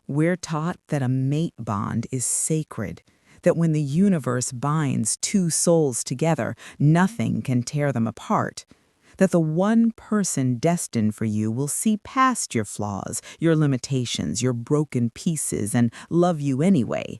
We're taught that a mate bond is sacred, that when the universe binds two souls together, nothing can tear them apart, that the one person destined for you will see past your flaws, your limitations, your broken pieces, and love you anyway.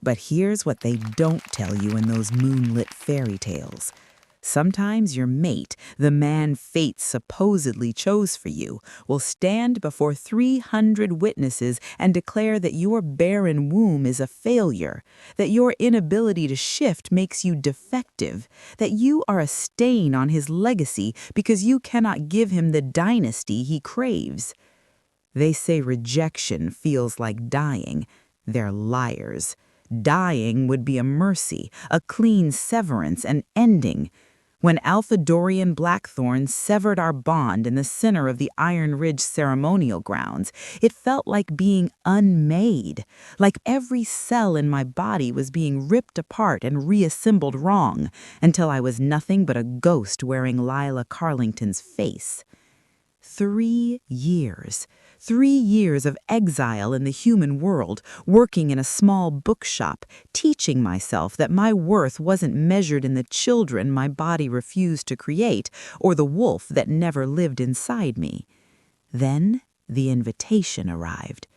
But here's what they don't tell you in those moonlit fairy tales. Sometimes your mate, the man fate supposedly chose for you, will stand before 300 witnesses and declare that your barren womb is a failure, that your inability to shift makes you defective, that you are a stain on his legacy because you cannot give him the dynasty he craves. They say rejection feels like dying. They're liars. Dying would be a mercy, a clean severance, an ending. When Alpha Dorian Blackthorn severed our bond in the center of the Iron Ridge ceremonial grounds, it felt like being unmade, like every cell in my body was being ripped apart and reassembled wrong, until I was nothing but a ghost wearing Lila Carlington's face. 3 years. 3 years of exile in the human world, working in a small bookshop, teaching myself that my worth wasn't measured in the children my body refused to create or the wolf that never lived inside me. Then the invitation arrived.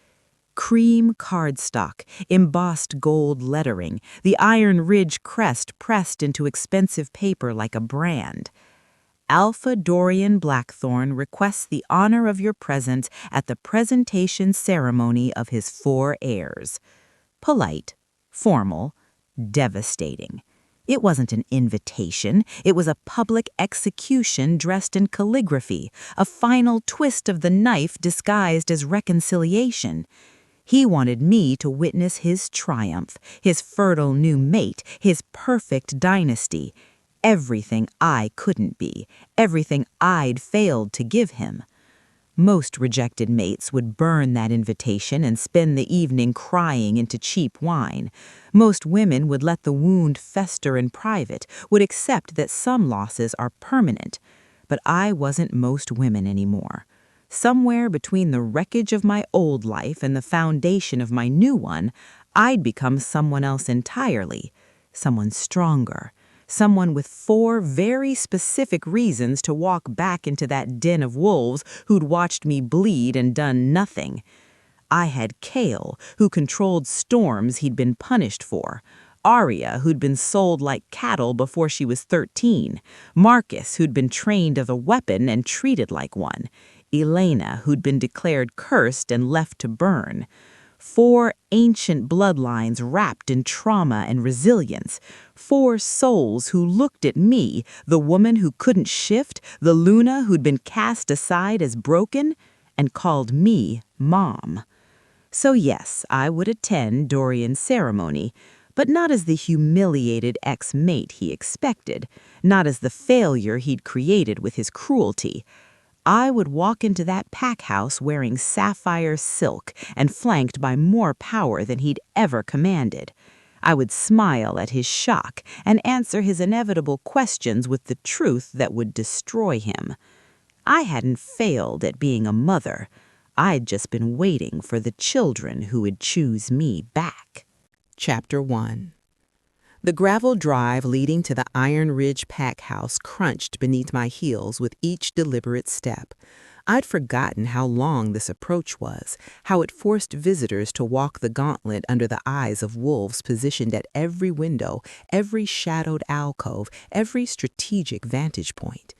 Cream cardstock, embossed gold lettering, the Iron Ridge crest pressed into expensive paper like a brand. Alpha Dorian Blackthorn requests the honor of your presence at the presentation ceremony of his 4 heirs. Polite, formal, devastating. It wasn't an invitation, it was a public execution dressed in calligraphy, a final twist of the knife disguised as reconciliation. He wanted me to witness his triumph, his fertile new mate, his perfect dynasty. Everything I couldn't be, everything I'd failed to give him. Most rejected mates would burn that invitation and spend the evening crying into cheap wine. Most women would let the wound fester in private, would accept that some losses are permanent. But I wasn't most women anymore. Somewhere between the wreckage of my old life and the foundation of my new one, I'd become someone else entirely, someone stronger. Someone with 4 very specific reasons to walk back into that den of wolves who'd watched me bleed and done nothing. I had Kale, who controlled storms he'd been punished for. Arya, who'd been sold like cattle before she was 13. Marcus, who'd been trained as a weapon and treated like one. Elena, who'd been declared cursed and left to burn. 4 ancient bloodlines wrapped in trauma and resilience. 4 souls who looked at me, the woman who couldn't shift, the Luna who'd been cast aside as broken, and called me Mom. So yes, I would attend Dorian's ceremony, but not as the humiliated ex-mate he expected, not as the failure he'd created with his cruelty. I would walk into that pack house wearing sapphire silk and flanked by more power than he'd ever commanded. I would smile at his shock and answer his inevitable questions with the truth that would destroy him. I hadn't failed at being a mother. I'd just been waiting for the children who would choose me back. Chapter 1. The gravel drive leading to the Iron Ridge pack house crunched beneath my heels with each deliberate step. I'd forgotten how long this approach was, how it forced visitors to walk the gauntlet under the eyes of wolves positioned at every window, every shadowed alcove, every strategic vantage point.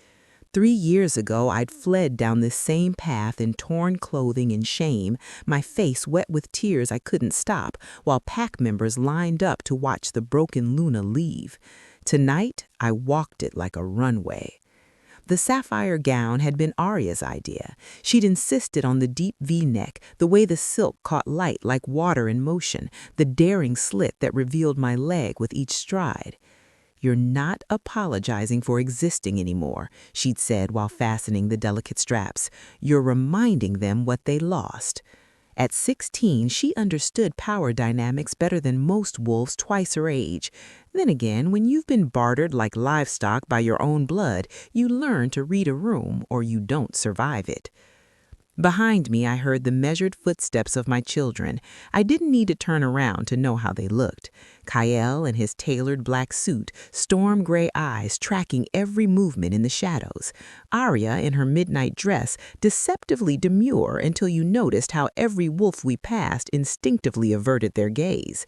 3 years ago, I'd fled down this same path in torn clothing and shame, my face wet with tears I couldn't stop, while pack members lined up to watch the broken Luna leave. Tonight, I walked it like a runway. The sapphire gown had been Arya's idea. She'd insisted on the deep V-neck, the way the silk caught light like water in motion, the daring slit that revealed my leg with each stride. "You're not apologizing for existing anymore," she'd said while fastening the delicate straps. "You're reminding them what they lost." At 16, she understood power dynamics better than most wolves twice her age. Then again, when you've been bartered like livestock by your own blood, you learn to read a room or you don't survive it. Behind me, I heard the measured footsteps of my children. I didn't need to turn around to know how they looked. Kyle in his tailored black suit, storm gray eyes tracking every movement in the shadows. Arya in her midnight dress, deceptively demure until you noticed how every wolf we passed instinctively averted their gaze.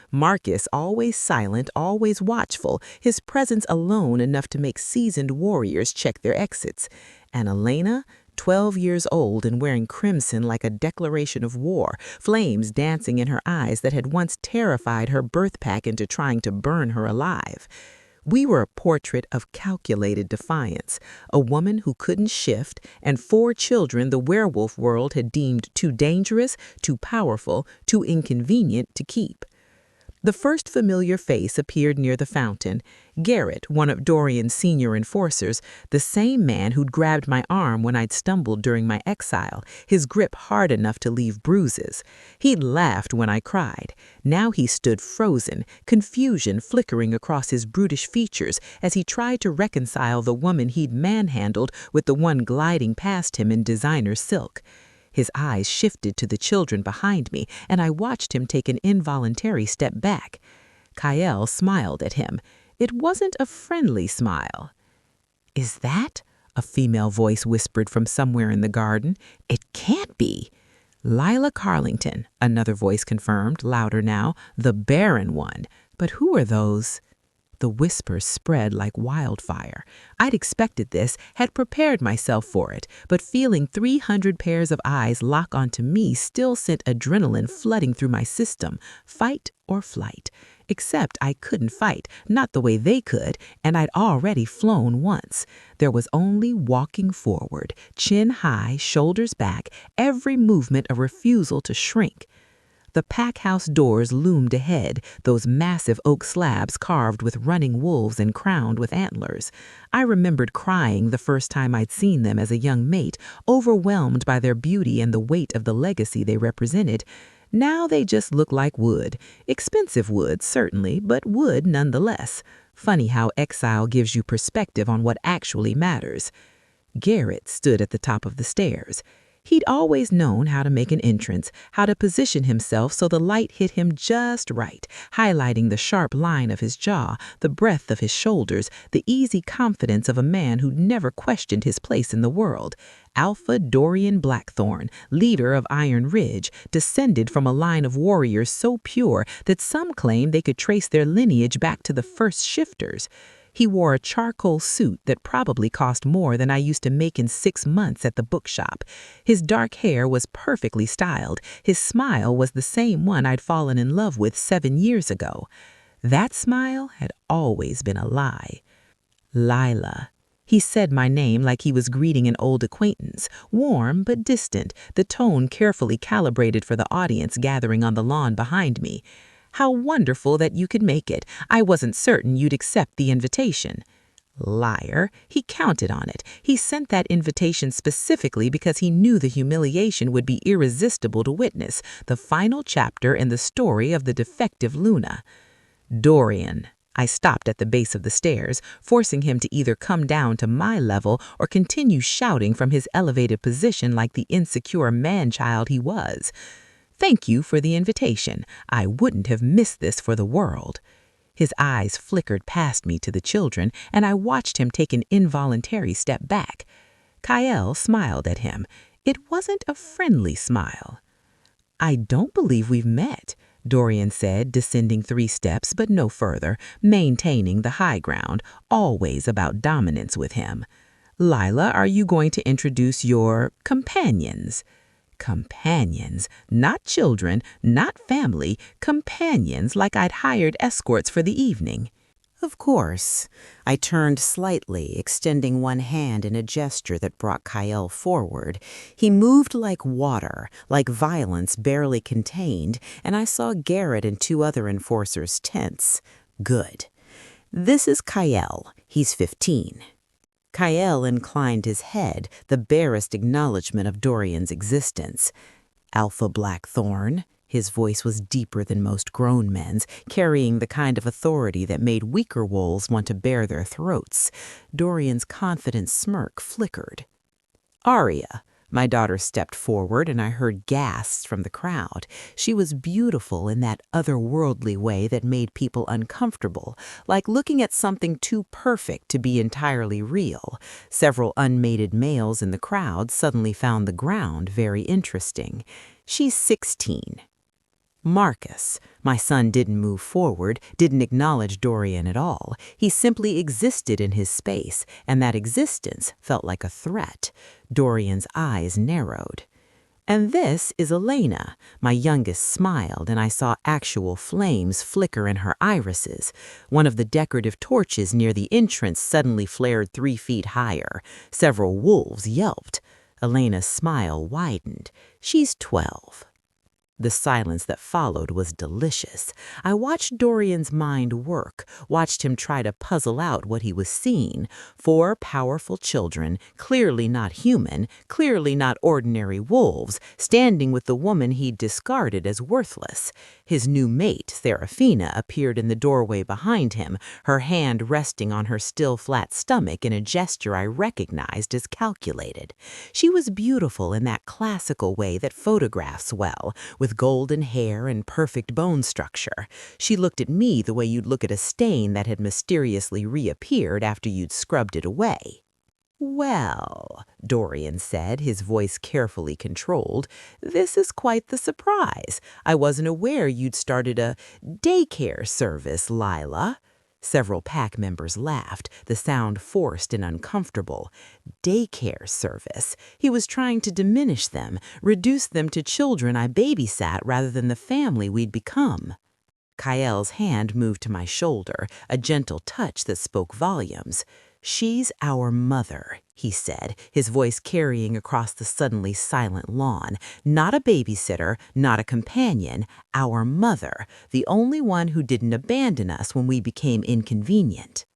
Marcus, always silent, always watchful, his presence alone enough to make seasoned warriors check their exits. And Elena, 12 years old and wearing crimson like a declaration of war, flames dancing in her eyes that had once terrified her birth pack into trying to burn her alive. We were a portrait of calculated defiance, a woman who couldn't shift, and 4 children the werewolf world had deemed too dangerous, too powerful, too inconvenient to keep. The first familiar face appeared near the fountain. Garrett, one of Dorian's senior enforcers, the same man who'd grabbed my arm when I'd stumbled during my exile, his grip hard enough to leave bruises. He'd laughed when I cried. Now he stood frozen, confusion flickering across his brutish features as he tried to reconcile the woman he'd manhandled with the one gliding past him in designer silk. His eyes shifted to the children behind me, and I watched him take an involuntary step back. Kyle smiled at him. It wasn't a friendly smile. "Is that?" a female voice whispered from somewhere in the garden. "It can't be." "Lila Carlington," another voice confirmed, louder now. "The Barren one. But who are those?" The whispers spread like wildfire. I'd expected this, had prepared myself for it, but feeling 300 pairs of eyes lock onto me still sent adrenaline flooding through my system. Fight or flight. Except I couldn't fight, not the way they could, and I'd already flown once. There was only walking forward, chin high, shoulders back, every movement a refusal to shrink. The pack house doors loomed ahead, those massive oak slabs carved with running wolves and crowned with antlers. I remembered crying the first time I'd seen them as a young mate, overwhelmed by their beauty and the weight of the legacy they represented. Now they just look like wood. Expensive wood, certainly, but wood nonetheless. Funny how exile gives you perspective on what actually matters. Garrett stood at the top of the stairs. He'd always known how to make an entrance, how to position himself so the light hit him just right, highlighting the sharp line of his jaw, the breadth of his shoulders, the easy confidence of a man who'd never questioned his place in the world. Alpha Dorian Blackthorn, leader of Iron Ridge, descended from a line of warriors so pure that some claim they could trace their lineage back to the first shifters. He wore a charcoal suit that probably cost more than I used to make in 6 months at the bookshop. His dark hair was perfectly styled. His smile was the same one I'd fallen in love with 7 years ago. That smile had always been a lie. "Lila." He said my name like he was greeting an old acquaintance, warm but distant, the tone carefully calibrated for the audience gathering on the lawn behind me. "How wonderful that you could make it. I wasn't certain you'd accept the invitation." Liar. He counted on it. He sent that invitation specifically because he knew the humiliation would be irresistible to witness, the final chapter in the story of the defective Luna. "Dorian." I stopped at the base of the stairs, forcing him to either come down to my level or continue shouting from his elevated position like the insecure man-child he was. "Thank you for the invitation. I wouldn't have missed this for the world." His eyes flickered past me to the children, and I watched him take an involuntary step back. Kyle smiled at him. It wasn't a friendly smile. "I don't believe we've met," Dorian said, descending 3 steps, but no further, maintaining the high ground, always about dominance with him. "Lila, are you going to introduce your companions?" Companions, not children, not family, companions like I'd hired escorts for the evening. "Of course." I turned slightly, extending one hand in a gesture that brought Kyle forward. He moved like water, like violence barely contained, and I saw Garrett and 2 other enforcers tense. Good. "This is Kyle. He's 15. Kyle inclined his head, the barest acknowledgement of Dorian's existence. "Alpha Blackthorn." His voice was deeper than most grown men's, carrying the kind of authority that made weaker wolves want to bare their throats. Dorian's confident smirk flickered. "Arya." My daughter stepped forward, and I heard gasps from the crowd. She was beautiful in that otherworldly way that made people uncomfortable, like looking at something too perfect to be entirely real. Several unmated males in the crowd suddenly found the ground very interesting. She's 16. Marcus, my son, didn't move forward, didn't acknowledge Dorian at all. He simply existed in his space, and that existence felt like a threat. Dorian's eyes narrowed. And this is Elena. My youngest smiled, and I saw actual flames flicker in her irises. One of the decorative torches near the entrance suddenly flared 3 feet higher. Several wolves yelped. Elena's smile widened. She's 12. The silence that followed was delicious. I watched Dorian's mind work, watched him try to puzzle out what he was seeing. 4 powerful children, clearly not human, clearly not ordinary wolves, standing with the woman he'd discarded as worthless. His new mate, Serafina, appeared in the doorway behind him, her hand resting on her still flat stomach in a gesture I recognized as calculated. She was beautiful in that classical way that photographs well, with golden hair and perfect bone structure. She looked at me the way you'd look at a stain that had mysteriously reappeared after you'd scrubbed it away. "Well," Dorian said, his voice carefully controlled, "this is quite the surprise. I wasn't aware you'd started a daycare service, Lila." Several pack members laughed, the sound forced and uncomfortable. Daycare service. He was trying to diminish them, reduce them to children I babysat rather than the family we'd become. Kael's hand moved to my shoulder, a gentle touch that spoke volumes. "She's our mother," he said, his voice carrying across the suddenly silent lawn. "Not a babysitter, not a companion, our mother, the only one who didn't abandon us when we became inconvenient."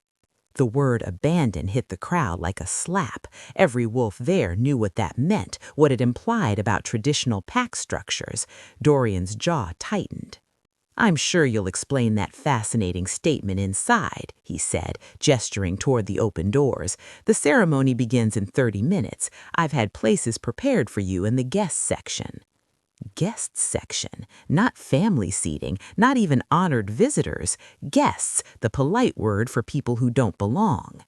The word abandon hit the crowd like a slap. Every wolf there knew what that meant, what it implied about traditional pack structures. Dorian's jaw tightened. "I'm sure you'll explain that fascinating statement inside," he said, gesturing toward the open doors. "The ceremony begins in 30 minutes. I've had places prepared for you in the guest section." Guest section, not family seating, not even honored visitors. Guests, the polite word for people who don't belong.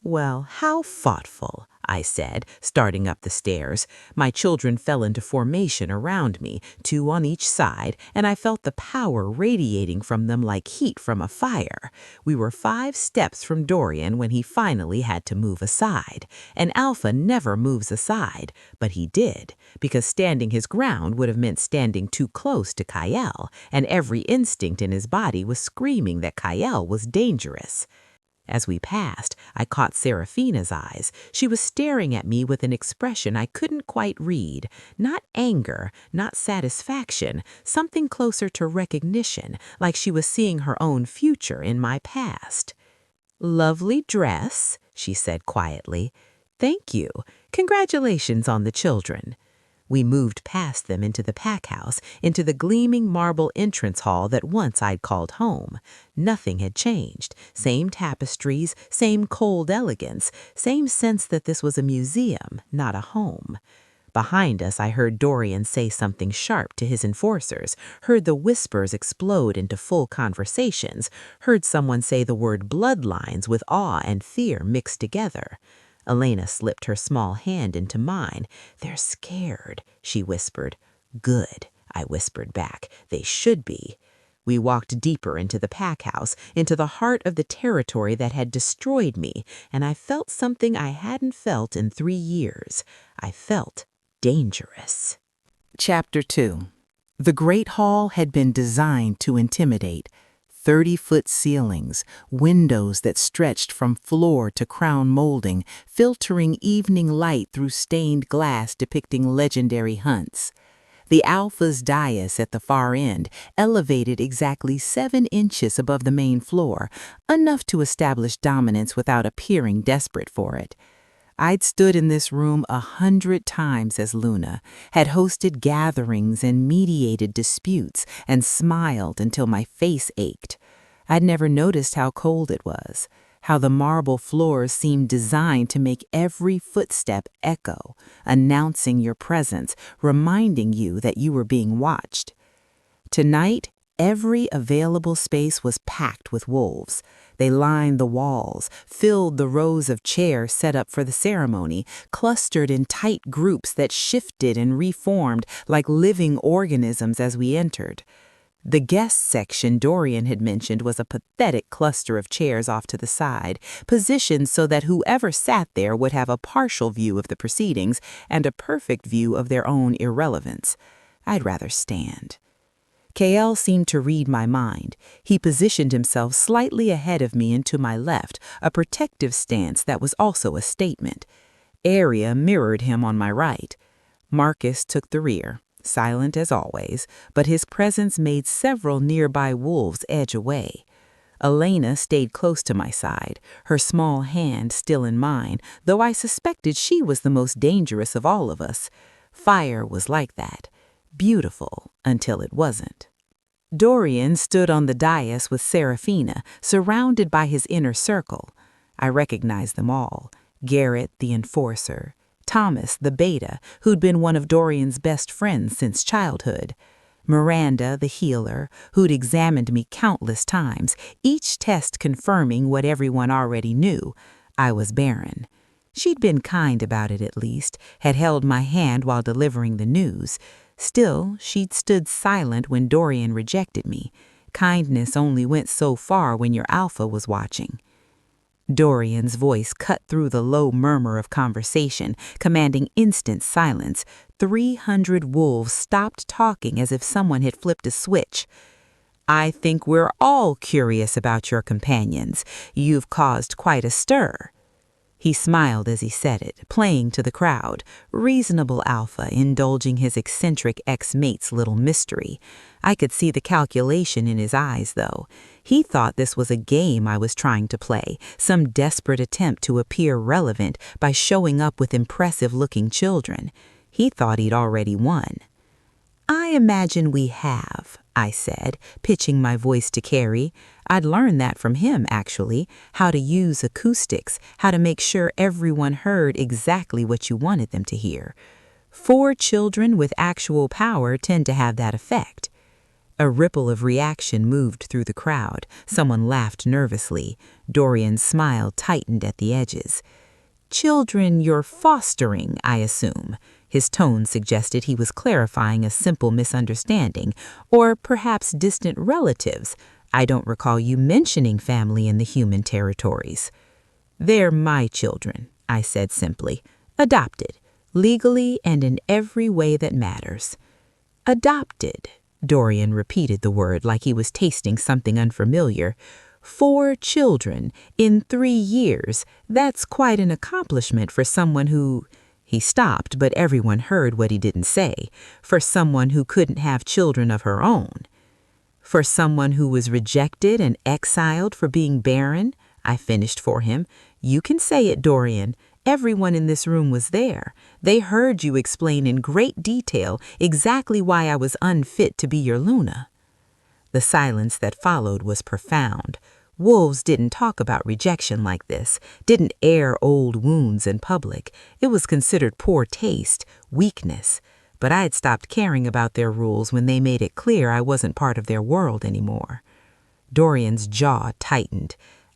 "Well, how thoughtful," I said, starting up the stairs. My children fell into formation around me, 2 on each side, and I felt the power radiating from them like heat from a fire. We were 5 steps from Dorian when he finally had to move aside. An alpha never moves aside, but he did, because standing his ground would have meant standing too close to Kael, and every instinct in his body was screaming that Kael was dangerous. As we passed, I caught Serafina's eyes. She was staring at me with an expression I couldn't quite read. Not anger, not satisfaction, something closer to recognition, like she was seeing her own future in my past. "Lovely dress," she said quietly. "Thank you. Congratulations on the children." We moved past them into the pack house, into the gleaming marble entrance hall that once I'd called home. Nothing had changed. Same tapestries, same cold elegance, same sense that this was a museum, not a home. Behind us, I heard Dorian say something sharp to his enforcers, heard the whispers explode into full conversations, heard someone say the word bloodlines with awe and fear mixed together. Elena slipped her small hand into mine. "They're scared," she whispered. "Good," I whispered back. "They should be." We walked deeper into the pack house, into the heart of the territory that had destroyed me, and I felt something I hadn't felt in 3 years. I felt dangerous. Chapter 2. The Great Hall had been designed to intimidate. 30-foot ceilings, windows that stretched from floor to crown molding, filtering evening light through stained glass depicting legendary hunts. The Alpha's dais at the far end, elevated exactly 7 inches above the main floor, enough to establish dominance without appearing desperate for it. I'd stood in this room 100 times as Luna, had hosted gatherings and mediated disputes, and smiled until my face ached. I'd never noticed how cold it was. how the marble floors seemed designed to make every footstep echo, announcing your presence, reminding you that you were being watched. Tonight, every available space was packed with wolves. They lined the walls, filled the rows of chairs set up for the ceremony, clustered in tight groups that shifted and reformed like living organisms as we entered. The guest section Dorian had mentioned was a pathetic cluster of chairs off to the side, positioned so that whoever sat there would have a partial view of the proceedings and a perfect view of their own irrelevance. I'd rather stand. KL seemed to read my mind. He positioned himself slightly ahead of me and to my left, a protective stance that was also a statement. Arya mirrored him on my right. Marcus took the rear, silent as always, but his presence made several nearby wolves edge away. Elena stayed close to my side, her small hand still in mine, though I suspected she was the most dangerous of all of us. Fire was like that. Beautiful until it wasn't. Dorian stood on the dais with Seraphina, surrounded by his inner circle. I recognized them all. Garrett, the enforcer. Thomas, the beta, who'd been one of Dorian's best friends since childhood. Miranda, the healer, who'd examined me countless times, each test confirming what everyone already knew. I was Barren. She'd been kind about it at least, had held my hand while delivering the news. Still, she'd stood silent when Dorian rejected me. Kindness only went so far when your alpha was watching. Dorian's voice cut through the low murmur of conversation, commanding instant silence. 300 wolves stopped talking as if someone had flipped a switch. I think we're all curious about your companions. You've caused quite a stir. He smiled as he said it, playing to the crowd, reasonable alpha indulging his eccentric ex-mate's little mystery. I could see the calculation in his eyes, though. He thought this was a game I was trying to play, some desperate attempt to appear relevant by showing up with impressive-looking children. He thought he'd already won. I imagine we have, I said, pitching my voice to Carrie. I'd learned that from him, actually, how to use acoustics, how to make sure everyone heard exactly what you wanted them to hear. 4 children with actual power tend to have that effect. A ripple of reaction moved through the crowd. Someone laughed nervously. Dorian's smile tightened at the edges. Children you're fostering, I assume. His tone suggested he was clarifying a simple misunderstanding, or perhaps distant relatives. I don't recall you mentioning family in the human territories. They're my children, I said simply. Adopted, legally and in every way that matters. Adopted, Dorian repeated the word like he was tasting something unfamiliar. 4 children in 3 years. That's quite an accomplishment for someone who... He stopped, but everyone heard what he didn't say. For someone who couldn't have children of her own. For someone who was rejected and exiled for being barren, I finished for him. You can say it, Dorian. Everyone in this room was there. They heard you explain in great detail exactly why I was unfit to be your Luna. The silence that followed was profound. Wolves didn't talk about rejection like this, didn't air old wounds in public. It was considered poor taste, weakness. But I had stopped caring about their rules when they made it clear I wasn't part of their world anymore. Dorian's jaw tightened.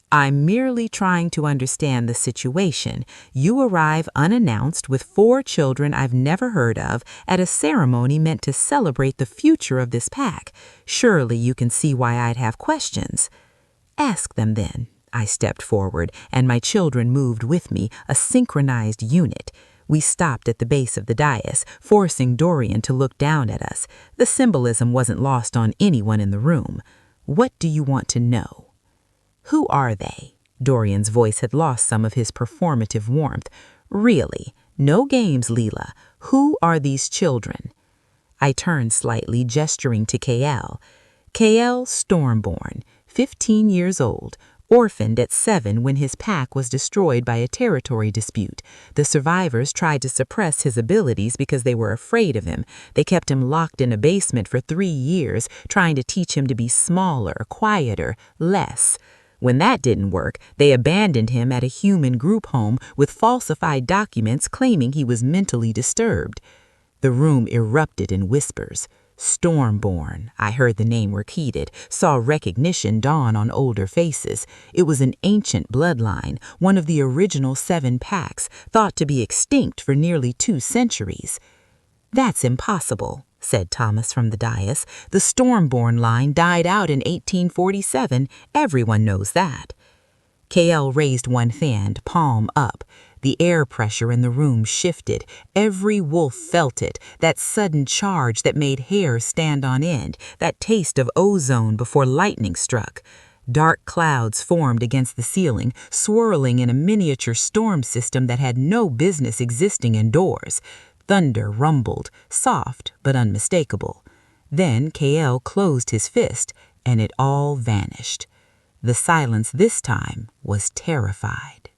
I'm merely trying to understand the situation. You arrive unannounced with 4 children I've never heard of at a ceremony meant to celebrate the future of this pack. Surely you can see why I'd have questions. Ask them then. I stepped forward, and my children moved with me, a synchronized unit. We stopped at the base of the dais, forcing Dorian to look down at us. The symbolism wasn't lost on anyone in the room. What do you want to know? Who are they? Dorian's voice had lost some of his performative warmth. Really, no games, Leela. Who are these children? I turned slightly, gesturing to KL. KL Stormborn, 15 years old, orphaned at 7 when his pack was destroyed by a territory dispute. The survivors tried to suppress his abilities because they were afraid of him. They kept him locked in a basement for 3 years, trying to teach him to be smaller, quieter, less. When that didn't work, they abandoned him at a human group home with falsified documents claiming he was mentally disturbed. The room erupted in whispers. Stormborn, I heard the name repeated, saw recognition dawn on older faces. It was an ancient bloodline, one of the original 7 packs, thought to be extinct for nearly 2 centuries. "That's impossible," said Thomas from the dais. "The Stormborn line died out in 1847. Everyone knows that." KL raised one hand, palm up. The air pressure in the room shifted. Every wolf felt it, that sudden charge that made hair stand on end, that taste of ozone before lightning struck. Dark clouds formed against the ceiling, swirling in a miniature storm system that had no business existing indoors. Thunder rumbled, soft but unmistakable. Then KL closed his fist, and it all vanished. The silence this time was terrified.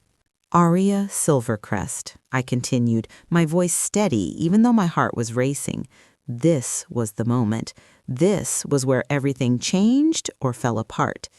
"Aria Silvercrest," I continued, my voice steady even though my heart was racing. This was the moment. This was where everything changed or fell apart.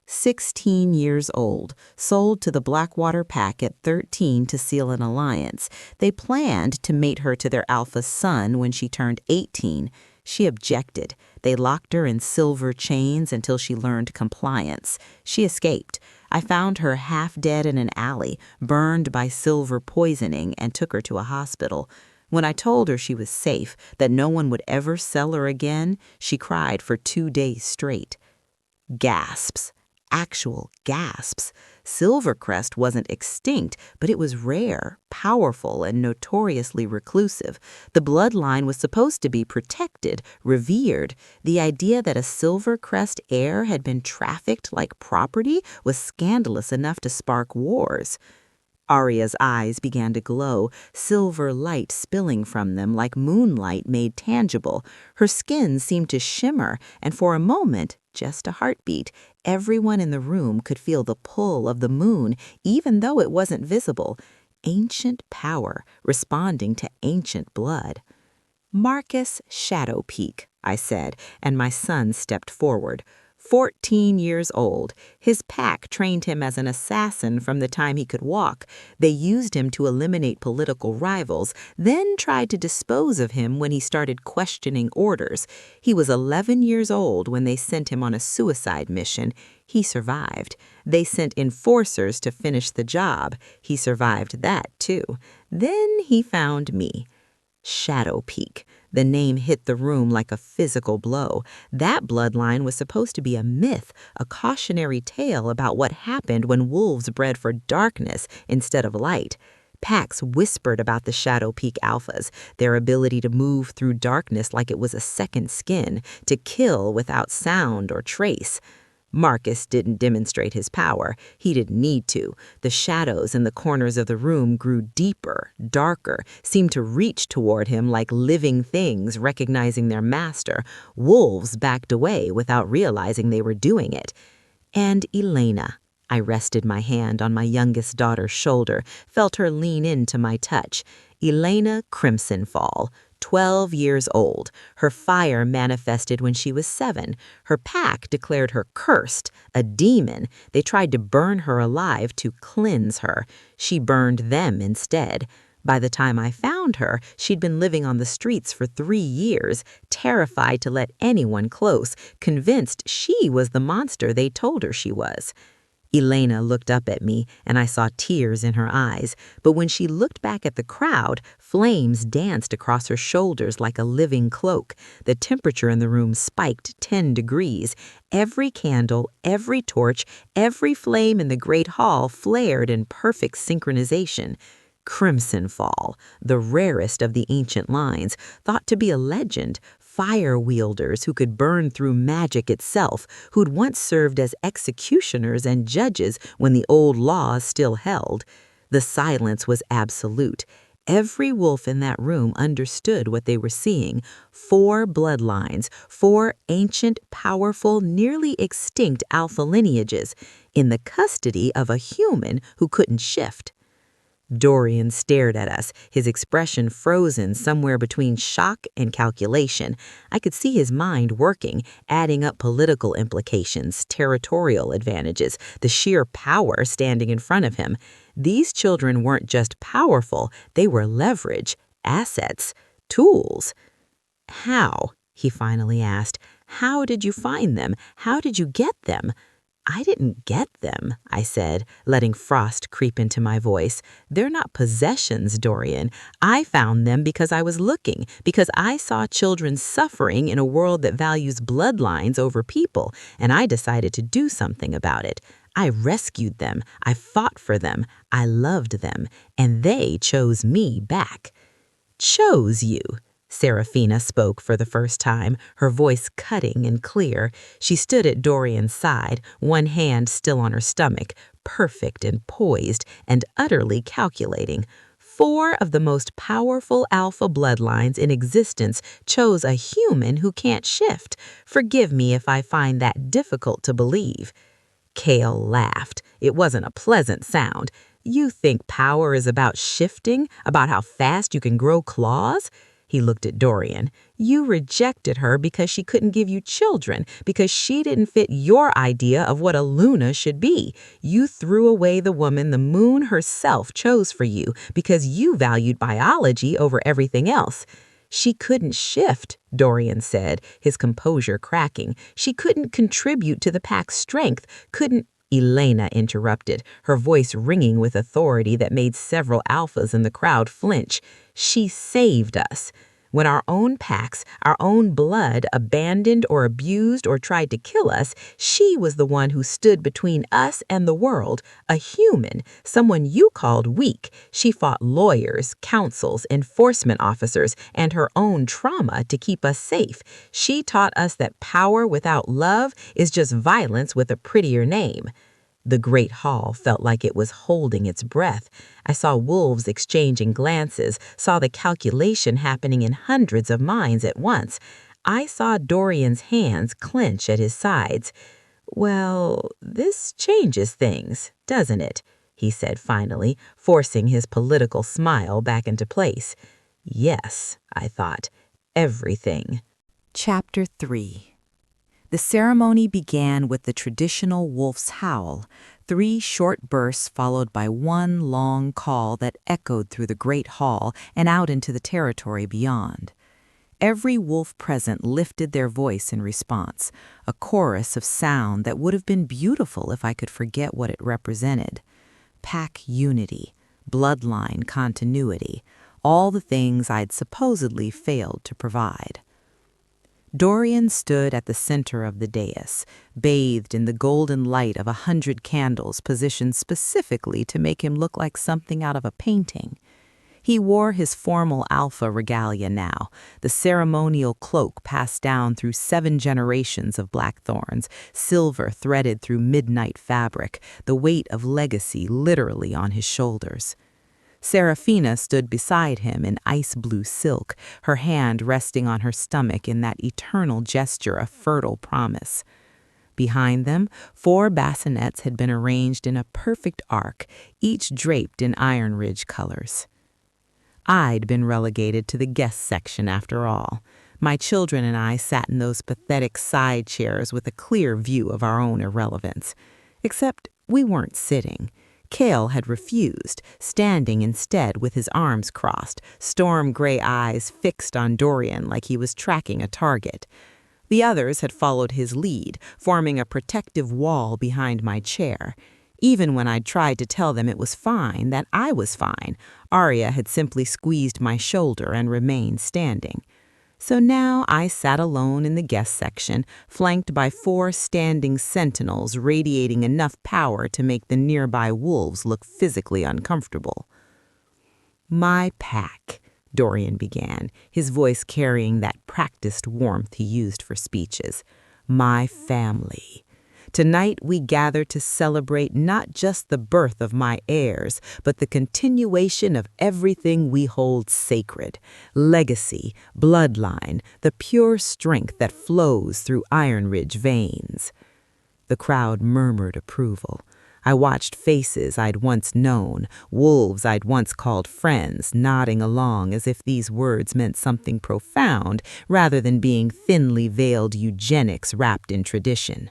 16 years old, sold to the Blackwater Pack at 13 to seal an alliance. They planned to mate her to their alpha son when she turned 18. She objected. They locked her in silver chains until she learned compliance. She escaped. I found her half dead in an alley, burned by silver poisoning, and took her to a hospital. When I told her she was safe, that no one would ever sell her again, she cried for 2 days straight. Gasps. Actual gasps. Silvercrest wasn't extinct, but it was rare, powerful, and notoriously reclusive. The bloodline was supposed to be protected, revered. The idea that a Silvercrest heir had been trafficked like property was scandalous enough to spark wars. Aria's eyes began to glow, silver light spilling from them like moonlight made tangible. Her skin seemed to shimmer, and for a moment, just a heartbeat, everyone in the room could feel the pull of the moon, even though it wasn't visible. Ancient power responding to ancient blood. "Marcus Shadowpeak," I said, and my son stepped forward. 14 years old. His pack trained him as an assassin from the time he could walk. They used him to eliminate political rivals, then tried to dispose of him when he started questioning orders. He was 11 years old when they sent him on a suicide mission. He survived. They sent enforcers to finish the job. He survived that, too. Then he found me. Shadowpeak. The name hit the room like a physical blow. That bloodline was supposed to be a myth, a cautionary tale about what happened when wolves bred for darkness instead of light. Packs whispered about the Shadowpeak alphas, their ability to move through darkness like it was a second skin, to kill without sound or trace. Marcus didn't demonstrate his power. He didn't need to. The shadows in the corners of the room grew deeper, darker, seemed to reach toward him like living things recognizing their master. Wolves backed away without realizing they were doing it. And Elena. I rested my hand on my youngest daughter's shoulder, felt her lean into my touch. Elena Crimsonfall. 12 years old. Her fire manifested when she was 7. Her pack declared her cursed, a demon. They tried to burn her alive to cleanse her. She burned them instead. By the time I found her, she'd been living on the streets for 3 years, terrified to let anyone close, convinced she was the monster they told her she was. Elena looked up at me, and I saw tears in her eyes, but when she looked back at the crowd, flames danced across her shoulders like a living cloak. The temperature in the room spiked 10 degrees. Every candle, every torch, every flame in the great hall flared in perfect synchronization. Crimsonfall, the rarest of the ancient lines, thought to be a legend, fire wielders who could burn through magic itself, who'd once served as executioners and judges when the old laws still held. The silence was absolute. Every wolf in that room understood what they were seeing. 4 bloodlines, 4 ancient, powerful, nearly extinct alpha lineages, in the custody of a human who couldn't shift. Dorian stared at us, his expression frozen somewhere between shock and calculation. I could see his mind working, adding up political implications, territorial advantages, the sheer power standing in front of him. These children weren't just powerful, they were leverage, assets, tools. "How?" he finally asked. "How did you find them? How did you get them?" "I didn't get them," I said, letting frost creep into my voice. "They're not possessions, Dorian. I found them because I was looking, because I saw children suffering in a world that values bloodlines over people, and I decided to do something about it. I rescued them, I fought for them, I loved them, and they chose me back." "Chose you?" Serafina spoke for the first time, her voice cutting and clear. She stood at Dorian's side, one hand still on her stomach, perfect and poised and utterly calculating. "4 of the most powerful alpha bloodlines in existence chose a human who can't shift. Forgive me if I find that difficult to believe." Kale laughed. It wasn't a pleasant sound. "You think power is about shifting, about how fast you can grow claws?" He looked at Dorian. "You rejected her because she couldn't give you children, because she didn't fit your idea of what a Luna should be. You threw away the woman the moon herself chose for you because you valued biology over everything else." "She couldn't shift," Dorian said, his composure cracking. "She couldn't contribute to the pack's strength, couldn't—" Elena interrupted, her voice ringing with authority that made several alphas in the crowd flinch. "She saved us. When our own packs, our own blood abandoned or abused or tried to kill us, she was the one who stood between us and the world, a human, someone you called weak. She fought lawyers, counsels, enforcement officers, and her own trauma to keep us safe. She taught us that power without love is just violence with a prettier name." The great hall felt like it was holding its breath. I saw wolves exchanging glances, saw the calculation happening in hundreds of minds at once. I saw Dorian's hands clench at his sides. "Well, this changes things, doesn't it?" he said finally, forcing his political smile back into place. Yes, I thought, everything. Chapter 3. The ceremony began with the traditional wolf's howl, 3 short bursts followed by one long call that echoed through the great hall and out into the territory beyond. Every wolf present lifted their voice in response, a chorus of sound that would have been beautiful if I could forget what it represented. Pack unity, bloodline continuity, all the things I'd supposedly failed to provide. Dorian stood at the center of the dais, bathed in the golden light of 100 candles positioned specifically to make him look like something out of a painting. He wore his formal alpha regalia now, the ceremonial cloak passed down through 7 generations of blackthorns, silver threaded through midnight fabric, the weight of legacy literally on his shoulders. Serafina stood beside him in ice-blue silk, her hand resting on her stomach in that eternal gesture of fertile promise. Behind them, 4 bassinets had been arranged in a perfect arc, each draped in Iron Ridge colors. I'd been relegated to the guest section after all. My children and I sat in those pathetic side chairs with a clear view of our own irrelevance. Except we weren't sitting. Kale had refused, standing instead with his arms crossed, storm-gray eyes fixed on Dorian like he was tracking a target. The others had followed his lead, forming a protective wall behind my chair. Even when I'd tried to tell them it was fine, that I was fine, Arya had simply squeezed my shoulder and remained standing. So now I sat alone in the guest section, flanked by 4 standing sentinels radiating enough power to make the nearby wolves look physically uncomfortable. "My pack," Dorian began, his voice carrying that practiced warmth he used for speeches. "My family. Tonight we gather to celebrate not just the birth of my heirs, but the continuation of everything we hold sacred. Legacy, bloodline, the pure strength that flows through Iron Ridge veins." The crowd murmured approval. I watched faces I'd once known, wolves I'd once called friends, nodding along as if these words meant something profound rather than being thinly veiled eugenics wrapped in tradition.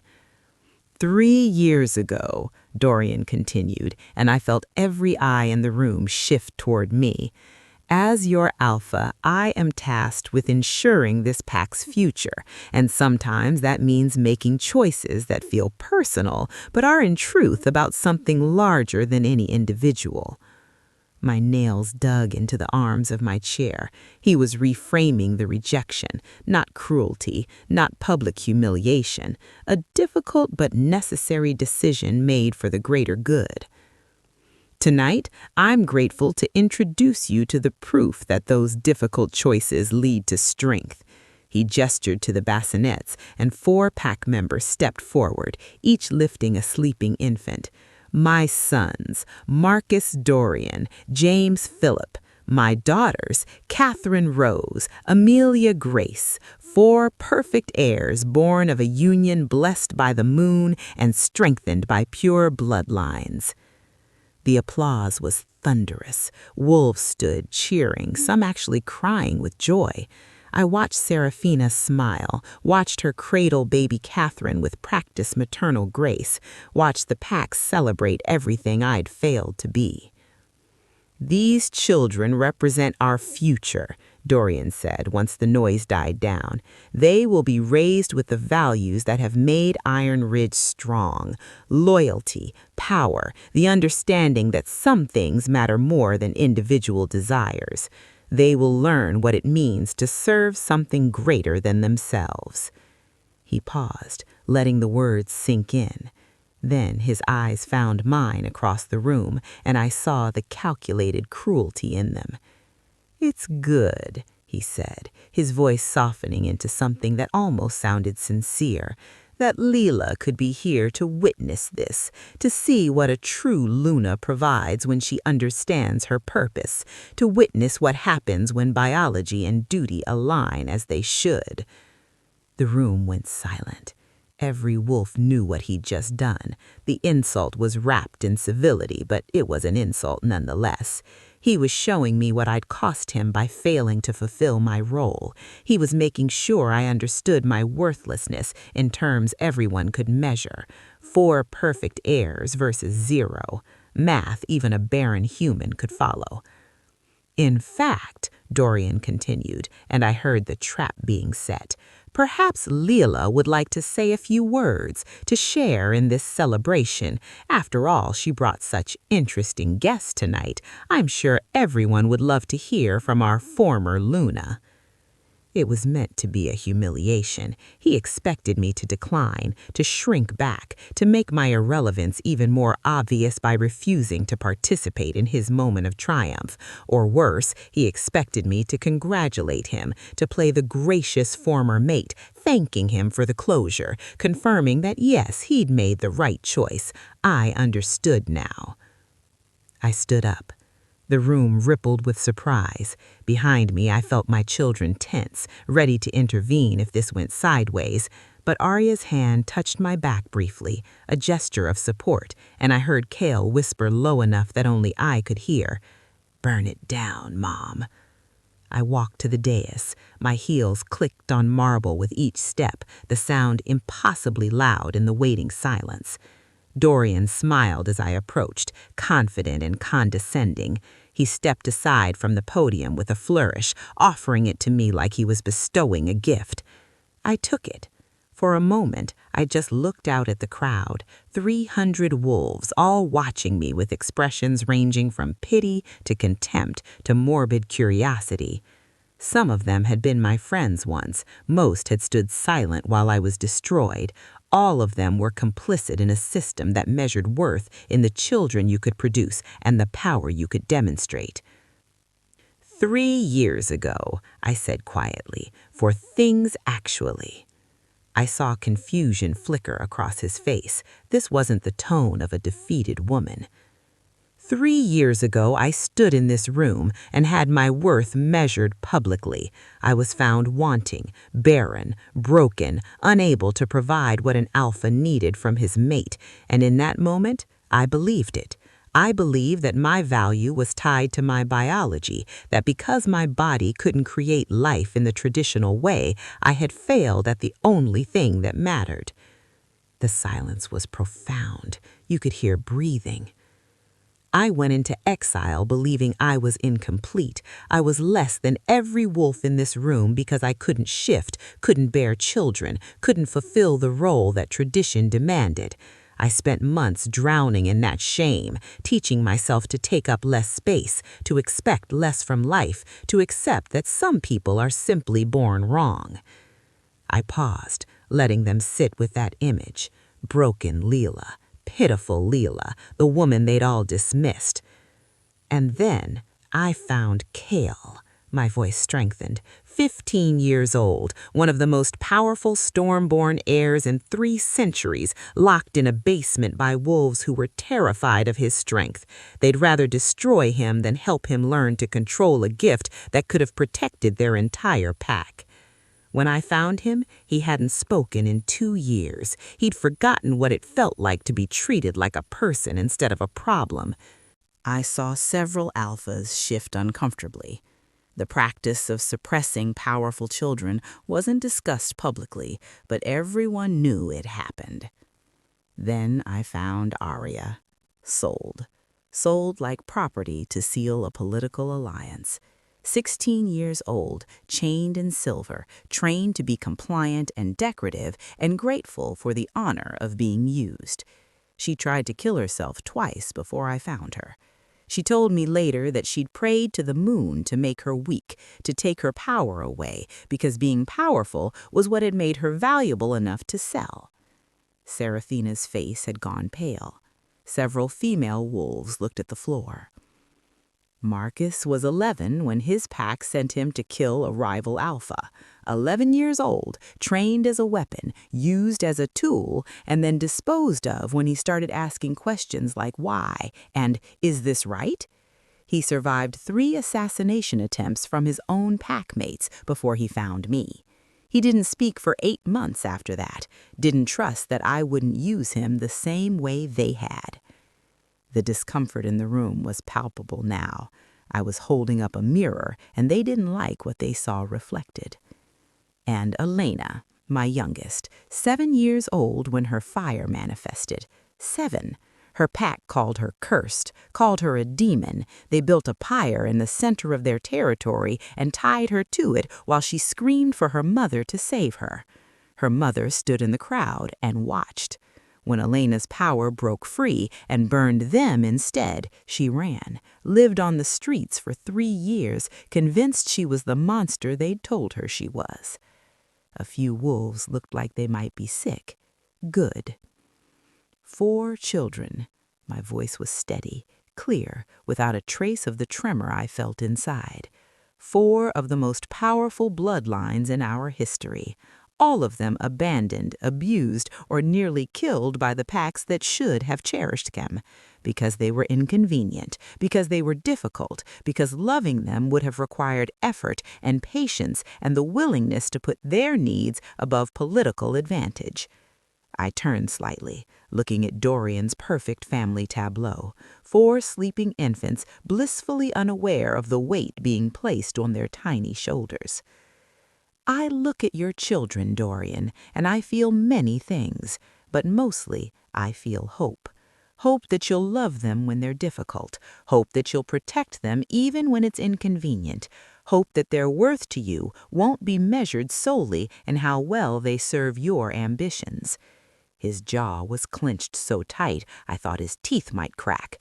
3 years ago, Dorian continued, and I felt every eye in the room shift toward me. As your alpha, I am tasked with ensuring this pack's future, and sometimes that means making choices that feel personal, but are in truth about something larger than any individual. My nails dug into the arms of my chair. He was reframing the rejection, not cruelty, not public humiliation, a difficult but necessary decision made for the greater good. Tonight, I'm grateful to introduce you to the proof that those difficult choices lead to strength. He gestured to the bassinets, and 4 pack members stepped forward, each lifting a sleeping infant. My sons, Marcus Dorian, James Philip. My daughters, Catherine Rose, Amelia Grace, 4 perfect heirs born of a union blessed by the moon and strengthened by pure bloodlines. The applause was thunderous. Wolves stood cheering, some actually crying with joy. I watched Seraphina smile, watched her cradle baby Catherine with practiced maternal grace, watched the pack celebrate everything I'd failed to be. These children represent our future, Dorian said once the noise died down. They will be raised with the values that have made Iron Ridge strong: loyalty, power, the understanding that some things matter more than individual desires. They will learn what it means to serve something greater than themselves. He paused, letting the words sink in. Then his eyes found mine across the room, and I saw the calculated cruelty in them. "It's good," he said, his voice softening into something that almost sounded sincere, "that Leela could be here to witness this, to see what a true Luna provides when she understands her purpose, to witness what happens when biology and duty align as they should." The room went silent. Every wolf knew what he'd just done. The insult was wrapped in civility, but it was an insult nonetheless. He was showing me what I'd cost him by failing to fulfill my role. He was making sure I understood my worthlessness in terms everyone could measure. 4 perfect heirs versus 0. Math even a barren human could follow. "In fact," Dorian continued, and I heard the trap being set, "perhaps Leela would like to say a few words to share in this celebration. After all, she brought such interesting guests tonight. I'm sure everyone would love to hear from our former Luna." It was meant to be a humiliation. He expected me to decline, to shrink back, to make my irrelevance even more obvious by refusing to participate in his moment of triumph. Or worse, he expected me to congratulate him, to play the gracious former mate, thanking him for the closure, confirming that yes, he'd made the right choice. I understood now. I stood up. The room rippled with surprise. Behind me, I felt my children tense, ready to intervene if this went sideways. But Arya's hand touched my back briefly, a gesture of support, and I heard Kale whisper low enough that only I could hear, "Burn it down, Mom." I walked to the dais. My heels clicked on marble with each step, the sound impossibly loud in the waiting silence. Dorian smiled as I approached, confident and condescending. He stepped aside from the podium with a flourish, offering it to me like he was bestowing a gift. I took it. For a moment, I just looked out at the crowd, 300 wolves, all watching me with expressions ranging from pity to contempt to morbid curiosity. Some of them had been my friends once. Most had stood silent while I was destroyed. All of them were complicit in a system that measured worth in the children you could produce and the power you could demonstrate. 3 years ago, I said quietly, for things actually. I saw confusion flicker across his face. This wasn't the tone of a defeated woman. 3 years ago, I stood in this room and had my worth measured publicly. I was found wanting, barren, broken, unable to provide what an alpha needed from his mate, and in that moment, I believed it. I believed that my value was tied to my biology, that because my body couldn't create life in the traditional way, I had failed at the only thing that mattered. The silence was profound. You could hear breathing. I went into exile believing I was incomplete. I was less than every wolf in this room because I couldn't shift, couldn't bear children, couldn't fulfill the role that tradition demanded. I spent months drowning in that shame, teaching myself to take up less space, to expect less from life, to accept that some people are simply born wrong. I paused, letting them sit with that image. Broken Leela, pitiful Leela, the woman they'd all dismissed. And then I found Kale. My voice strengthened. 15 years old, one of the most powerful storm-born heirs in 3 centuries, locked in a basement by wolves who were terrified of his strength. They'd rather destroy him than help him learn to control a gift that could have protected their entire pack. When I found him, he hadn't spoken in 2 years. He'd forgotten what it felt like to be treated like a person instead of a problem. I saw several alphas shift uncomfortably. The practice of suppressing powerful children wasn't discussed publicly, but everyone knew it happened. Then I found Arya, sold. Sold like property to seal a political alliance. 16 years old, chained in silver, trained to be compliant and decorative, and grateful for the honor of being used. She tried to kill herself twice before I found her. She told me later that she'd prayed to the moon to make her weak, to take her power away, because being powerful was what had made her valuable enough to sell. Seraphina's face had gone pale. Several female wolves looked at the floor. Marcus was 11 when his pack sent him to kill a rival alpha. 11 years old, trained as a weapon, used as a tool, and then disposed of when he started asking questions like why and is this right? He survived 3 assassination attempts from his own packmates before he found me. He didn't speak for 8 months after that, didn't trust that I wouldn't use him the same way they had. The discomfort in the room was palpable now. I was holding up a mirror, and they didn't like what they saw reflected. And Elena, my youngest, 7 years old when her fire manifested. 7. Her pack called her cursed, called her a demon. They built a pyre in the center of their territory and tied her to it while she screamed for her mother to save her. Her mother stood in the crowd and watched. When Elena's power broke free and burned them instead, she ran, lived on the streets for 3 years, convinced she was the monster they'd told her she was. A few wolves looked like they might be sick. Good. 4 children. My voice was steady, clear, without a trace of the tremor I felt inside. 4 of the most powerful bloodlines in our history. All of them abandoned, abused, or nearly killed by the packs that should have cherished them, because they were inconvenient, because they were difficult, because loving them would have required effort and patience and the willingness to put their needs above political advantage. I turned slightly, looking at Dorian's perfect family tableau. 4 sleeping infants, blissfully unaware of the weight being placed on their tiny shoulders. I look at your children, Dorian, and I feel many things, but mostly I feel hope. Hope that you'll love them when they're difficult. Hope that you'll protect them even when it's inconvenient. Hope that their worth to you won't be measured solely in how well they serve your ambitions. His jaw was clenched so tight I thought his teeth might crack.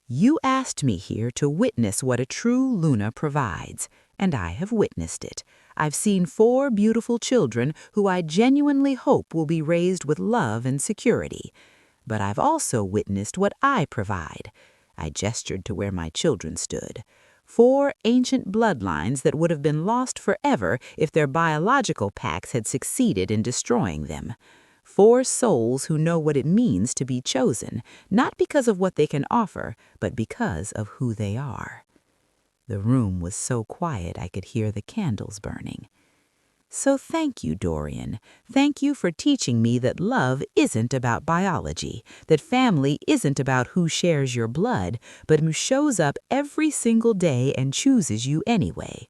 You asked me here to witness what a true Luna provides, and I have witnessed it. I've seen 4 beautiful children who I genuinely hope will be raised with love and security. But I've also witnessed what I provide. I gestured to where my children stood. 4 ancient bloodlines that would have been lost forever if their biological packs had succeeded in destroying them. 4 souls who know what it means to be chosen, not because of what they can offer, but because of who they are. The room was so quiet I could hear the candles burning. So thank you, Dorian. Thank you for teaching me that love isn't about biology, that family isn't about who shares your blood, but who shows up every single day and chooses you anyway.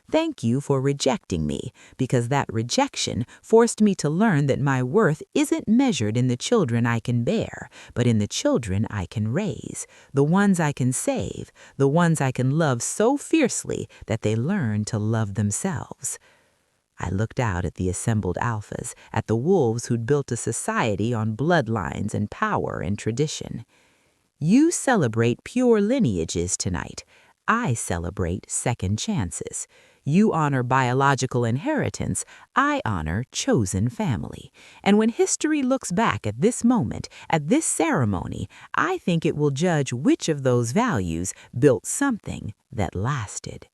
Thank you for rejecting me, because that rejection forced me to learn that my worth isn't measured in the children I can bear, but in the children I can raise, the ones I can save, the ones I can love so fiercely that they learn to love themselves. I looked out at the assembled alphas, at the wolves who'd built a society on bloodlines and power and tradition. You celebrate pure lineages tonight. I celebrate second chances. You honor biological inheritance. I honor chosen family. And when history looks back at this moment, at this ceremony, I think it will judge which of those values built something that lasted.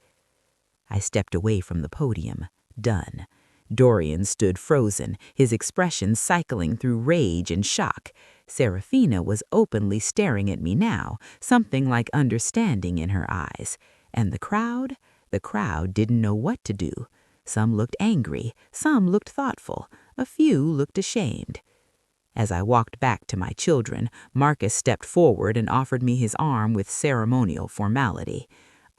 I stepped away from the podium, done. Dorian stood frozen, his expression cycling through rage and shock. Serafina was openly staring at me now, something like understanding in her eyes. And the crowd didn't know what to do. Some looked angry, some looked thoughtful, a few looked ashamed. As I walked back to my children, Marcus stepped forward and offered me his arm with ceremonial formality.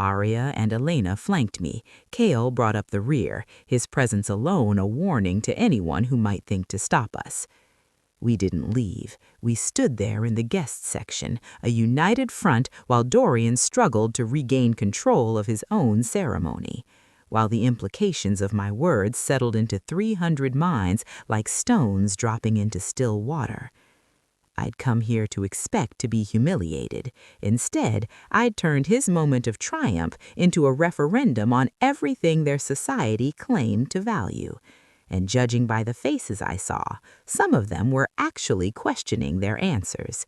Arya and Elena flanked me. Kale brought up the rear, his presence alone a warning to anyone who might think to stop us. We didn't leave. We stood there in the guest section, a united front while Dorian struggled to regain control of his own ceremony, while the implications of my words settled into 300 minds like stones dropping into still water. I'd come here to expect to be humiliated. Instead, I'd turned his moment of triumph into a referendum on everything their society claimed to value. And judging by the faces I saw, some of them were actually questioning their answers.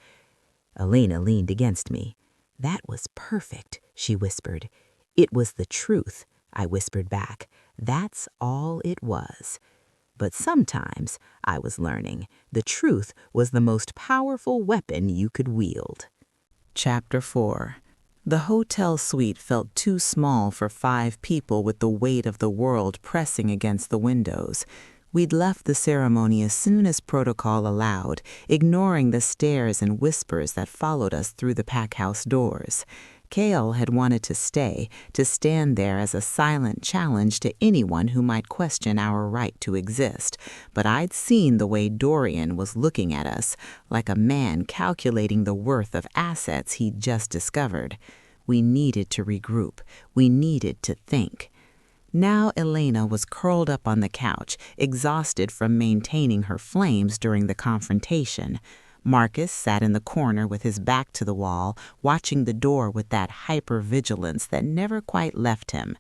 Elena leaned against me. "That was perfect," she whispered. "It was the truth," I whispered back. "That's all it was." But sometimes, I was learning, the truth was the most powerful weapon you could wield. Chapter 4. The hotel suite felt too small for 5 people with the weight of the world pressing against the windows. We'd left the ceremony as soon as protocol allowed, ignoring the stares and whispers that followed us through the packhouse doors. Kale had wanted to stay, to stand there as a silent challenge to anyone who might question our right to exist. But I'd seen the way Dorian was looking at us, like a man calculating the worth of assets he'd just discovered. We needed to regroup. We needed to think. Now Elena was curled up on the couch, exhausted from maintaining her flames during the confrontation. Marcus sat in the corner with his back to the wall, watching the door with that hyper-vigilance that never quite left him.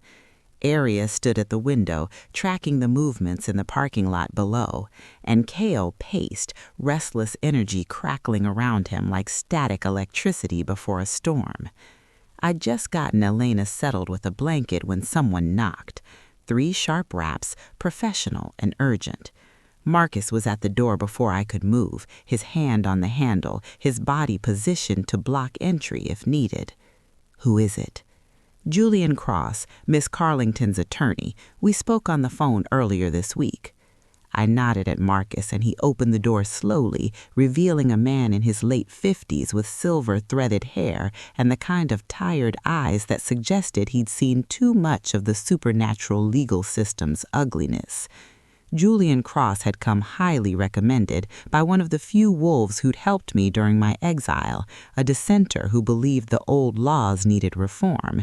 Arya stood at the window, tracking the movements in the parking lot below, and Kale paced, restless energy crackling around him like static electricity before a storm. I'd just gotten Elena settled with a blanket when someone knocked. 3 sharp raps, professional and urgent. Marcus was at the door before I could move, his hand on the handle, his body positioned to block entry if needed. "Who is it?" "Julian Cross, Miss Carlington's attorney. We spoke on the phone earlier this week." I nodded at Marcus and he opened the door slowly, revealing a man in his late 50s with silver-threaded hair and the kind of tired eyes that suggested he'd seen too much of the supernatural legal system's ugliness. Julian Cross had come highly recommended by one of the few wolves who'd helped me during my exile, a dissenter who believed the old laws needed reform.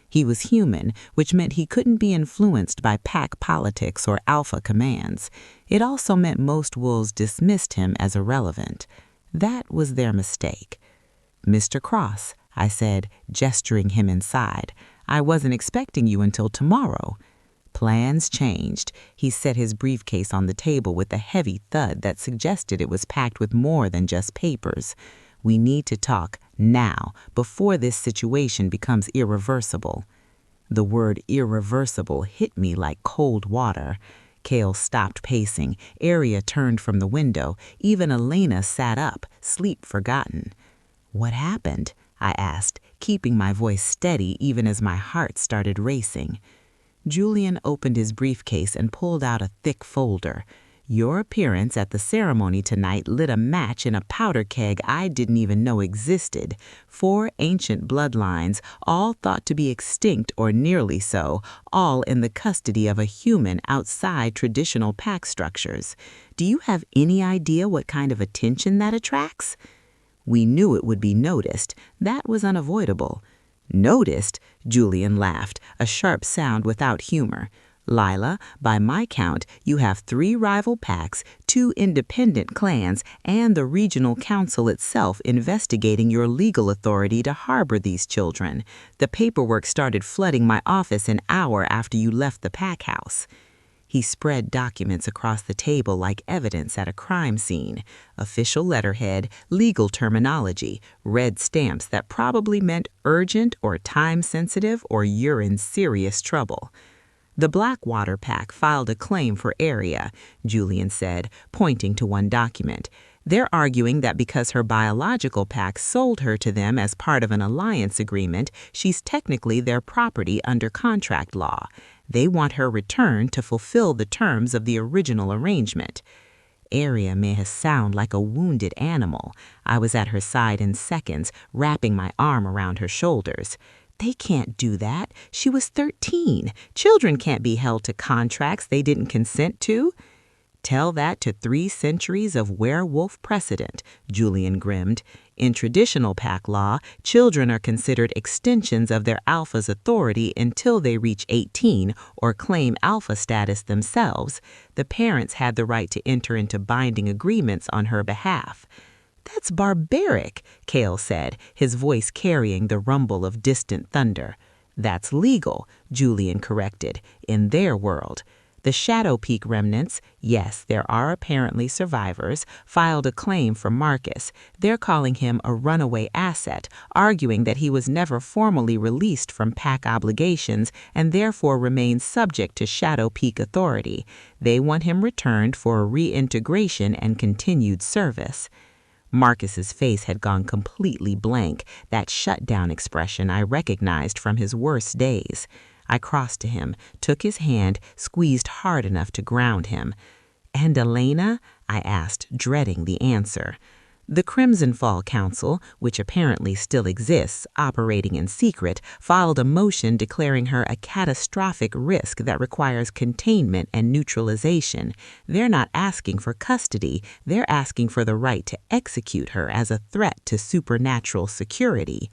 He was human, which meant he couldn't be influenced by pack politics or alpha commands. It also meant most wolves dismissed him as irrelevant. That was their mistake. "Mr. Cross," I said, gesturing him inside, "I wasn't expecting you until tomorrow." Plans changed. He set his briefcase on the table with a heavy thud that suggested it was packed with more than just papers. "We need to talk now, before this situation becomes irreversible." The word irreversible hit me like cold water. Kale stopped pacing. Arya turned from the window. Even Elena sat up, sleep forgotten. "What happened?" I asked, keeping my voice steady even as my heart started racing. Julian opened his briefcase and pulled out a thick folder. Your appearance at the ceremony tonight lit a match in a powder keg I didn't even know existed. 4 ancient bloodlines, all thought to be extinct or nearly so, all in the custody of a human outside traditional pack structures. Do you have any idea what kind of attention that attracts? We knew it would be noticed. That was unavoidable. Noticed? Julian laughed, a sharp sound without humor. Lila, by my count, you have 3 rival packs, 2 independent clans, and the regional council itself investigating your legal authority to harbor these children. The paperwork started flooding my office an hour after you left the pack house. He spread documents across the table like evidence at a crime scene. Official letterhead, legal terminology, red stamps that probably meant urgent or time-sensitive or you're in serious trouble. The Blackwater Pack filed a claim for area, Julian said, pointing to one document. They're arguing that because her biological pack sold her to them as part of an alliance agreement, she's technically their property under contract law. They want her returned to fulfill the terms of the original arrangement. Area made her sound like a wounded animal. I was at her side in seconds, wrapping my arm around her shoulders. They can't do that. She was 13. Children can't be held to contracts they didn't consent to. Tell that to 3 centuries of werewolf precedent, Julian grinned. In traditional pack law, children are considered extensions of their alpha's authority until they reach 18 or claim alpha status themselves. The parents had the right to enter into binding agreements on her behalf. That's barbaric, Cale said, his voice carrying the rumble of distant thunder. That's legal, Julian corrected, in their world. The Shadow Peak remnants, yes, there are apparently survivors, filed a claim for Marcus. They're calling him a runaway asset, arguing that he was never formally released from pack obligations and therefore remains subject to Shadow Peak authority. They want him returned for a reintegration and continued service. Marcus's face had gone completely blank, that shutdown expression I recognized from his worst days. I crossed to him, took his hand, squeezed hard enough to ground him. "And Elena?" I asked, dreading the answer. The Crimson Fall Council, which apparently still exists, operating in secret, filed a motion declaring her a catastrophic risk that requires containment and neutralization. They're not asking for custody, they're asking for the right to execute her as a threat to supernatural security.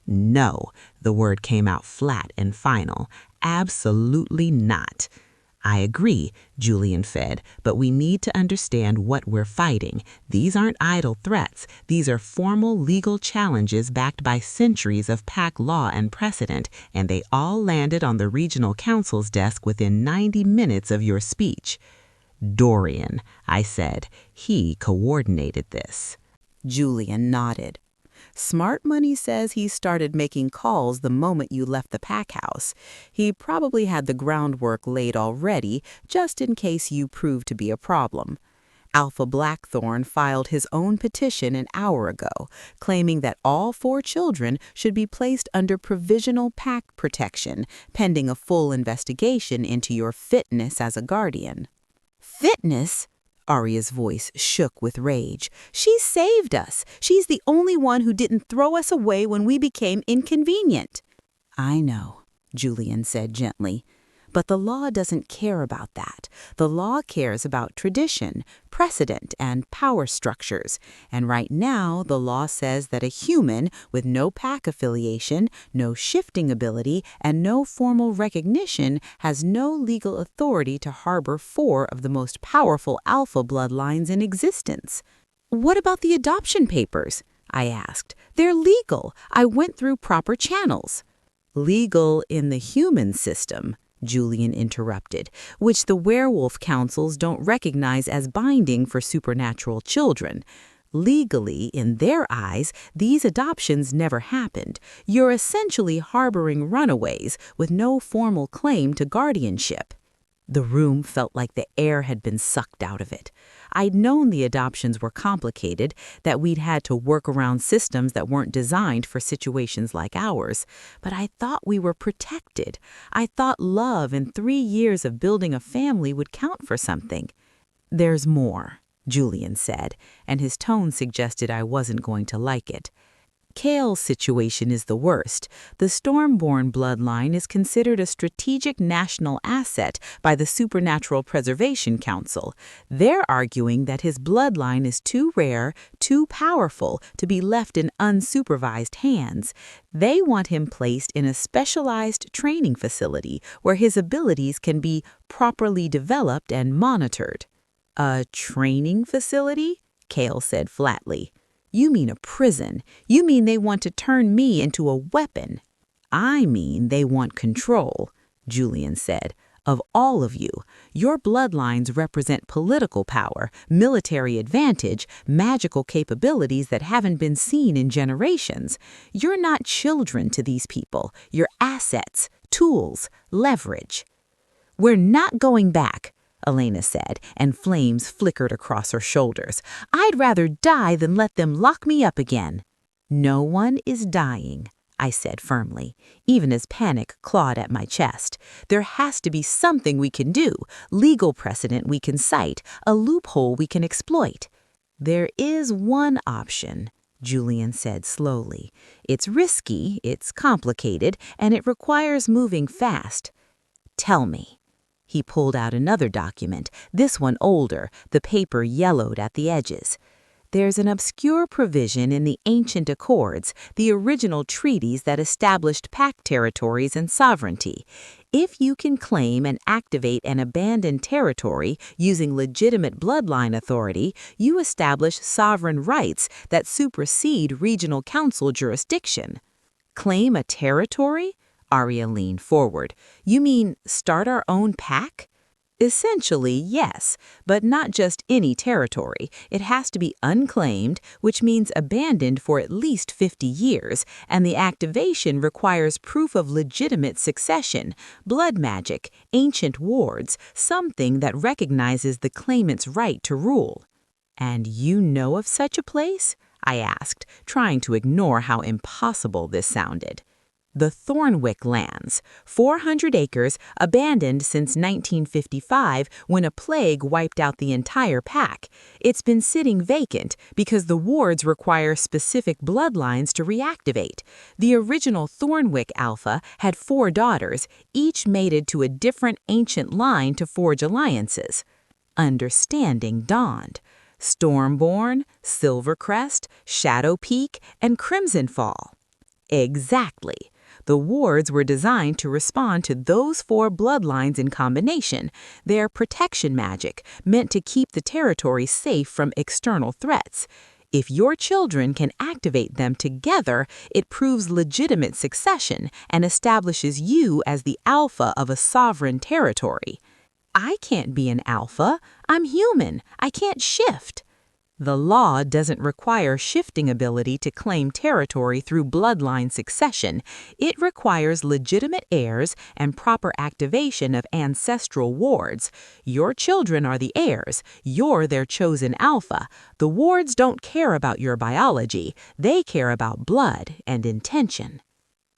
No, the word came out flat and final. Absolutely not. I agree, Julian fed, but we need to understand what we're fighting. These aren't idle threats. These are formal legal challenges backed by centuries of pack law and precedent, and they all landed on the regional council's desk within 90 minutes of your speech. Dorian, I said. He coordinated this. Julian nodded. Smart Money says he started making calls the moment you left the pack house. He probably had the groundwork laid already, just in case you proved to be a problem. Alpha Blackthorn filed his own petition an hour ago, claiming that all 4 children should be placed under provisional pack protection, pending a full investigation into your fitness as a guardian. Fitness? Arya's voice shook with rage. She saved us. She's the only one who didn't throw us away when we became inconvenient. I know, Julian said gently. But the law doesn't care about that. The law cares about tradition, precedent, and power structures. And right now, the law says that a human with no pack affiliation, no shifting ability, and no formal recognition has no legal authority to harbor 4 of the most powerful alpha bloodlines in existence. What about the adoption papers? I asked. They're legal. I went through proper channels. Legal in the human system, Julian interrupted, which the werewolf councils don't recognize as binding for supernatural children. Legally, in their eyes, these adoptions never happened. You're essentially harboring runaways with no formal claim to guardianship. The room felt like the air had been sucked out of it. I'd known the adoptions were complicated, that we'd had to work around systems that weren't designed for situations like ours, but I thought we were protected. I thought love and 3 years of building a family would count for something. "There's more," Julian said, and his tone suggested I wasn't going to like it. "Kale's situation is the worst. The Stormborn bloodline is considered a strategic national asset by the Supernatural Preservation Council. They're arguing that his bloodline is too rare, too powerful to be left in unsupervised hands. They want him placed in a specialized training facility where his abilities can be properly developed and monitored." "A training facility?" Kale said flatly. "You mean a prison. You mean they want to turn me into a weapon." "I mean they want control," Julian said, "of all of you. Your bloodlines represent political power, military advantage, magical capabilities that haven't been seen in generations. You're not children to these people. You're assets, tools, leverage." "We're not going back," Elena said, and flames flickered across her shoulders. "I'd rather die than let them lock me up again." "No one is dying," I said firmly, even as panic clawed at my chest. "There has to be something we can do, legal precedent we can cite, a loophole we can exploit." "There is one option," Julian said slowly. "It's risky, it's complicated, and it requires moving fast." "Tell me." He pulled out another document, this one older, the paper yellowed at the edges. "There's an obscure provision in the Ancient Accords, the original treaties that established pact territories and sovereignty. If you can claim and activate an abandoned territory using legitimate bloodline authority, you establish sovereign rights that supersede regional council jurisdiction." "Claim a territory?" Arya leaned forward. "You mean start our own pack?" "Essentially, yes, but not just any territory. It has to be unclaimed, which means abandoned for at least 50 years, and the activation requires proof of legitimate succession, blood magic, ancient wards, something that recognizes the claimant's right to rule." "And you know of such a place?" I asked, trying to ignore how impossible this sounded. "The Thornwick lands, 400 acres, abandoned since 1955 when a plague wiped out the entire pack. It's been sitting vacant because the wards require specific bloodlines to reactivate. The original Thornwick Alpha had 4 daughters, each mated to a different ancient line to forge alliances." Understanding dawned. Stormborn, Silvercrest, Shadow Peak, and Crimsonfall. Exactly. The wards were designed to respond to those 4 bloodlines in combination. They're protection magic, meant to keep the territory safe from external threats. If your children can activate them together, it proves legitimate succession and establishes you as the alpha of a sovereign territory. "I can't be an alpha. I'm human. I can't shift." "The law doesn't require shifting ability to claim territory through bloodline succession. It requires legitimate heirs and proper activation of ancestral wards. Your children are the heirs. You're their chosen alpha. The wards don't care about your biology. They care about blood and intention."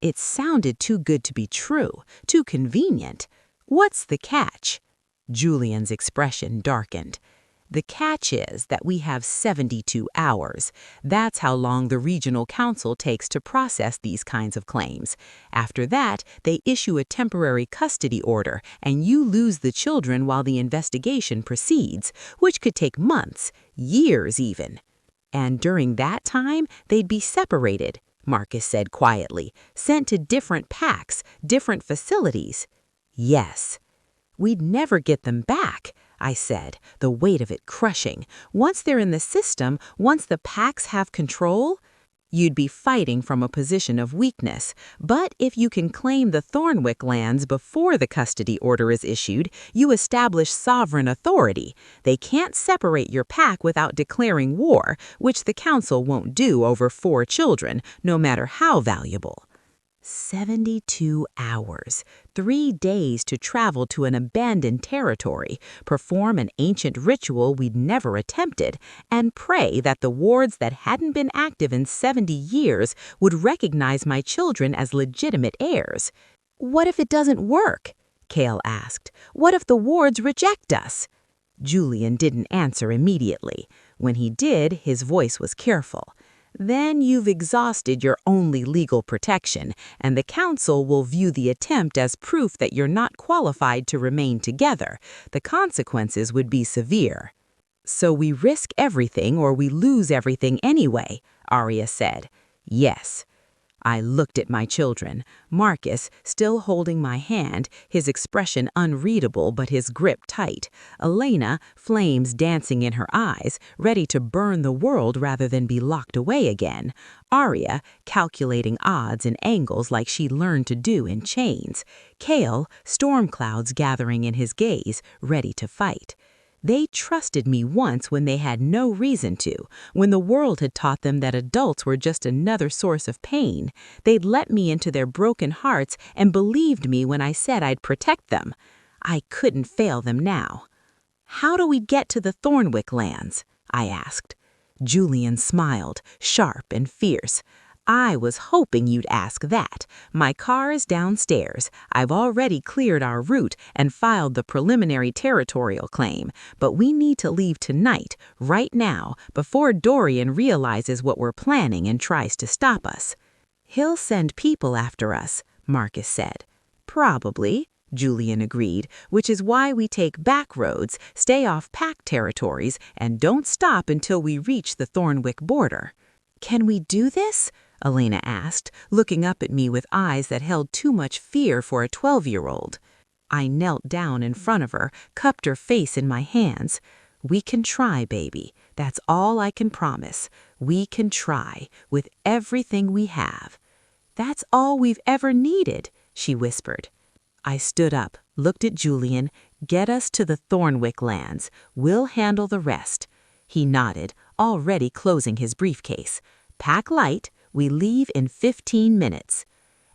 It sounded too good to be true, too convenient. "What's the catch?" Julian's expression darkened. "The catch is that we have 72 hours. That's how long the regional council takes to process these kinds of claims. After that, they issue a temporary custody order, and you lose the children while the investigation proceeds, which could take months, years even. And during that time, they'd be separated," Marcus said quietly, "sent to different packs, different facilities." "Yes." "We'd never get them back," I said, the weight of it crushing. "Once they're in the system, once the packs have control, you'd be fighting from a position of weakness. But if you can claim the Thornwick lands before the custody order is issued, you establish sovereign authority. They can't separate your pack without declaring war, which the council won't do over 4 children, no matter how valuable." 72 hours, 3 days to travel to an abandoned territory, perform an ancient ritual we'd never attempted, and pray that the wards that hadn't been active in 70 years would recognize my children as legitimate heirs. What if it doesn't work? Cale asked. What if the wards reject us? Julian didn't answer immediately. When he did, his voice was careful. Then you've exhausted your only legal protection, and the council will view the attempt as proof that you're not qualified to remain together. The consequences would be severe. So we risk everything or we lose everything anyway, Arya said. Yes. I looked at my children, Marcus still holding my hand, his expression unreadable but his grip tight, Elena, flames dancing in her eyes, ready to burn the world rather than be locked away again, Arya, calculating odds and angles like she'd learned to do in chains, Cale, storm clouds gathering in his gaze, ready to fight. They trusted me once when they had no reason to, when the world had taught them that adults were just another source of pain. They'd let me into their broken hearts and believed me when I said I'd protect them. I couldn't fail them now. How do we get to the Thornwick lands? I asked. Julian smiled, sharp and fierce. I was hoping you'd ask that. My car is downstairs. I've already cleared our route and filed the preliminary territorial claim, but we need to leave tonight, right now, before Dorian realizes what we're planning and tries to stop us. He'll send people after us, Marcus said. Probably, Julian agreed, which is why we take back roads, stay off pack territories, and don't stop until we reach the Thornwick border. Can we do this? Elena asked, looking up at me with eyes that held too much fear for a 12-year-old. I knelt down in front of her, cupped her face in my hands. We can try, baby. That's all I can promise. We can try, with everything we have. That's all we've ever needed, she whispered. I stood up, looked at Julian. Get us to the Thornwick lands. We'll handle the rest. He nodded, already closing his briefcase. Pack light. We leave in 15 minutes.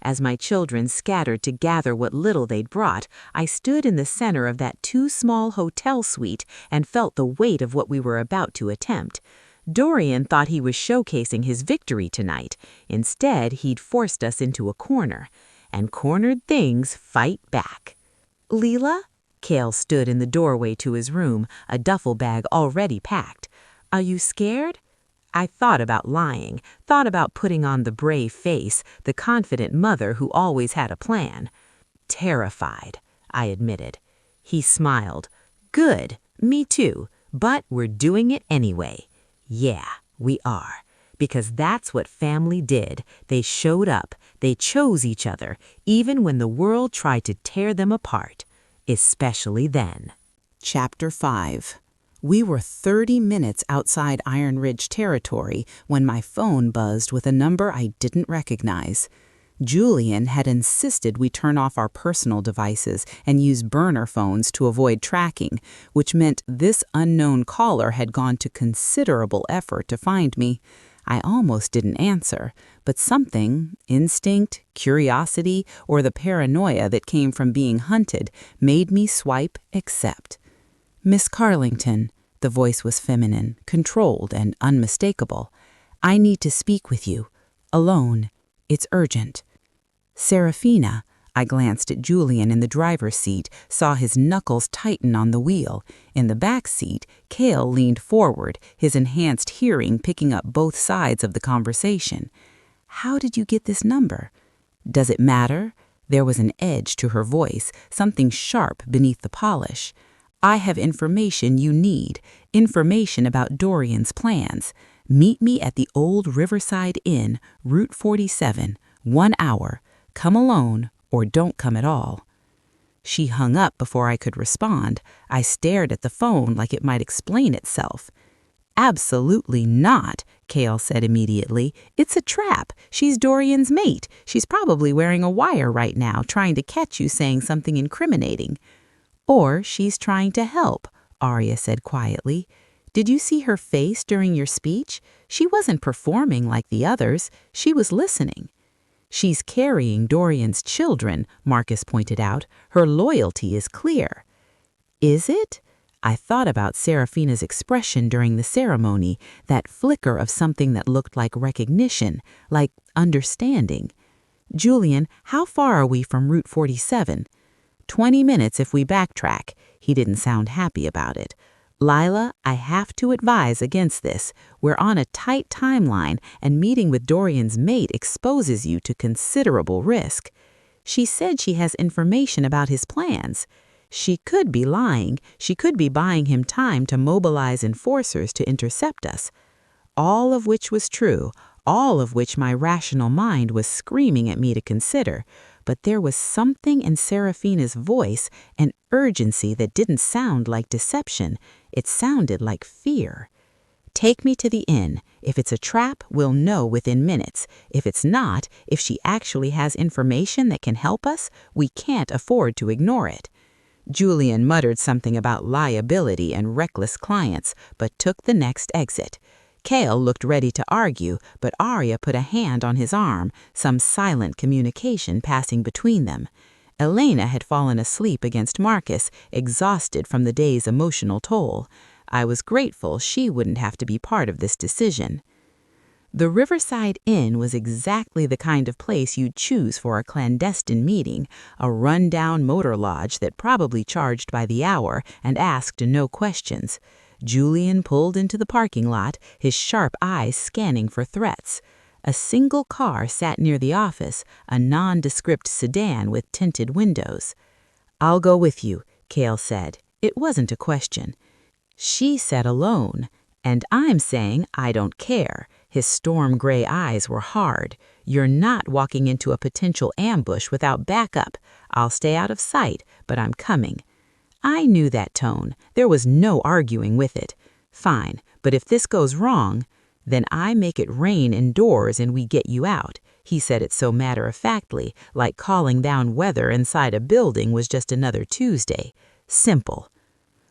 As my children scattered to gather what little they'd brought, I stood in the center of that too-small hotel suite and felt the weight of what we were about to attempt. Dorian thought he was showcasing his victory tonight. Instead, he'd forced us into a corner. And cornered things fight back. Leela? Cale stood in the doorway to his room, a duffel bag already packed. Are you scared? I thought about lying, thought about putting on the brave face, the confident mother who always had a plan. Terrified, I admitted. He smiled. Good, me too, but we're doing it anyway. Yeah, we are. Because that's what family did. They showed up. They chose each other, even when the world tried to tear them apart. Especially then. Chapter 5. We were 30 minutes outside Iron Ridge territory when my phone buzzed with a number I didn't recognize. Julian had insisted we turn off our personal devices and use burner phones to avoid tracking, which meant this unknown caller had gone to considerable effort to find me. I almost didn't answer, but something, instinct, curiosity, or the paranoia that came from being hunted, made me swipe accept. Miss Carlington, the voice was feminine, controlled, and unmistakable. I need to speak with you. Alone. It's urgent. Serafina, I glanced at Julian in the driver's seat, saw his knuckles tighten on the wheel. In the back seat, Cale leaned forward, his enhanced hearing picking up both sides of the conversation. How did you get this number? Does it matter? There was an edge to her voice, something sharp beneath the polish. I have information you need, information about Dorian's plans. Meet me at the old Riverside Inn, Route 47, 1 hour. Come alone or don't come at all. She hung up before I could respond. I stared at the phone like it might explain itself. Absolutely not, Cale said immediately. It's a trap. She's Dorian's mate. She's probably wearing a wire right now, trying to catch you saying something incriminating. Or she's trying to help, Arya said quietly. Did you see her face during your speech? She wasn't performing like the others. She was listening. She's carrying Dorian's children, Marcus pointed out. Her loyalty is clear. Is it? I thought about Seraphina's expression during the ceremony, that flicker of something that looked like recognition, like understanding. Julian, how far are we from Route 47? 20 minutes if we backtrack. He didn't sound happy about it. Lila, I have to advise against this. We're on a tight timeline, and meeting with Dorian's mate exposes you to considerable risk. She said she has information about his plans. She could be lying. She could be buying him time to mobilize enforcers to intercept us. All of which was true, all of which my rational mind was screaming at me to consider. But there was something in Seraphina's voice, an urgency that didn't sound like deception. It sounded like fear. Take me to the inn. If it's a trap, we'll know within minutes. If it's not, if she actually has information that can help us, we can't afford to ignore it. Julian muttered something about liability and reckless clients, but took the next exit. Cale looked ready to argue, but Arya put a hand on his arm, some silent communication passing between them. Elena had fallen asleep against Marcus, exhausted from the day's emotional toll. I was grateful she wouldn't have to be part of this decision. The Riverside Inn was exactly the kind of place you'd choose for a clandestine meeting, a run-down motor lodge that probably charged by the hour and asked no questions. Julian pulled into the parking lot, his sharp eyes scanning for threats. A single car sat near the office, a nondescript sedan with tinted windows. "I'll go with you," Cale said. It wasn't a question. She said alone, and I'm saying I don't care. His storm gray eyes were hard. You're not walking into a potential ambush without backup. I'll stay out of sight, but I'm coming. I knew that tone. There was no arguing with it. Fine, but if this goes wrong, then I make it rain indoors and we get you out. He said it so matter-of-factly, like calling down weather inside a building was just another Tuesday. Simple.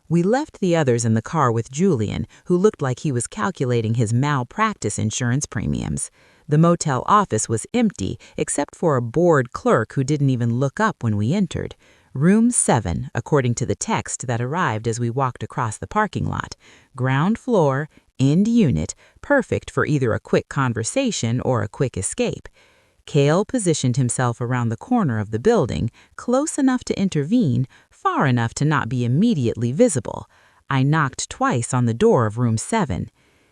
We left the others in the car with Julian, who looked like he was calculating his malpractice insurance premiums. The motel office was empty, except for a bored clerk who didn't even look up when we entered. Room 7, according to the text that arrived as we walked across the parking lot. Ground floor, end unit, perfect for either a quick conversation or a quick escape. Cale positioned himself around the corner of the building, close enough to intervene, far enough to not be immediately visible. I knocked twice on the door of room 7.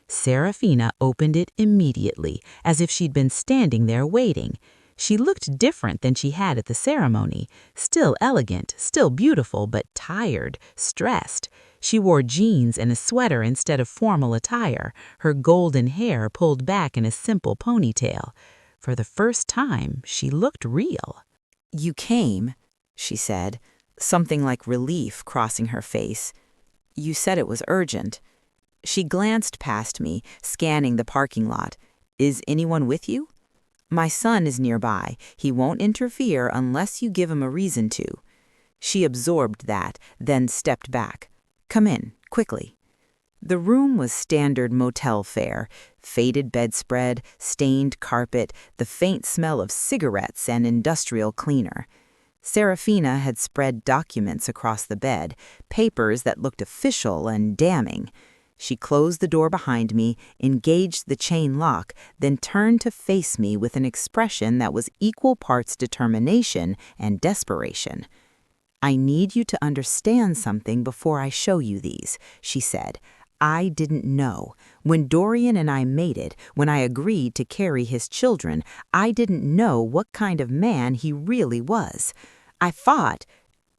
Seraphina opened it immediately, as if she'd been standing there waiting. She looked different than she had at the ceremony, still elegant, still beautiful, but tired, stressed. She wore jeans and a sweater instead of formal attire, her golden hair pulled back in a simple ponytail. For the first time, she looked real. "You came," she said, something like relief crossing her face. "You said it was urgent." She glanced past me, scanning the parking lot. "Is anyone with you?" "My son is nearby. He won't interfere unless you give him a reason to." She absorbed that, then stepped back. "Come in, quickly." The room was standard motel fare, faded bedspread, stained carpet, the faint smell of cigarettes and industrial cleaner. Seraphina had spread documents across the bed, papers that looked official and damning. She closed the door behind me, engaged the chain lock, then turned to face me with an expression that was equal parts determination and desperation. "I need you to understand something before I show you these," she said. "I didn't know. When Dorian and I mated, when I agreed to carry his children, I didn't know what kind of man he really was. I thought—"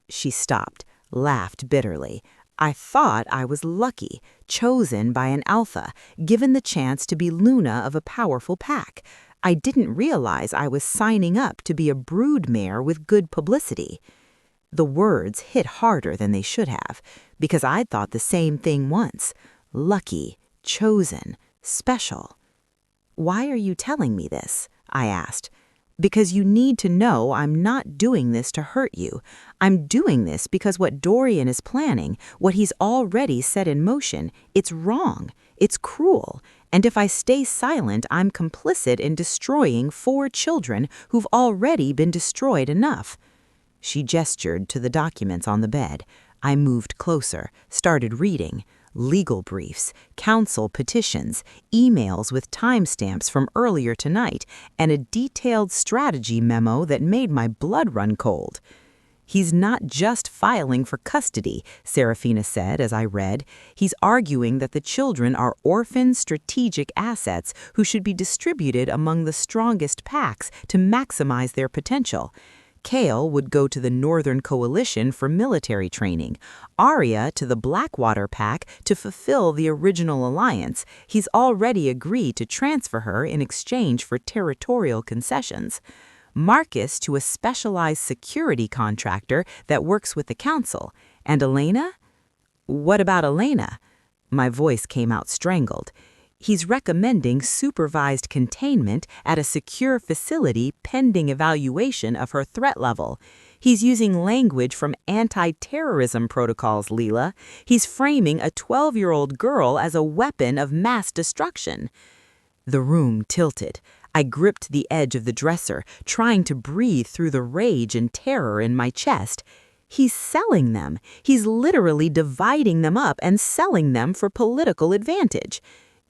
She stopped, laughed bitterly. "I thought I was lucky, chosen by an alpha, given the chance to be Luna of a powerful pack. I didn't realize I was signing up to be a broodmare with good publicity." The words hit harder than they should have, because I'd thought the same thing once. Lucky, chosen, special. "Why are you telling me this?" I asked. "Because you need to know I'm not doing this to hurt you. I'm doing this because what Dorian is planning, what he's already set in motion, it's wrong, it's cruel, And if I stay silent, I'm complicit in destroying 4 children who've already been destroyed enough." She gestured to the documents on the bed. I moved closer, started reading. Legal briefs, counsel petitions, emails with timestamps from earlier tonight, and a detailed strategy memo that made my blood run cold. "He's not just filing for custody," Serafina said as I read. "He's arguing that the children are orphan strategic assets who should be distributed among the strongest packs to maximize their potential. Kale would go to the Northern Coalition for military training, Arya to the Blackwater Pack to fulfill the original alliance. He's already agreed to transfer her in exchange for territorial concessions. Marcus to a specialized security contractor that works with the council. And Elena? What about Elena?" My voice came out strangled. "He's recommending supervised containment at a secure facility pending evaluation of her threat level. He's using language from anti-terrorism protocols, Leela. He's framing a 12-year-old girl as a weapon of mass destruction." The room tilted. I gripped the edge of the dresser, trying to breathe through the rage and terror in my chest. "He's selling them. He's literally dividing them up and selling them for political advantage."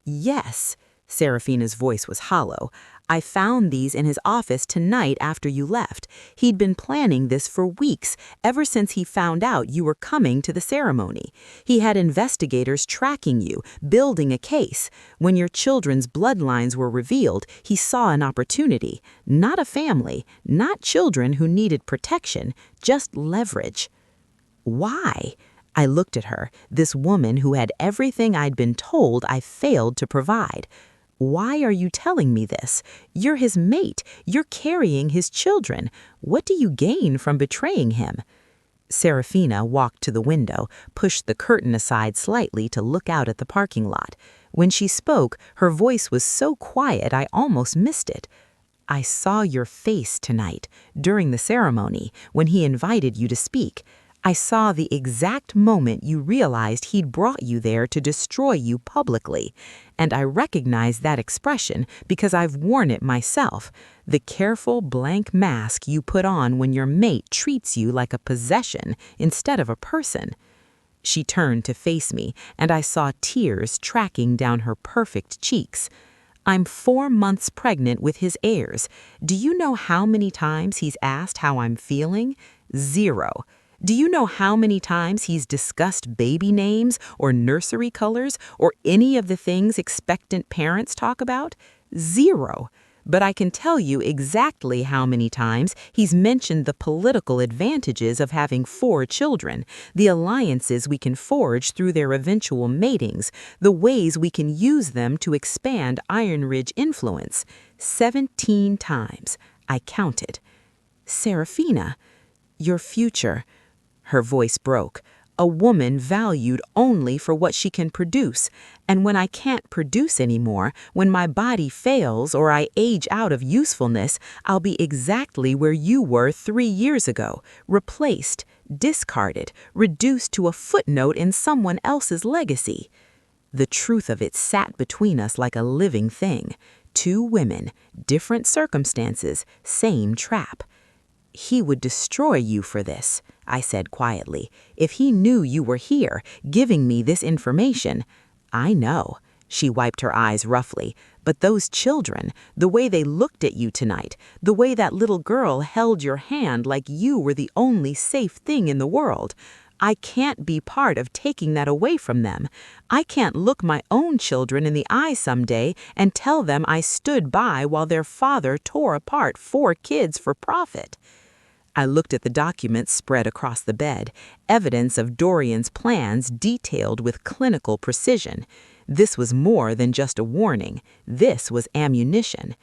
"Yes," Serafina's voice was hollow. "I found these in his office tonight after you left. He'd been planning this for weeks, ever since he found out you were coming to the ceremony. He had investigators tracking you, building a case. When your children's bloodlines were revealed, he saw an opportunity. Not a family, not children who needed protection, just leverage." "Why?" I looked at her, this woman who had everything I'd been told I failed to provide. "Why are you telling me this? You're his mate. You're carrying his children. What do you gain from betraying him?" Serafina walked to the window, pushed the curtain aside slightly to look out at the parking lot. When she spoke, her voice was so quiet I almost missed it. "I saw your face tonight, during the ceremony, when he invited you to speak. I saw the exact moment you realized he'd brought you there to destroy you publicly. And I recognize that expression because I've worn it myself. The careful blank mask you put on when your mate treats you like a possession instead of a person." She turned to face me, and I saw tears tracking down her perfect cheeks. "I'm 4 months pregnant with his heirs. Do you know how many times he's asked how I'm feeling? 0. Do you know how many times he's discussed baby names or nursery colors or any of the things expectant parents talk about? 0. But I can tell you exactly how many times he's mentioned the political advantages of having 4 children, the alliances we can forge through their eventual matings, the ways we can use them to expand Iron Ridge influence. 17 times. I counted. "Serafina, your future." Her voice broke. "A woman valued only for what she can produce. And when I can't produce anymore, when my body fails or I age out of usefulness, I'll be exactly where you were 3 years ago, replaced, discarded, reduced to a footnote in someone else's legacy." The truth of it sat between us like a living thing. 2 women, different circumstances, same trap. "He would destroy you for this," I said quietly. "If he knew you were here, giving me this information." "I know." She wiped her eyes roughly. "But those children, the way they looked at you tonight, the way that little girl held your hand like you were the only safe thing in the world. I can't be part of taking that away from them. I can't look my own children in the eye someday and tell them I stood by while their father tore apart 4 kids for profit." I looked at the documents spread across the bed, evidence of Dorian's plans detailed with clinical precision. This was more than just a warning. This was ammunition.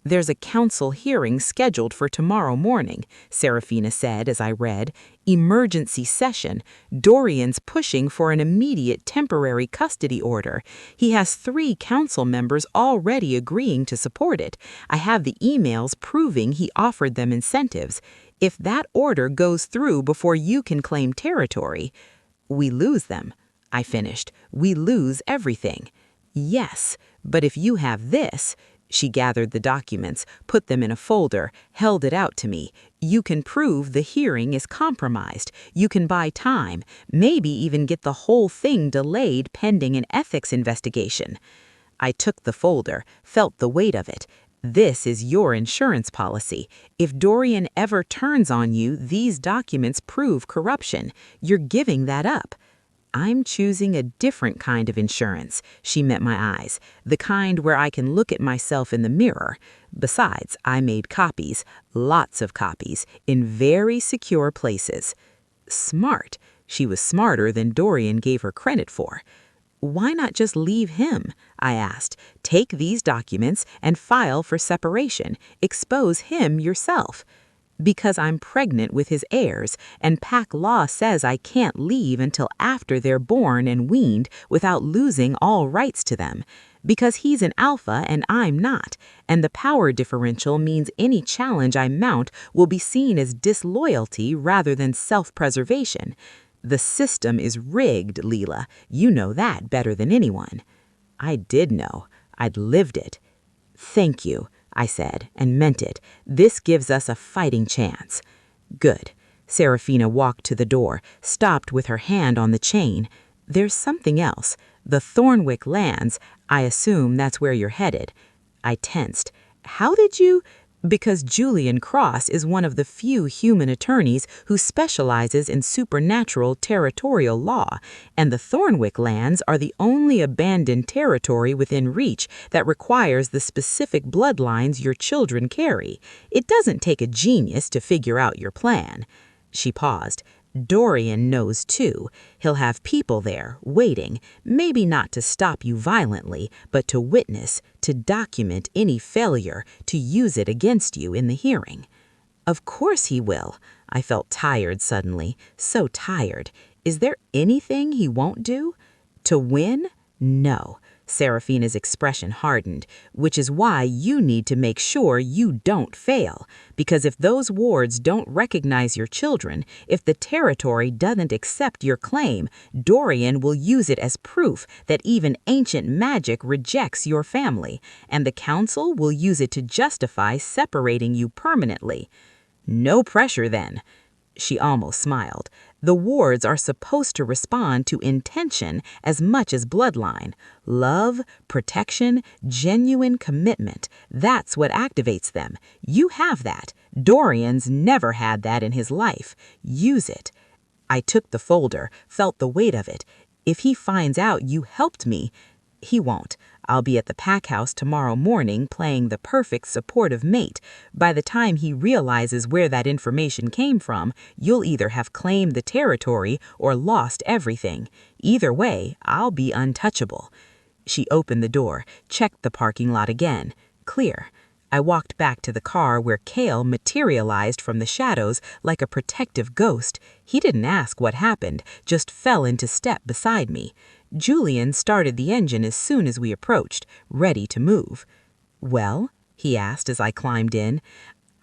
"There's a council hearing scheduled for tomorrow morning," Serafina said as I read. "Emergency session. Dorian's pushing for an immediate temporary custody order. He has 3 council members already agreeing to support it. I have the emails proving he offered them incentives. If that order goes through before you can claim territory, we lose them." I finished. "We lose everything." Yes, but if you have this, she gathered the documents, put them in a folder, held it out to me. You can prove the hearing is compromised. You can buy time, maybe even get the whole thing delayed pending an ethics investigation. I took the folder, felt the weight of it. This is your insurance policy. If Dorian ever turns on you, these documents prove corruption. You're giving that up. I'm choosing a different kind of insurance. She met my eyes, the kind where I can look at myself in the mirror. Besides, I made copies, lots of copies, in very secure places. Smart. She was smarter than Dorian gave her credit for. Why not just leave him? I asked. Take these documents and file for separation. Expose him yourself. Because I'm pregnant with his heirs, and PAC law says I can't leave until after they're born and weaned without losing all rights to them. Because he's an alpha and I'm not, and the power differential means any challenge I mount will be seen as disloyalty rather than self-preservation. The system is rigged, Leela. You know that better than anyone. I did know. I'd lived it. Thank you, I said, and meant it. This gives us a fighting chance. Good. Serafina walked to the door, stopped with her hand on the chain. There's something else. The Thornwick lands. I assume that's where you're headed. I tensed. How did you... Because Julian Cross is one of the few human attorneys who specializes in supernatural territorial law, and the Thornwick lands are the only abandoned territory within reach that requires the specific bloodlines your children carry. It doesn't take a genius to figure out your plan. She paused. Dorian knows too. He'll have people there, waiting, maybe not to stop you violently, but to witness, to document any failure, to use it against you in the hearing. Of course he will. I felt tired suddenly, so tired. Is there anything he won't do? To win? No. Serafina's expression hardened, which is why you need to make sure you don't fail. Because if those wards don't recognize your children, if the territory doesn't accept your claim, Dorian will use it as proof that even ancient magic rejects your family, and the council will use it to justify separating you permanently. No pressure then. She almost smiled. The wards are supposed to respond to intention as much as bloodline. Love, protection, genuine commitment. That's what activates them. You have that. Dorian's never had that in his life. Use it. I took the folder, felt the weight of it. If he finds out you helped me, he won't. I'll be at the pack house tomorrow morning playing the perfect supportive mate. By the time he realizes where that information came from, you'll either have claimed the territory or lost everything. Either way, I'll be untouchable. She opened the door, checked the parking lot again. Clear. I walked back to the car where Cale materialized from the shadows like a protective ghost. He didn't ask what happened, just fell into step beside me. Julian started the engine as soon as we approached, ready to move. Well? He asked as I climbed in.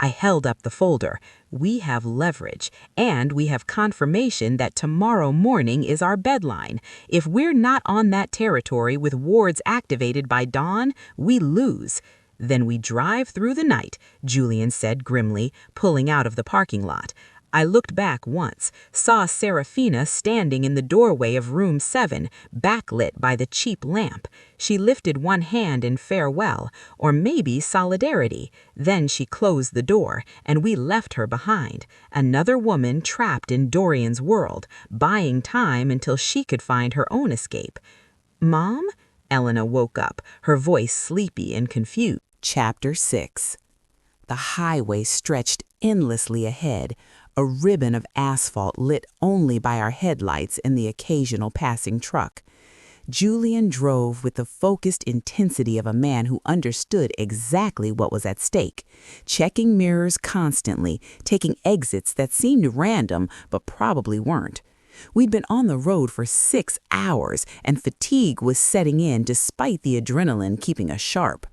I held up the folder. We have leverage, and we have confirmation that tomorrow morning is our bedline. If we're not on that territory with wards activated by dawn, we lose. Then we drive through the night, Julian said grimly, pulling out of the parking lot. I looked back once, saw Serafina standing in the doorway of room 7, backlit by the cheap lamp. She lifted one hand in farewell, or maybe solidarity. Then she closed the door, and we left her behind, another woman trapped in Dorian's world, buying time until she could find her own escape. Mom? Elena woke up, her voice sleepy and confused. Chapter 6. The highway stretched endlessly ahead, a ribbon of asphalt lit only by our headlights and the occasional passing truck. Julian drove with the focused intensity of a man who understood exactly what was at stake, checking mirrors constantly, taking exits that seemed random but probably weren't. We'd been on the road for 6 hours, and fatigue was setting in despite the adrenaline keeping us sharp.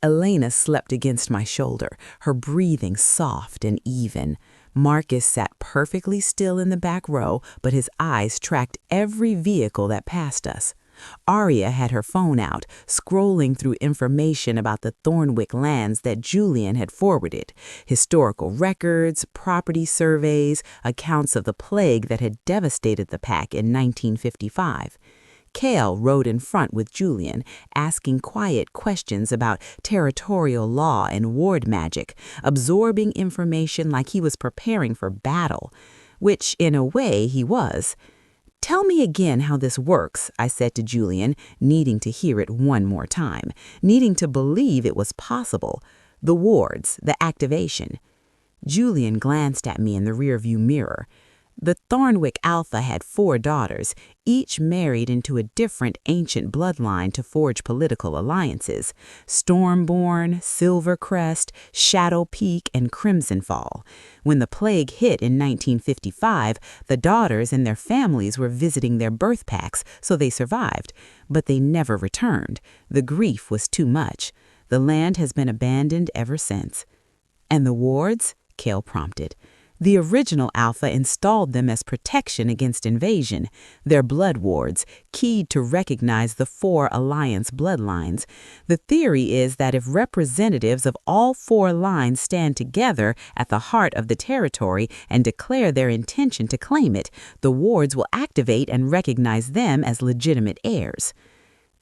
Elena slept against my shoulder, her breathing soft and even. Marcus sat perfectly still in the back row, but his eyes tracked every vehicle that passed us. Arya had her phone out, scrolling through information about the Thornwick lands that Julian had forwarded, historical records, property surveys, accounts of the plague that had devastated the pack in 1955. Cale rode in front with Julian, asking quiet questions about territorial law and ward magic, absorbing information like he was preparing for battle, which, in a way, he was. "Tell me again how this works," I said to Julian, needing to hear it one more time, needing to believe it was possible. The wards, the activation. Julian glanced at me in the rearview mirror. The Thornwick Alpha had 4 daughters, each married into a different ancient bloodline to forge political alliances: Stormborn, Silvercrest, Shadow Peak, and Crimsonfall. When the plague hit in 1955, the daughters and their families were visiting their birth packs, so they survived. But they never returned. The grief was too much. The land has been abandoned ever since. "And the wards?" Cale prompted. "The original Alpha installed them as protection against invasion. They're blood wards, keyed to recognize the 4 Alliance bloodlines. The theory is that if representatives of all 4 lines stand together at the heart of the territory and declare their intention to claim it, the wards will activate and recognize them as legitimate heirs."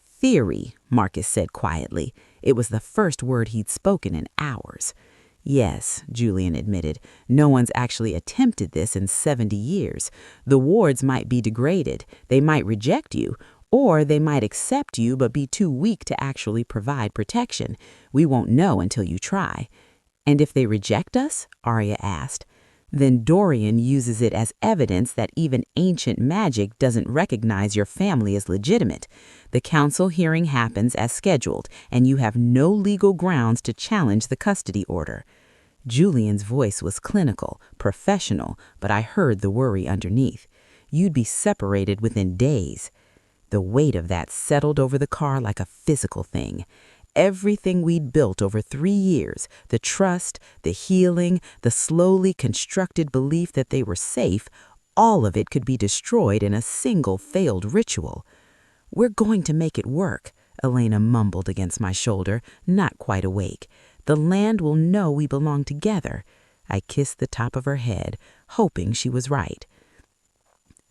"Theory," Marcus said quietly. It was the first word he'd spoken in hours. "Yes," Julian admitted. "No one's actually attempted this in 70 years. The wards might be degraded. They might reject you, or they might accept you but be too weak to actually provide protection. We won't know until you try." "And if they reject us?" Arya asked. "Then Dorian uses it as evidence that even ancient magic doesn't recognize your family as legitimate. The council hearing happens as scheduled, and you have no legal grounds to challenge the custody order." Julian's voice was clinical, professional, but I heard the worry underneath. "You'd be separated within days." The weight of that settled over the car like a physical thing. Everything we'd built over 3 years, the trust, the healing, the slowly constructed belief that they were safe, all of it could be destroyed in a single failed ritual. "We're going to make it work," Elena mumbled against my shoulder, not quite awake. "The land will know we belong together." I kissed the top of her head, hoping she was right.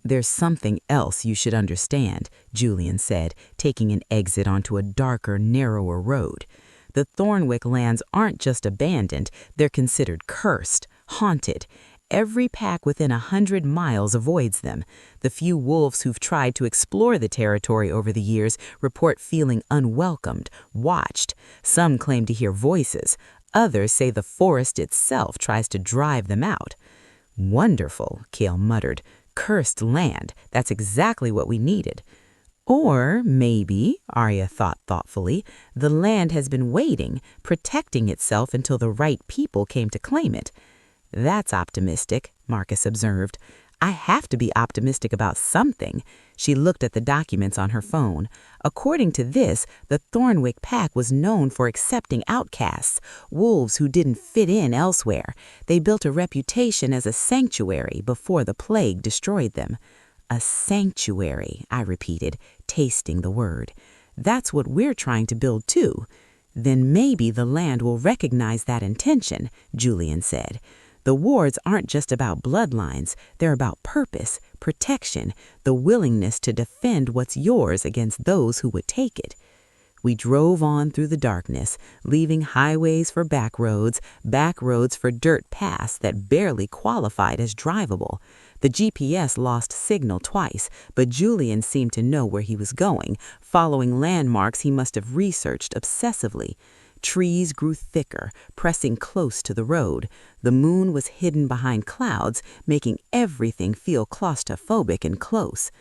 "There's something else you should understand," Julian said, taking an exit onto a darker, narrower road. "The Thornwick lands aren't just abandoned, they're considered cursed, haunted. Every pack within 100 miles avoids them. The few wolves who've tried to explore the territory over the years report feeling unwelcomed, watched. Some claim to hear voices. Others say the forest itself tries to drive them out." "Wonderful," Cale muttered. "Cursed land. That's exactly what we needed." "Or maybe," Arya thought thoughtfully, "the land has been waiting, protecting itself until the right people came to claim it." "That's optimistic," Marcus observed. "I have to be optimistic about something." She looked at the documents on her phone. According to this, the Thornwick pack was known for accepting outcasts, wolves who didn't fit in elsewhere. They built a reputation as a sanctuary before the plague destroyed them. "A sanctuary," I repeated, tasting the word. "That's what we're trying to build too." "Then maybe the land will recognize that intention," Julian said. "The wards aren't just about bloodlines, they're about purpose, protection, the willingness to defend what's yours against those who would take it." We drove on through the darkness, leaving highways for back roads for dirt paths that barely qualified as drivable. The GPS lost signal twice, but Julian seemed to know where he was going, following landmarks he must have researched obsessively. Trees grew thicker, pressing close to the road. The moon was hidden behind clouds, making everything feel claustrophobic and close.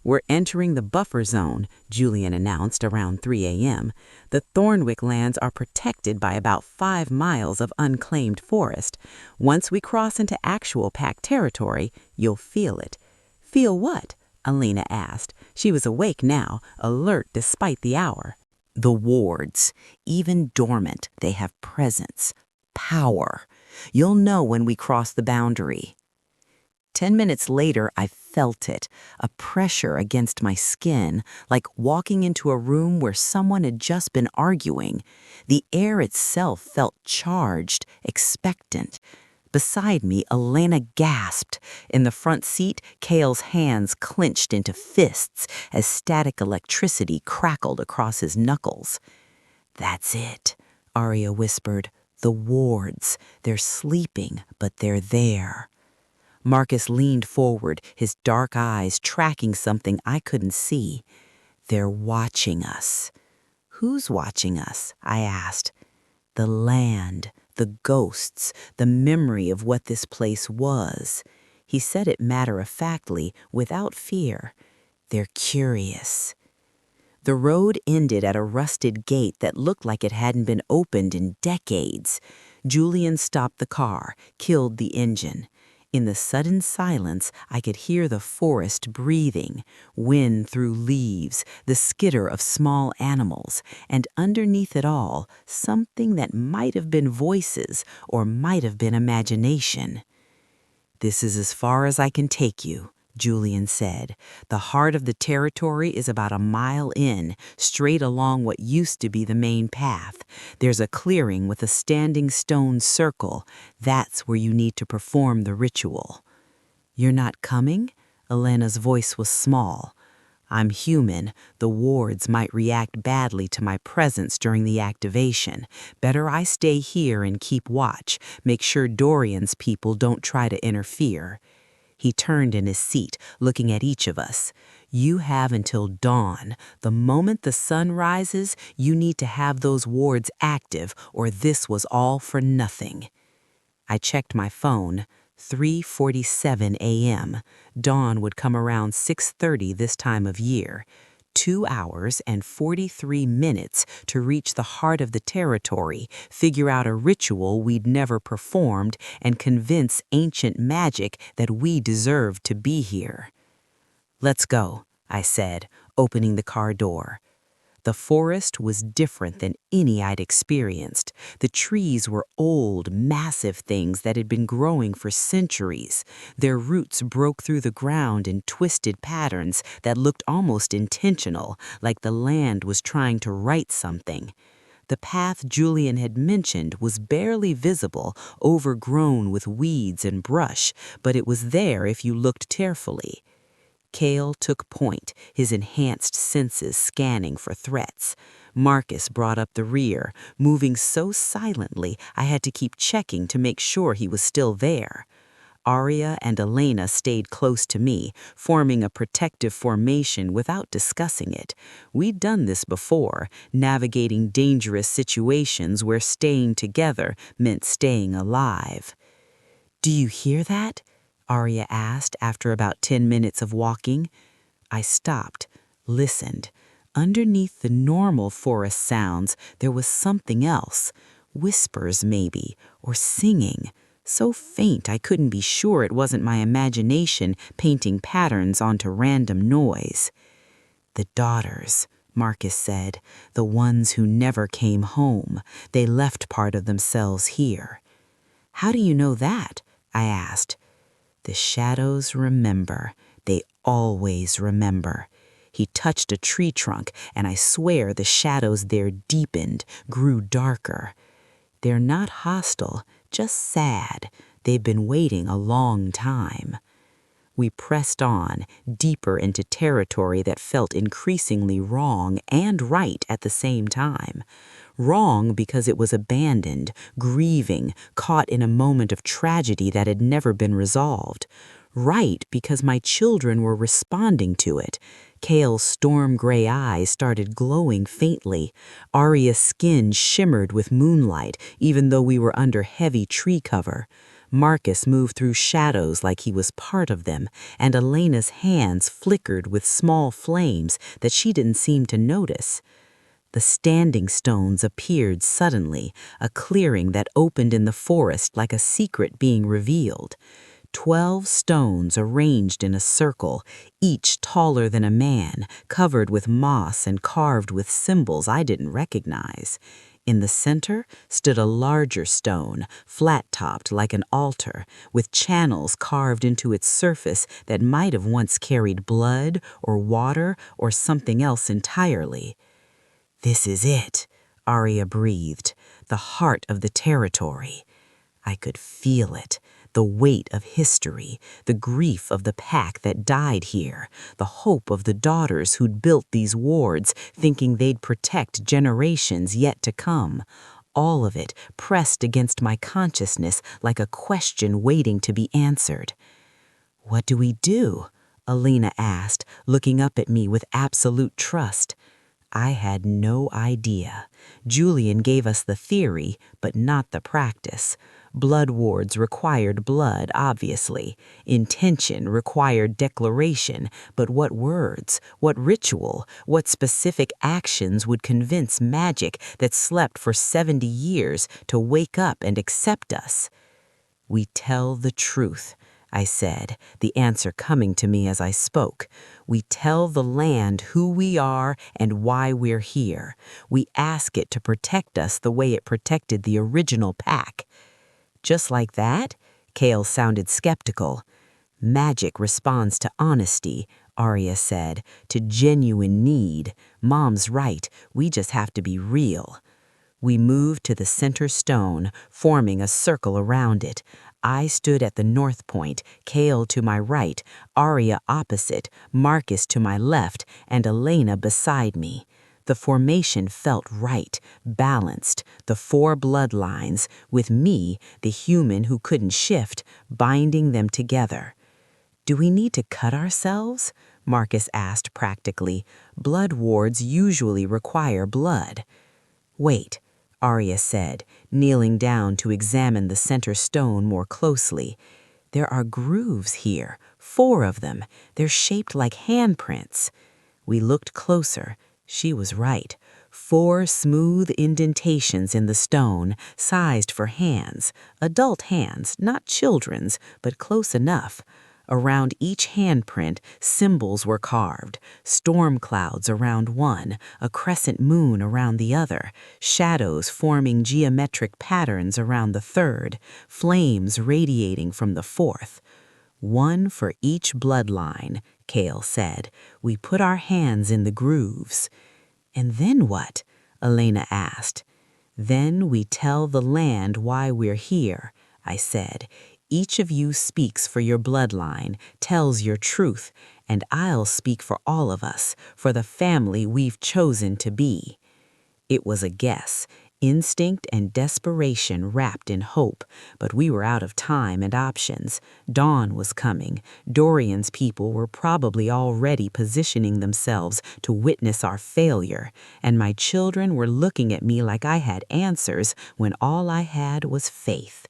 "We're entering the buffer zone," Julian announced around 3 a.m. "The Thornwick lands are protected by about 5 miles of unclaimed forest. Once we cross into actual pack territory, you'll feel it." "Feel what?" Elena asked. She was awake now, alert despite the hour. "The wards, even dormant, they have presence, power. You'll know when we cross the boundary." 10 minutes later, I felt it, a pressure against my skin, like walking into a room where someone had just been arguing. The air itself felt charged, expectant. Beside me, Elena gasped. In the front seat, Cale's hands clenched into fists as static electricity crackled across his knuckles. "That's it," Arya whispered. "The wards. They're sleeping, but they're there." Marcus leaned forward, his dark eyes tracking something I couldn't see. "They're watching us." "Who's watching us?" I asked. "The land, the ghosts, the memory of what this place was." He said it matter-of-factly, without fear. "They're curious." The road ended at a rusted gate that looked like it hadn't been opened in decades. Julian stopped the car, killed the engine. In the sudden silence, I could hear the forest breathing, wind through leaves, the skitter of small animals, and underneath it all, something that might have been voices or might have been imagination. "This is as far as I can take you," Julian said. "The heart of the territory is about a mile in, straight along what used to be the main path. There's a clearing with a standing stone circle. That's where you need to perform the ritual." "You're not coming?" Elena's voice was small. "I'm human. The wards might react badly to my presence during the activation. Better I stay here and keep watch, make sure Dorian's people don't try to interfere." He turned in his seat, looking at each of us. "You have until dawn. The moment the sun rises, you need to have those wards active, or this was all for nothing." I checked my phone. 3:47 a.m. Dawn would come around 6:30 this time of year. 2 hours and 43 minutes to reach the heart of the territory, figure out a ritual we'd never performed, and convince ancient magic that we deserved to be here. "Let's go," I said, opening the car door. The forest was different than any I'd experienced. The trees were old, massive things that had been growing for centuries. Their roots broke through the ground in twisted patterns that looked almost intentional, like the land was trying to write something. The path Julian had mentioned was barely visible, overgrown with weeds and brush, but it was there if you looked carefully. Cale took point, his enhanced senses scanning for threats. Marcus brought up the rear, moving so silently I had to keep checking to make sure he was still there. Arya and Elena stayed close to me, forming a protective formation without discussing it. We'd done this before, navigating dangerous situations where staying together meant staying alive. "Do you hear that?" Arya asked after about 10 minutes of walking. I stopped, listened. Underneath the normal forest sounds, there was something else. Whispers, maybe, or singing. So faint I couldn't be sure it wasn't my imagination painting patterns onto random noise. "The daughters," Marcus said, "the ones who never came home. They left part of themselves here." "How do you know that?" I asked. "The shadows remember. They always remember." He touched a tree trunk, and I swear the shadows there deepened, grew darker. "They're not hostile, just sad. They've been waiting a long time." We pressed on, deeper into territory that felt increasingly wrong and right at the same time. Wrong because it was abandoned, grieving, caught in a moment of tragedy that had never been resolved. Right because my children were responding to it. Cale's storm-gray eyes started glowing faintly. Arya's skin shimmered with moonlight, even though we were under heavy tree cover. Marcus moved through shadows like he was part of them, and Elena's hands flickered with small flames that she didn't seem to notice. The standing stones appeared suddenly, a clearing that opened in the forest like a secret being revealed. 12 stones arranged in a circle, each taller than a man, covered with moss and carved with symbols I didn't recognize. In the center stood a larger stone, flat-topped like an altar, with channels carved into its surface that might have once carried blood or water or something else entirely. "This is it," Arya breathed, "the heart of the territory." I could feel it, the weight of history, the grief of the pack that died here, the hope of the daughters who'd built these wards thinking they'd protect generations yet to come. All of it pressed against my consciousness like a question waiting to be answered. "What do we do?" Alina asked, looking up at me with absolute trust. I had no idea. Julian gave us the theory, but not the practice. Blood wards required blood, obviously. Intention required declaration, but what words, what ritual, what specific actions would convince magic that slept for 70 years to wake up and accept us? "We tell the truth," I said, the answer coming to me as I spoke. "We tell the land who we are and why we're here. We ask it to protect us the way it protected the original pack." "Just like that?" Kale sounded skeptical. "Magic responds to honesty," Arya said, "to genuine need. Mom's right, we just have to be real." We moved to the center stone, forming a circle around it. I stood at the north point, Kale to my right, Arya opposite, Marcus to my left, and Elena beside me. The formation felt right, balanced, the 4 bloodlines, with me, the human who couldn't shift, binding them together. "Do we need to cut ourselves?" Marcus asked practically. "Blood wards usually require blood." "Wait," Arya said, kneeling down to examine the center stone more closely. "There are grooves here, 4 of them. They're shaped like handprints." We looked closer. She was right. 4 smooth indentations in the stone, sized for hands. Adult hands, not children's, but close enough. Around each handprint, symbols were carved. Storm clouds around one, a crescent moon around the other, shadows forming geometric patterns around the third, flames radiating from the fourth. "One for each bloodline," Kale said. "We put our hands in the grooves." "And then what?" Elena asked. "Then we tell the land why we're here," I said. "Each of you speaks for your bloodline, tells your truth, and I'll speak for all of us, for the family we've chosen to be." It was a guess, instinct and desperation wrapped in hope, but we were out of time and options. Dawn was coming. Dorian's people were probably already positioning themselves to witness our failure, and my children were looking at me like I had answers when all I had was faith.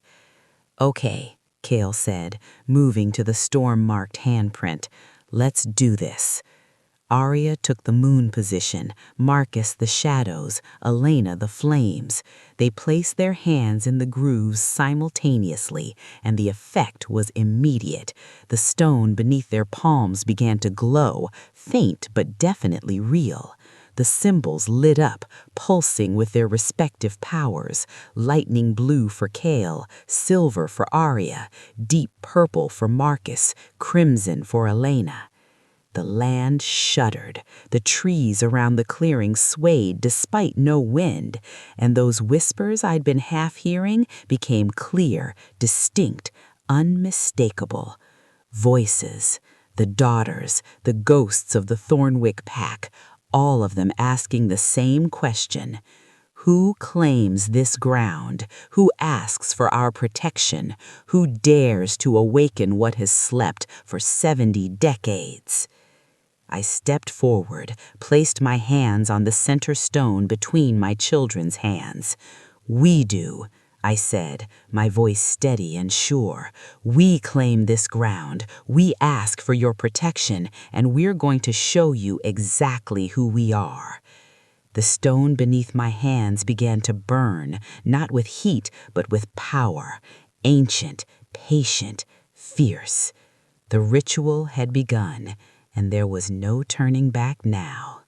"Okay," Kale said, moving to the storm-marked handprint. "Let's do this." Arya took the moon position, Marcus the shadows, Elena the flames. They placed their hands in the grooves simultaneously, and the effect was immediate. The stone beneath their palms began to glow, faint but definitely real. The symbols lit up, pulsing with their respective powers, lightning blue for Kale, silver for Arya, deep purple for Marcus, crimson for Elena. The land shuddered. The trees around the clearing swayed despite no wind, and those whispers I'd been half hearing became clear, distinct, unmistakable. Voices, the daughters, the ghosts of the Thornwick pack, all of them asking the same question. Who claims this ground? Who asks for our protection? Who dares to awaken what has slept for 70 decades? I stepped forward, placed my hands on the center stone between my children's hands. "We do," I said, my voice steady and sure. "We claim this ground. We ask for your protection, and we're going to show you exactly who we are." The stone beneath my hands began to burn, not with heat, but with power. Ancient, patient, fierce. The ritual had begun, and there was no turning back now.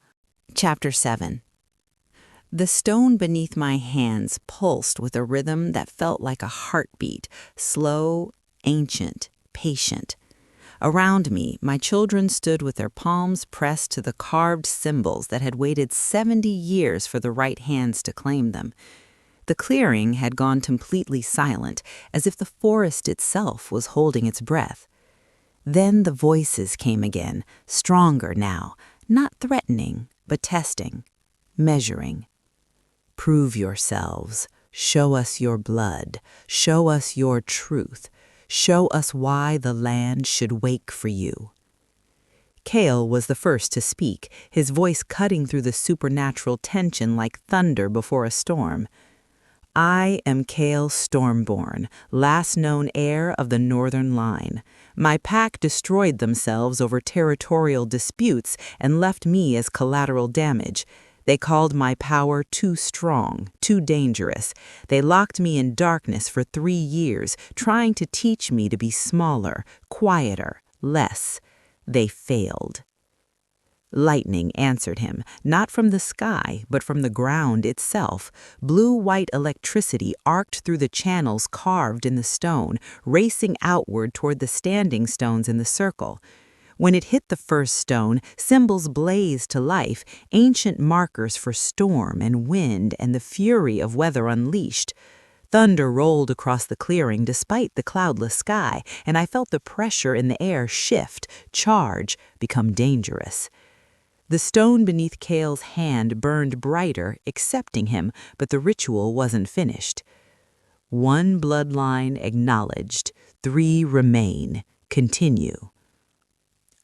Chapter 7. The stone beneath my hands pulsed with a rhythm that felt like a heartbeat, slow, ancient, patient. Around me, my children stood with their palms pressed to the carved symbols that had waited 70 years for the right hands to claim them. The clearing had gone completely silent, as if the forest itself was holding its breath. Then the voices came again, stronger now, not threatening, but testing, measuring. Prove yourselves. Show us your blood. Show us your truth. Show us why the land should wake for you. Kale was the first to speak, his voice cutting through the supernatural tension like thunder before a storm. I am Kale Stormborn, last known heir of the Northern Line. My pack destroyed themselves over territorial disputes and left me as collateral damage. They called my power too strong, too dangerous. They locked me in darkness for 3 years, trying to teach me to be smaller, quieter, less. They failed. Lightning answered him, not from the sky, but from the ground itself. Blue-white electricity arced through the channels carved in the stone, racing outward toward the standing stones in the circle. When it hit the first stone, symbols blazed to life, ancient markers for storm and wind and the fury of weather unleashed. Thunder rolled across the clearing despite the cloudless sky, and I felt the pressure in the air shift, charge, become dangerous. The stone beneath Kale's hand burned brighter, accepting him, but the ritual wasn't finished. 1 bloodline acknowledged, 3 remain. Continue.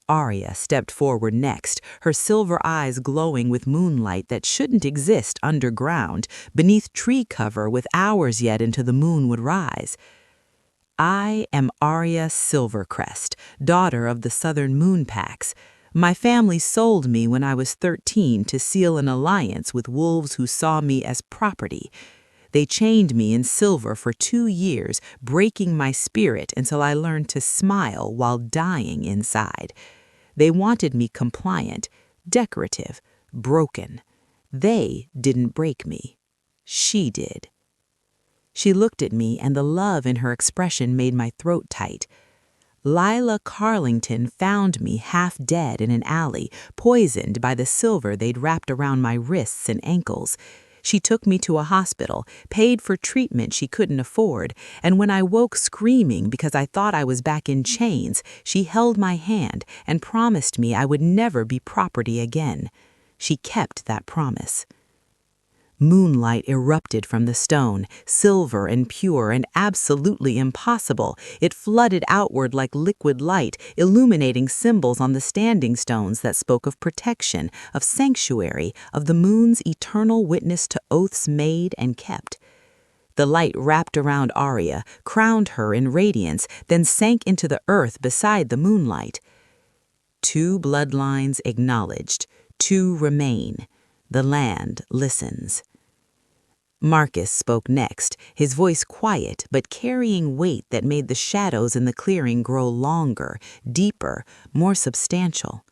Arya stepped forward next, her silver eyes glowing with moonlight that shouldn't exist underground, beneath tree cover with hours yet until the moon would rise. I am Arya Silvercrest, daughter of the Southern Moon Packs. My family sold me when I was 13 to seal an alliance with wolves who saw me as property. They chained me in silver for 2 years, breaking my spirit until I learned to smile while dying inside. They wanted me compliant, decorative, broken. They didn't break me. She did. She looked at me, and the love in her expression made my throat tight. Lila Carlington found me half dead in an alley, poisoned by the silver they'd wrapped around my wrists and ankles. She took me to a hospital, paid for treatment she couldn't afford, and when I woke screaming because I thought I was back in chains, she held my hand and promised me I would never be property again. She kept that promise. Moonlight erupted from the stone, silver and pure and absolutely impossible. It flooded outward like liquid light, illuminating symbols on the standing stones that spoke of protection, of sanctuary, of the moon's eternal witness to oaths made and kept. The light wrapped around Arya, crowned her in radiance, then sank into the earth beside the moonlight. 2 bloodlines acknowledged, 2 remain. The land listens. Marcus spoke next, his voice quiet but carrying weight that made the shadows in the clearing grow longer, deeper, more substantial.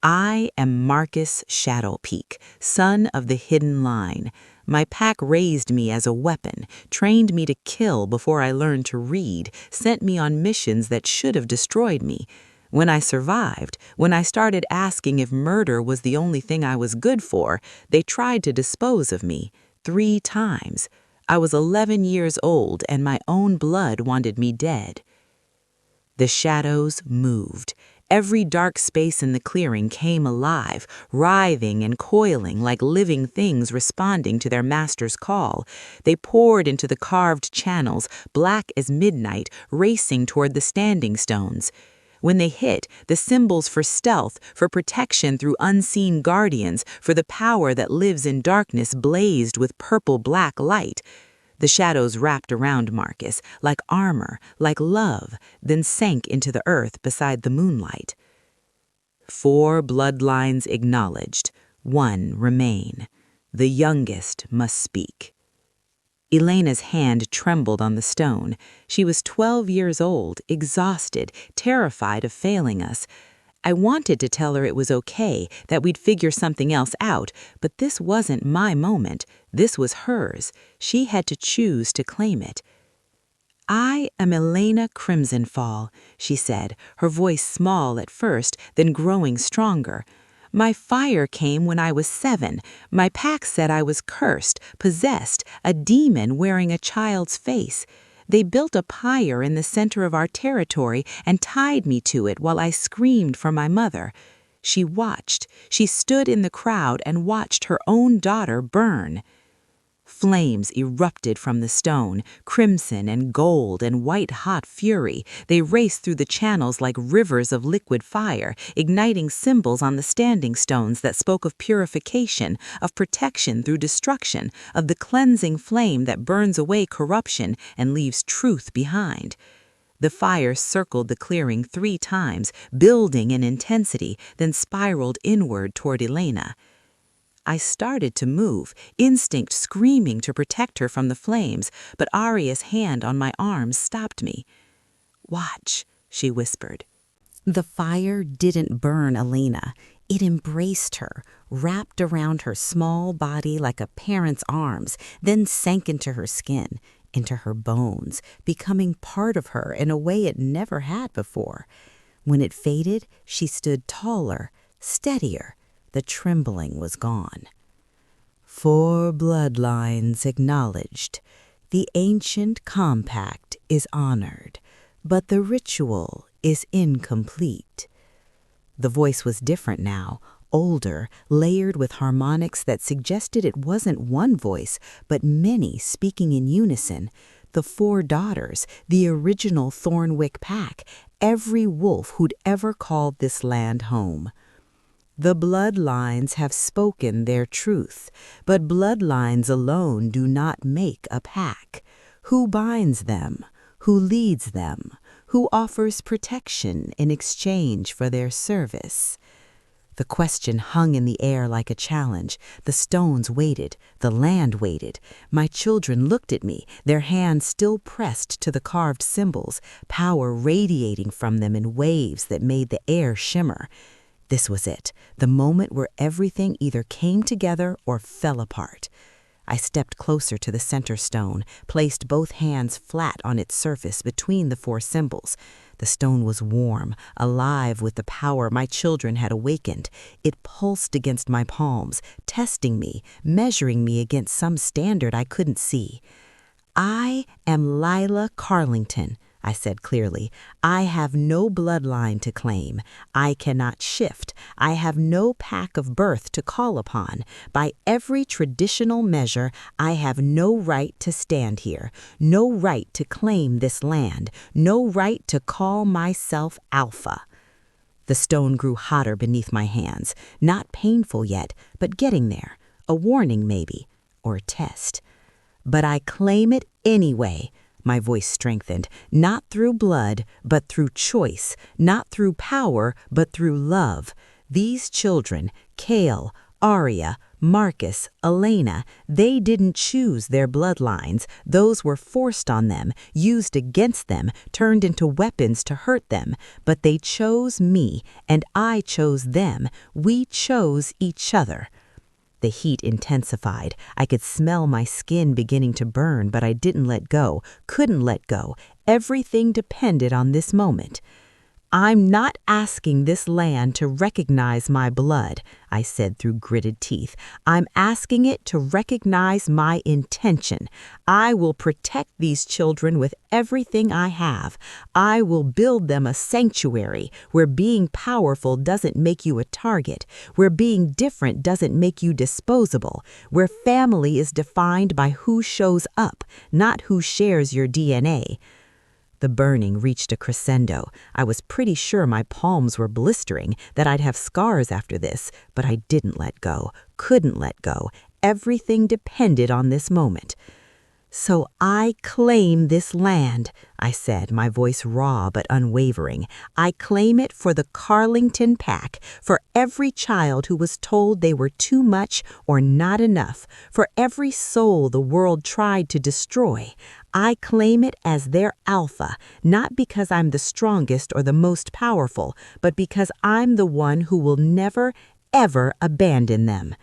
I am Marcus Shadowpeak, son of the Hidden Line. My pack raised me as a weapon, trained me to kill before I learned to read, sent me on missions that should have destroyed me. When I survived, when I started asking if murder was the only thing I was good for, they tried to dispose of me. 3 times. I was 11 years old and my own blood wanted me dead. The shadows moved. Every dark space in the clearing came alive, writhing and coiling like living things responding to their master's call. They poured into the carved channels, black as midnight, racing toward the standing stones. When they hit, the symbols for stealth, for protection through unseen guardians, for the power that lives in darkness blazed with purple-black light. The shadows wrapped around Marcus, like armor, like love, then sank into the earth beside the moonlight. 4 bloodlines acknowledged, 1 remain. The youngest must speak. Elena's hand trembled on the stone. She was 12 years old, exhausted, terrified of failing us. I wanted to tell her it was okay, that we'd figure something else out, but this wasn't my moment. This was hers. She had to choose to claim it. "I am Elena Crimsonfall," she said, her voice small at first, then growing stronger. "My fire came when I was 7. My pack said I was cursed, possessed, a demon wearing a child's face. They built a pyre in the center of our territory and tied me to it while I screamed for my mother. She watched. She stood in the crowd and watched her own daughter burn." Flames erupted from the stone, crimson and gold and white-hot fury. They raced through the channels like rivers of liquid fire, igniting symbols on the standing stones that spoke of purification, of protection through destruction, of the cleansing flame that burns away corruption and leaves truth behind. The fire circled the clearing 3 times, building in intensity, then spiraled inward toward Elena. I started to move, instinct screaming to protect her from the flames, but Arya's hand on my arm stopped me. "Watch," she whispered. The fire didn't burn Elena. It embraced her, wrapped around her small body like a parent's arms, then sank into her skin, into her bones, becoming part of her in a way it never had before. When it faded, she stood taller, steadier. The trembling was gone. 4 bloodlines acknowledged. The ancient compact is honored, but the ritual is incomplete. The voice was different now, older, layered with harmonics that suggested it wasn't one voice, but many speaking in unison. The 4 daughters, the original Thornwick pack, every wolf who'd ever called this land home. The bloodlines have spoken their truth, but bloodlines alone do not make a pack. Who binds them? Who leads them? Who offers protection in exchange for their service? The question hung in the air like a challenge. The stones waited. The land waited. My children looked at me, their hands still pressed to the carved symbols, power radiating from them in waves that made the air shimmer. This was it, the moment where everything either came together or fell apart. I stepped closer to the center stone, placed both hands flat on its surface between the 4 symbols. The stone was warm, alive with the power my children had awakened. It pulsed against my palms, testing me, measuring me against some standard I couldn't see. "I am Lila Carlington," I said clearly. "I have no bloodline to claim. I cannot shift. I have no pack of birth to call upon. By every traditional measure, I have no right to stand here, no right to claim this land, no right to call myself Alpha." The stone grew hotter beneath my hands, not painful yet, but getting there. A warning maybe, or a test. "But I claim it anyway." My voice strengthened, not through blood, but through choice, not through power, but through love. These children, Kale, Arya, Marcus, Elena, they didn't choose their bloodlines. Those were forced on them, used against them, turned into weapons to hurt them. But they chose me, and I chose them. We chose each other. The heat intensified. I could smell my skin beginning to burn, but I didn't let go, couldn't let go. Everything depended on this moment. "I'm not asking this land to recognize my blood," I said through gritted teeth. "I'm asking it to recognize my intention. I will protect these children with everything I have. I will build them a sanctuary where being powerful doesn't make you a target, where being different doesn't make you disposable, where family is defined by who shows up, not who shares your DNA." The burning reached a crescendo. I was pretty sure my palms were blistering, that I'd have scars after this, but I didn't let go, couldn't let go. Everything depended on this moment. So I claim this land, I said, my voice raw but unwavering. I claim it for the Carlington Pack, for every child who was told they were too much or not enough, for every soul the world tried to destroy. I claim it as their alpha, not because I'm the strongest or the most powerful, but because I'm the one who will never, ever abandon them.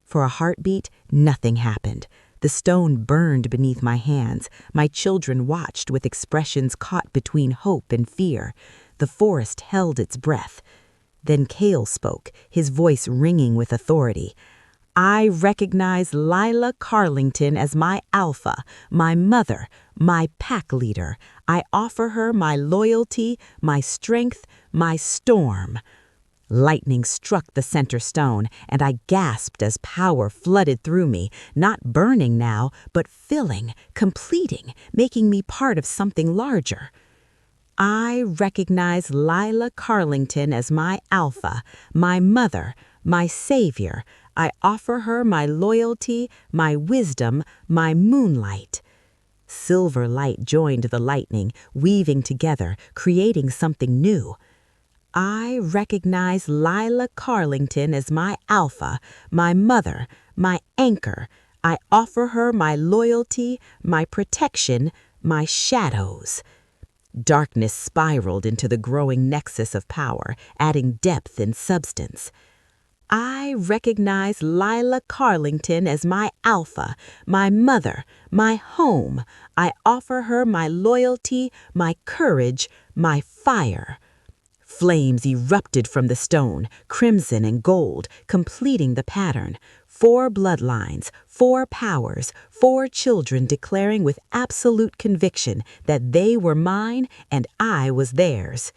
For a heartbeat, nothing happened. The stone burned beneath my hands. My children watched with expressions caught between hope and fear. The forest held its breath. Then Cale spoke, his voice ringing with authority. I recognize Lila Carlington as my alpha, my mother, my pack leader. I offer her my loyalty, my strength, my storm. Lightning struck the center stone, and I gasped as power flooded through me, not burning now, but filling, completing, making me part of something larger. I recognize Lila Carlington as my alpha, my mother, my savior. I offer her my loyalty, my wisdom, my moonlight. Silver light joined the lightning, weaving together, creating something new. I recognize Lila Carlington as my alpha, my mother, my anchor. I offer her my loyalty, my protection, my shadows. Darkness spiraled into the growing nexus of power, adding depth and substance. I recognize Lila Carlington as my alpha, my mother, my home. I offer her my loyalty, my courage, my fire. Flames erupted from the stone, crimson and gold, completing the pattern. 4 bloodlines, 4 powers, 4 children declaring with absolute conviction that they were mine and I was theirs.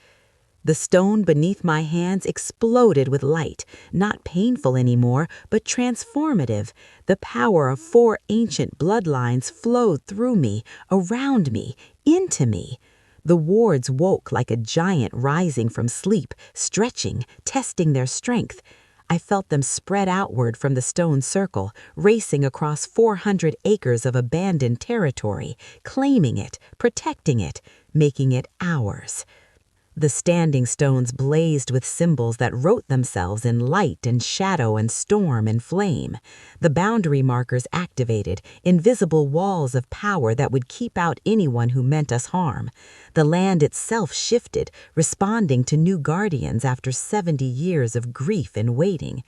The stone beneath my hands exploded with light, not painful anymore, but transformative. The power of 4 ancient bloodlines flowed through me, around me, into me. The wards woke like a giant rising from sleep, stretching, testing their strength. I felt them spread outward from the stone circle, racing across 400 acres of abandoned territory, claiming it, protecting it, making it ours. The standing stones blazed with symbols that wrote themselves in light and shadow and storm and flame. The boundary markers activated, invisible walls of power that would keep out anyone who meant us harm. The land itself shifted, responding to new guardians after 70 years of grief and waiting.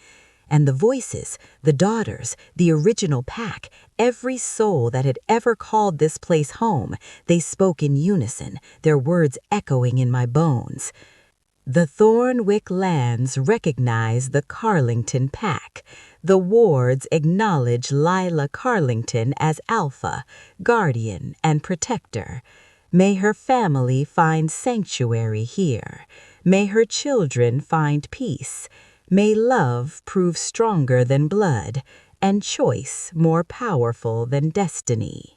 And the voices, the daughters, the original pack, every soul that had ever called this place home, they spoke in unison, their words echoing in my bones. The Thornwick lands recognize the Carlington pack. The wards acknowledge Lila Carlington as alpha, guardian, and protector. May her family find sanctuary here. May her children find peace. May love prove stronger than blood, and choice more powerful than destiny.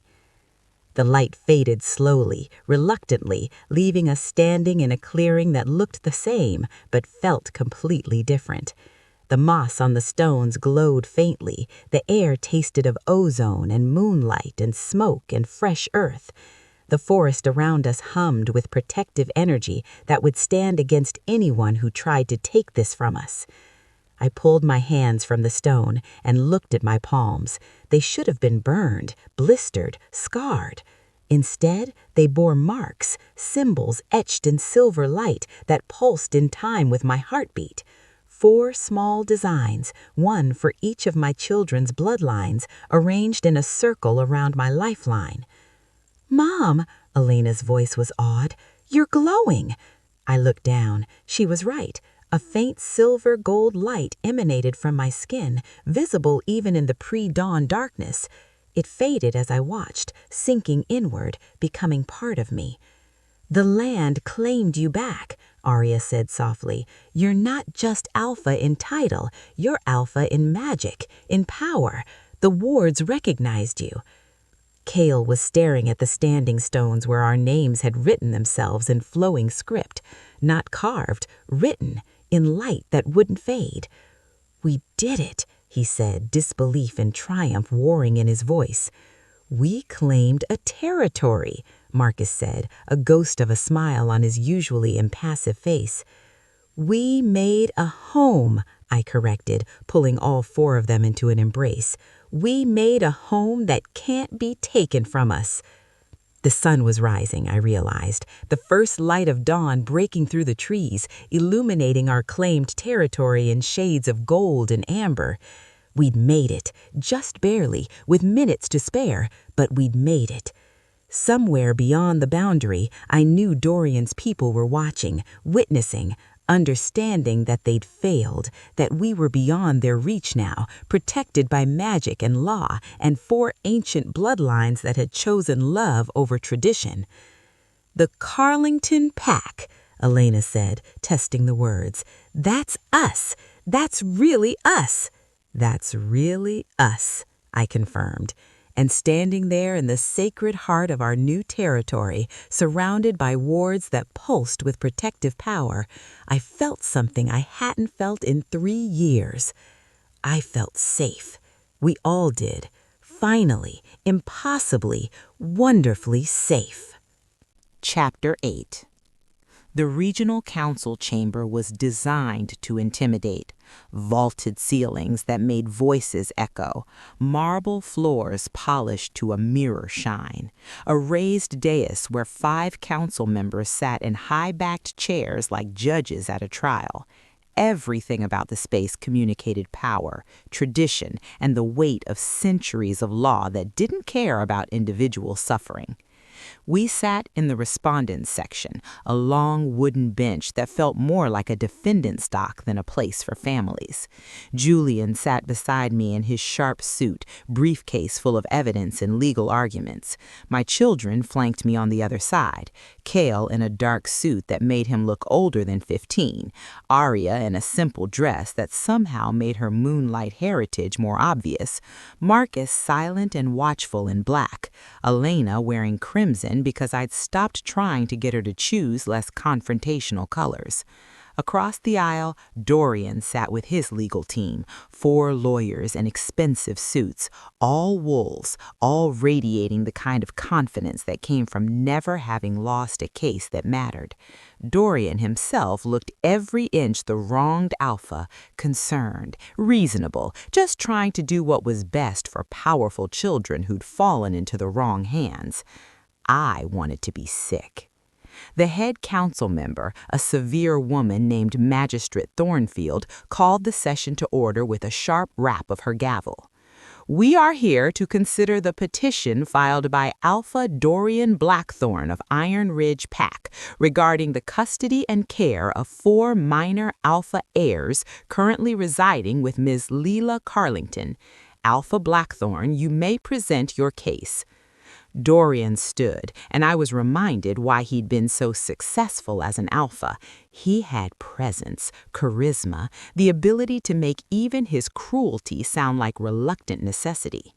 The light faded slowly, reluctantly, leaving us standing in a clearing that looked the same, but felt completely different. The moss on the stones glowed faintly, the air tasted of ozone and moonlight and smoke and fresh earth. The forest around us hummed with protective energy that would stand against anyone who tried to take this from us. I pulled my hands from the stone and looked at my palms. They should have been burned, blistered, scarred. Instead, they bore marks, symbols etched in silver light that pulsed in time with my heartbeat. 4 small designs, one for each of my children's bloodlines, arranged in a circle around my lifeline. "Mom," Elena's voice was awed, "you're glowing." I looked down. She was right. A faint silver-gold light emanated from my skin, visible even in the pre-dawn darkness. It faded as I watched, sinking inward, becoming part of me. "The land claimed you back," Arya said softly. "You're not just alpha in title, you're alpha in magic, in power. The wards recognized you." Cale was staring at the standing stones where our names had written themselves in flowing script, not carved, written, in light that wouldn't fade. "We did it," he said, disbelief and triumph warring in his voice. We claimed a territory, Marcus said, a ghost of a smile on his usually impassive face. We made a home, I corrected, pulling all four of them into an embrace. We made a home that can't be taken from us. The sun was rising, I realized, the first light of dawn breaking through the trees, illuminating our claimed territory in shades of gold and amber. We'd made it, just barely, with minutes to spare, but we'd made it. Somewhere beyond the boundary, I knew Dorian's people were watching, witnessing, understanding that they'd failed, that we were beyond their reach now, protected by magic and law and 4 ancient bloodlines that had chosen love over tradition. The Carlington Pack, Elena said, testing the words. That's us. That's really us. That's really us, I confirmed. And standing there in the sacred heart of our new territory, surrounded by wards that pulsed with protective power, I felt something I hadn't felt in 3 years. I felt safe. We all did. Finally, impossibly, wonderfully safe. Chapter 8. The regional council chamber was designed to intimidate. Vaulted ceilings that made voices echo, marble floors polished to a mirror shine, a raised dais where 5 council members sat in high-backed chairs like judges at a trial. Everything about the space communicated power, tradition, and the weight of centuries of law that didn't care about individual suffering. We sat in the respondents section, a long wooden bench that felt more like a defendant's dock than a place for families. Julian sat beside me in his sharp suit, briefcase full of evidence and legal arguments. My children flanked me on the other side, Kale in a dark suit that made him look older than 15, Arya in a simple dress that somehow made her moonlight heritage more obvious, Marcus silent and watchful in black, Elena wearing crimson because I'd stopped trying to get her to choose less confrontational colors. Across the aisle, Dorian sat with his legal team, 4 lawyers in expensive suits, all wolves, all radiating the kind of confidence that came from never having lost a case that mattered. Dorian himself looked every inch the wronged alpha, concerned, reasonable, just trying to do what was best for powerful children who'd fallen into the wrong hands. I wanted to be sick. The head council member, a severe woman named Magistrate Thornfield, called the session to order with a sharp rap of her gavel. We are here to consider the petition filed by Alpha Dorian Blackthorn of Iron Ridge Pack regarding the custody and care of 4 minor Alpha heirs currently residing with Ms. Leela Carlington. Alpha Blackthorn, you may present your case. Dorian stood, and I was reminded why he'd been so successful as an alpha. He had presence, charisma, the ability to make even his cruelty sound like reluctant necessity.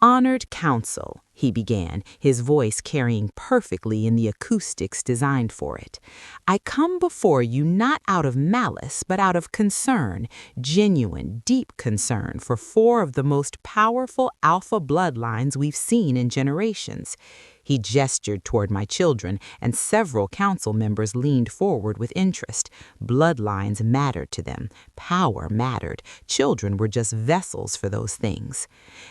Honored Council, he began, his voice carrying perfectly in the acoustics designed for it. I come before you not out of malice, but out of concern, genuine, deep concern for 4 of the most powerful alpha bloodlines we've seen in generations. He gestured toward my children, and several council members leaned forward with interest. Bloodlines mattered to them. Power mattered. Children were just vessels for those things.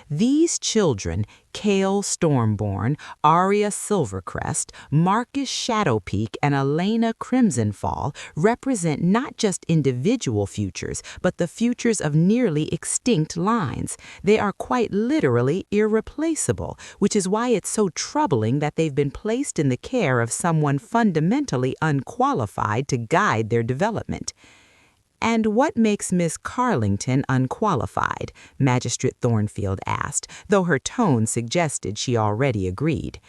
These children, Kale Stormborn, Arya Silvercrest, Marcus Shadowpeak, and Elena Crimsonfall, represent not just individual futures, but the futures of nearly extinct lines. They are quite literally irreplaceable, which is why it's so troubling that they've been placed in the care of someone fundamentally unqualified to guide their development. And what makes Miss Carlington unqualified? Magistrate Thornfield asked, though her tone suggested she already agreed.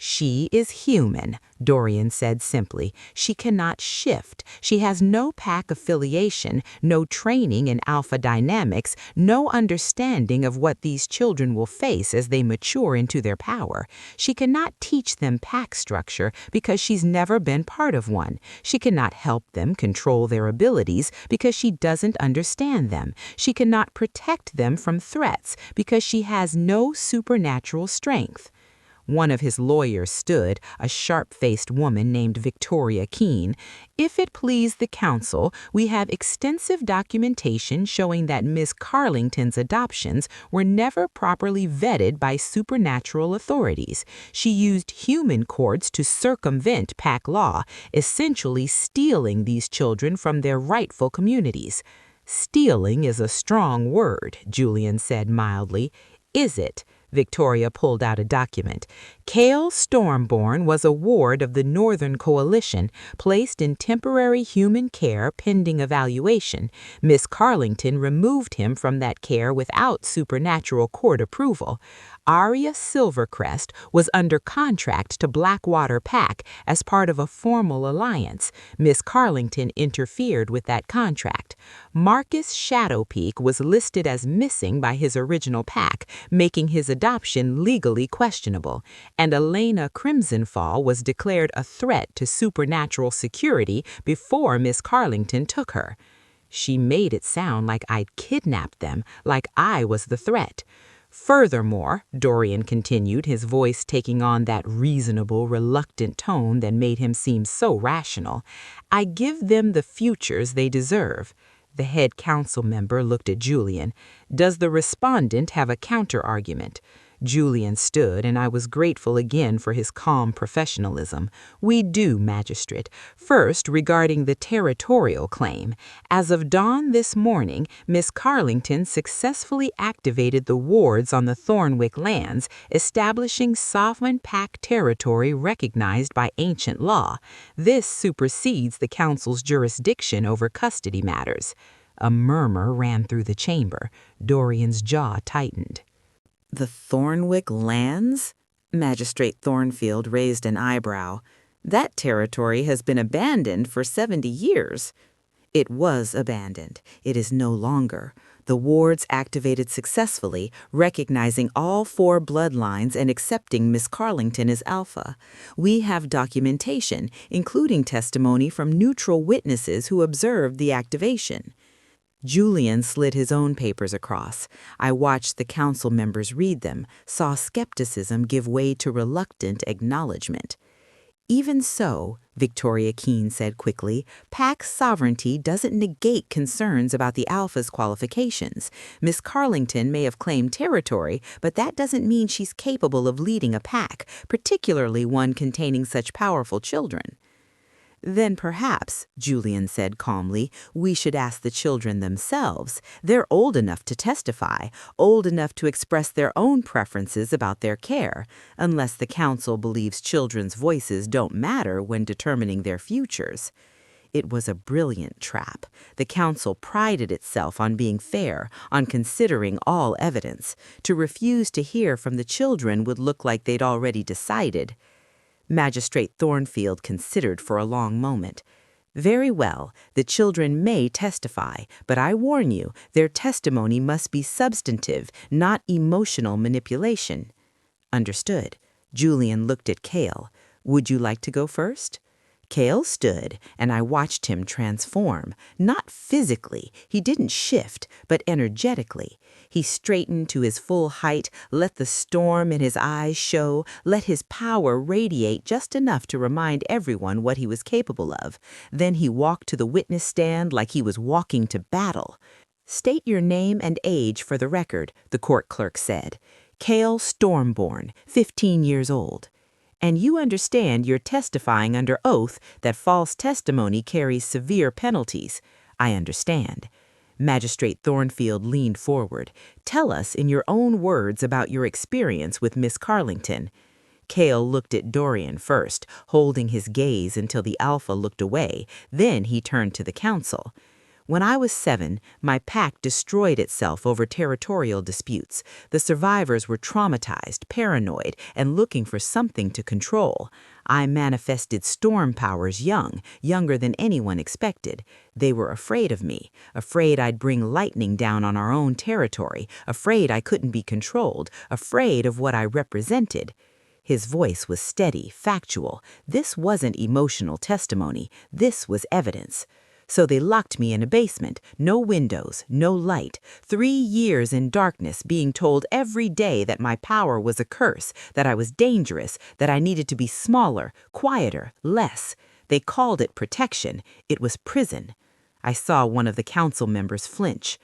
She is human, Dorian said simply. She cannot shift. She has no pack affiliation, no training in alpha dynamics, no understanding of what these children will face as they mature into their power. She cannot teach them pack structure because she's never been part of one. She cannot help them control their abilities because because she doesn't understand them. She cannot protect them from threats because she has no supernatural strength. One of his lawyers stood, a sharp-faced woman named Victoria Keene. If it please the council, we have extensive documentation showing that Miss Carlington's adoptions were never properly vetted by supernatural authorities. She used human courts to circumvent Pack law, essentially stealing these children from their rightful communities. Stealing is a strong word, Julian said mildly. Is it? Victoria pulled out a document. Cale Stormborn was a ward of the Northern Coalition, placed in temporary human care pending evaluation. Miss Carlington removed him from that care without supernatural court approval. Arya Silvercrest was under contract to Blackwater Pack as part of a formal alliance. Miss Carlington interfered with that contract. Marcus Shadowpeak was listed as missing by his original pack, making his adoption legally questionable, and Elena Crimsonfall was declared a threat to supernatural security before Miss Carlington took her. She made it sound like I'd kidnapped them, like I was the threat. Furthermore, Dorian continued, his voice taking on that reasonable, reluctant tone that made him seem so rational, I give them the futures they deserve. The head council member looked at Julian. Does the respondent have a counter-argument? Julian stood, and I was grateful again for his calm professionalism. We do, Magistrate. First, regarding the territorial claim. As of dawn this morning, Miss Carlington successfully activated the wards on the Thornwick lands, establishing sovereign pack territory recognized by ancient law. This supersedes the council's jurisdiction over custody matters. A murmur ran through the chamber. Dorian's jaw tightened. The Thornwick lands? Magistrate Thornfield raised an eyebrow. That territory has been abandoned for 70 years. It was abandoned. It is no longer. The wards activated successfully, recognizing all 4 bloodlines and accepting Miss Carlington as alpha. We have documentation, including testimony from neutral witnesses who observed the activation. Julian slid his own papers across. I watched the council members read them, saw skepticism give way to reluctant acknowledgement. Even so, Victoria Keene said quickly, Pack sovereignty doesn't negate concerns about the Alpha's qualifications. Miss Carlington may have claimed territory, but that doesn't mean she's capable of leading a pack, particularly one containing such powerful children. Then perhaps, Julian said calmly, we should ask the children themselves. They're old enough to testify, old enough to express their own preferences about their care, unless the council believes children's voices don't matter when determining their futures. It was a brilliant trap. The council prided itself on being fair, on considering all evidence. To refuse to hear from the children would look like they'd already decided. Magistrate Thornfield considered for a long moment. Very well, the children may testify, but I warn you, their testimony must be substantive, not emotional manipulation. Understood. Julian looked at Cale. Would you like to go first? Cale stood, and I watched him transform. Not physically, he didn't shift, but energetically. He straightened to his full height, let the storm in his eyes show, let his power radiate just enough to remind everyone what he was capable of. Then he walked to the witness stand like he was walking to battle. State your name and age for the record, the court clerk said. Cale Stormborn, 15 years old. And you understand you're testifying under oath that false testimony carries severe penalties. I understand. Magistrate Thornfield leaned forward. Tell us in your own words about your experience with Miss Carlington. Cale looked at Dorian first, holding his gaze until the alpha looked away. Then he turned to the council. When I was 7, my pack destroyed itself over territorial disputes. The survivors were traumatized, paranoid, and looking for something to control. I manifested storm powers young, younger than anyone expected. They were afraid of me, afraid I'd bring lightning down on our own territory, afraid I couldn't be controlled, afraid of what I represented. His voice was steady, factual. This wasn't emotional testimony. This was evidence. So they locked me in a basement, no windows, no light, 3 years in darkness, being told every day that my power was a curse, that I was dangerous, that I needed to be smaller, quieter, less. They called it protection. It was prison. I saw one of the council members flinch.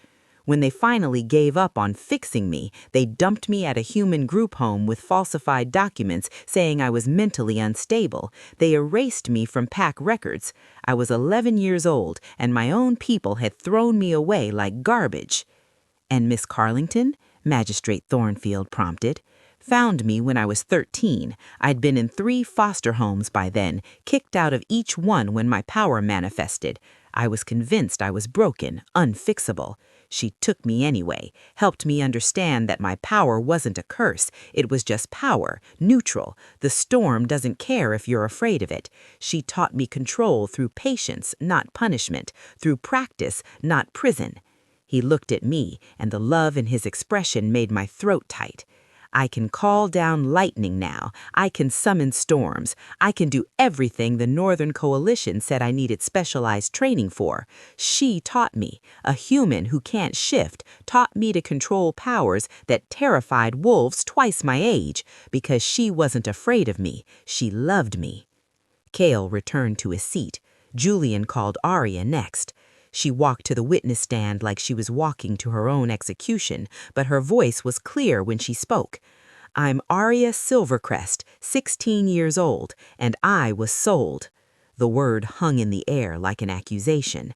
When they finally gave up on fixing me, they dumped me at a human group home with falsified documents saying I was mentally unstable. They erased me from PAC records. I was 11 years old, and my own people had thrown me away like garbage. And Miss Carlington, Magistrate Thornfield prompted, found me when I was 13. I'd been in 3 foster homes by then, kicked out of each one when my power manifested. I was convinced I was broken, unfixable. She took me anyway, helped me understand that my power wasn't a curse. It was just power, neutral. The storm doesn't care if you're afraid of it. She taught me control through patience, not punishment, through practice, not prison. He looked at me, and the love in his expression made my throat tight. I can call down lightning now. I can summon storms. I can do everything the Northern Coalition said I needed specialized training for. She taught me. A human who can't shift taught me to control powers that terrified wolves twice my age, because she wasn't afraid of me. She loved me. Cale returned to his seat. Julian called Arya next. She walked to the witness stand like she was walking to her own execution, but her voice was clear when she spoke. I'm Arya Silvercrest, 16 years old, and I was sold. The word hung in the air like an accusation.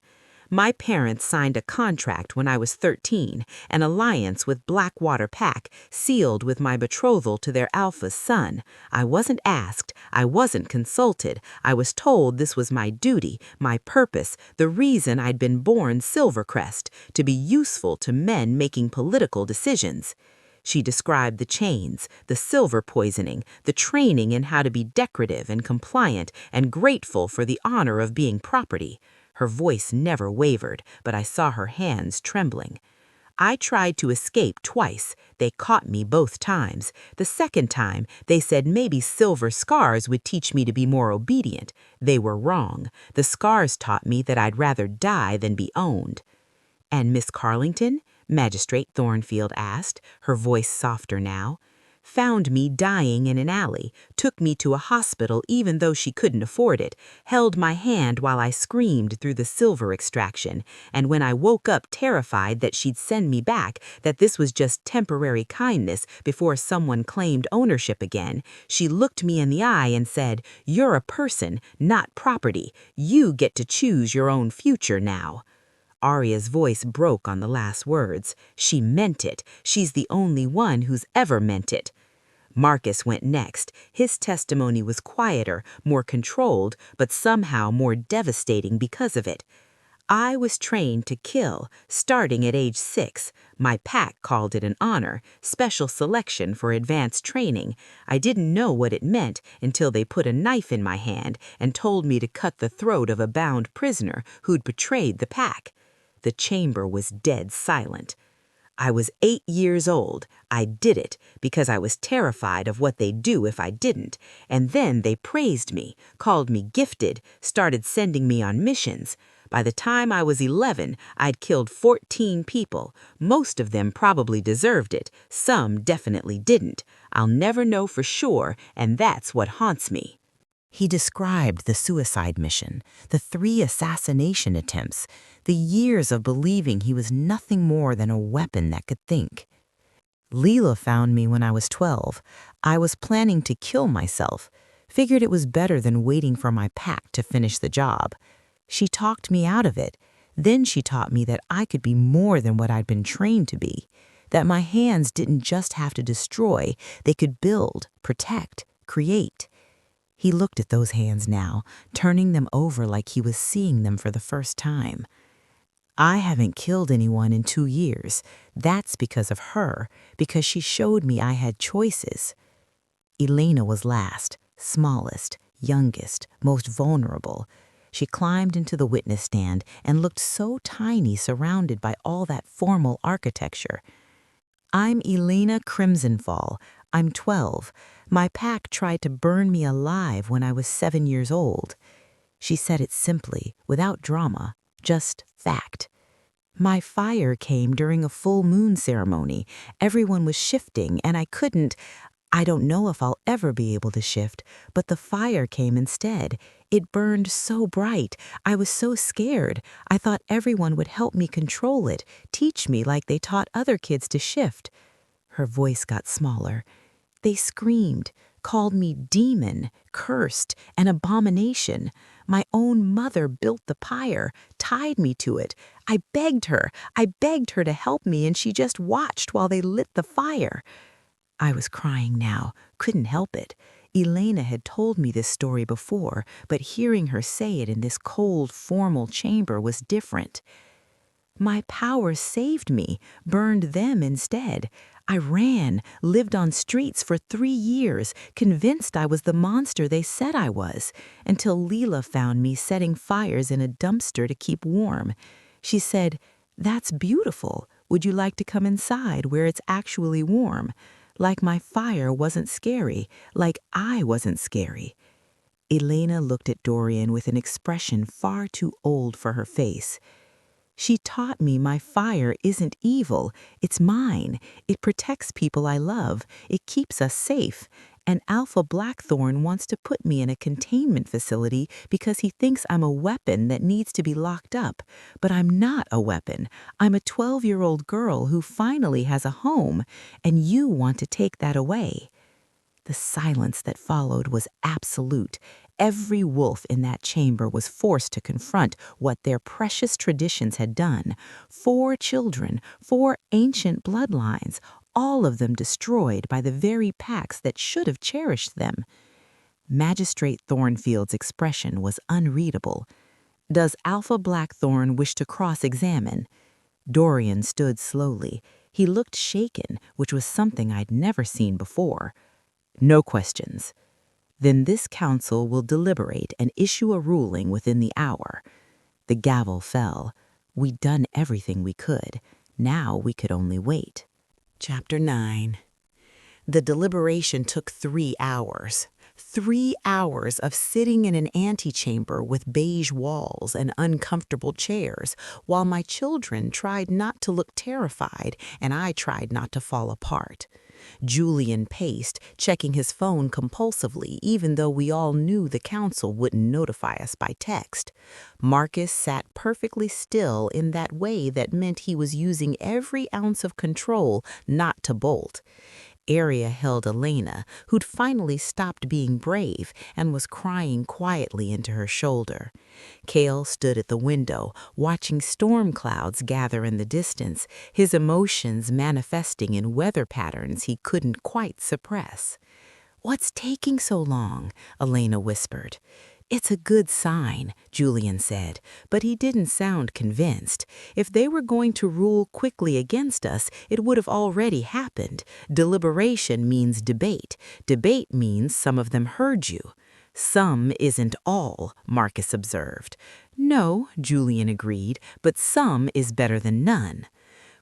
My parents signed a contract when I was 13, an alliance with Blackwater Pack, sealed with my betrothal to their alpha's son. I wasn't asked, I wasn't consulted. I was told this was my duty, my purpose, the reason I'd been born Silvercrest, to be useful to men making political decisions. She described the chains, the silver poisoning, the training in how to be decorative and compliant and grateful for the honor of being property. Her voice never wavered, but I saw her hands trembling. I tried to escape twice. They caught me both times. The second time, they said maybe silver scars would teach me to be more obedient. They were wrong. The scars taught me that I'd rather die than be owned. And Miss Carlington? Magistrate Thornfield asked, her voice softer now. Found me dying in an alley, took me to a hospital even though she couldn't afford it, held my hand while I screamed through the silver extraction, and when I woke up terrified that she'd send me back, that this was just temporary kindness before someone claimed ownership again, she looked me in the eye and said, "You're a person, not property. You get to choose your own future now." Arya's voice broke on the last words. She meant it. She's the only one who's ever meant it. Marcus went next. His testimony was quieter, more controlled, but somehow more devastating because of it. I was trained to kill, starting at age 6. My pack called it an honor, special selection for advanced training. I didn't know what it meant until they put a knife in my hand and told me to cut the throat of a bound prisoner who'd betrayed the pack. The chamber was dead silent. I was 8 years old. I did it because I was terrified of what they'd do if I didn't. And then they praised me, called me gifted, started sending me on missions. By the time I was 11, I'd killed 14 people. Most of them probably deserved it. Some definitely didn't. I'll never know for sure, and that's what haunts me. He described the suicide mission, the 3 assassination attempts, the years of believing he was nothing more than a weapon that could think. Leela found me when I was 12. I was planning to kill myself, figured it was better than waiting for my pack to finish the job. She talked me out of it. Then she taught me that I could be more than what I'd been trained to be, that my hands didn't just have to destroy, they could build, protect, create. He looked at those hands now, turning them over like he was seeing them for the first time. I haven't killed anyone in 2 years. That's because of her, because she showed me I had choices. Elena was last, smallest, youngest, most vulnerable. She climbed into the witness stand and looked so tiny surrounded by all that formal architecture. I'm Elena Crimsonfall. I'm 12. My pack tried to burn me alive when I was 7 years old. She said it simply, without drama, just fact. My fire came during a full moon ceremony. Everyone was shifting, and I don't know if I'll ever be able to shift, but the fire came instead. It burned so bright. I was so scared. I thought everyone would help me control it, teach me like they taught other kids to shift. Her voice got smaller. They screamed, called me demon, cursed, an abomination. My own mother built the pyre, tied me to it. I begged her to help me, and she just watched while they lit the fire. I was crying now, couldn't help it. Elena had told me this story before, but hearing her say it in this cold, formal chamber was different. My power saved me, burned them instead. I ran, lived on streets for 3 years, convinced I was the monster they said I was, until Leela found me setting fires in a dumpster to keep warm. She said, "That's beautiful. Would you like to come inside where it's actually warm?" Like my fire wasn't scary, like I wasn't scary. Elena looked at Dorian with an expression far too old for her face. She taught me my fire isn't evil, it's mine. It protects people I love. It keeps us safe. And Alpha Blackthorn wants to put me in a containment facility because he thinks I'm a weapon that needs to be locked up. But I'm not a weapon. I'm a 12-year-old girl who finally has a home, and you want to take that away. The silence that followed was absolute. Every wolf in that chamber was forced to confront what their precious traditions had done. 4 children, 4 ancient bloodlines, all of them destroyed by the very packs that should have cherished them. Magistrate Thornfield's expression was unreadable. "Does Alpha Blackthorn wish to cross-examine?" Dorian stood slowly. He looked shaken, which was something I'd never seen before. "No questions." "Then this council will deliberate and issue a ruling within the hour." The gavel fell. We'd done everything we could. Now we could only wait. Chapter 9. The deliberation took 3 hours. 3 hours of sitting in an antechamber with beige walls and uncomfortable chairs, while my children tried not to look terrified and I tried not to fall apart. Julian paced, checking his phone compulsively, even though we all knew the council wouldn't notify us by text. Marcus sat perfectly still in that way that meant he was using every ounce of control not to bolt. Aria held Elena, who'd finally stopped being brave and was crying quietly into her shoulder. Cale stood at the window, watching storm clouds gather in the distance, his emotions manifesting in weather patterns he couldn't quite suppress. "What's taking so long?" Elena whispered. "It's a good sign," Julian said, but he didn't sound convinced. If they were going to rule quickly against us, it would have already happened. Deliberation means debate. Debate means some of them heard you. "Some isn't all," Marcus observed. "No," Julian agreed, "but some is better than none."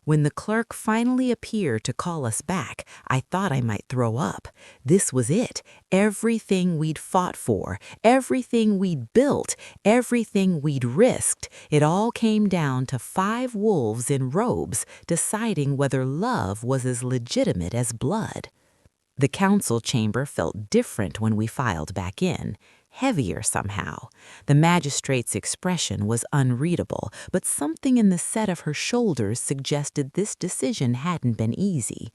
When the clerk finally appeared to call us back, I thought I might throw up. This was it. Everything we'd fought for, everything we'd built, everything we'd risked, it all came down to 5 wolves in robes deciding whether love was as legitimate as blood. The council chamber felt different when we filed back in. Heavier somehow. The magistrate's expression was unreadable, but something in the set of her shoulders suggested this decision hadn't been easy.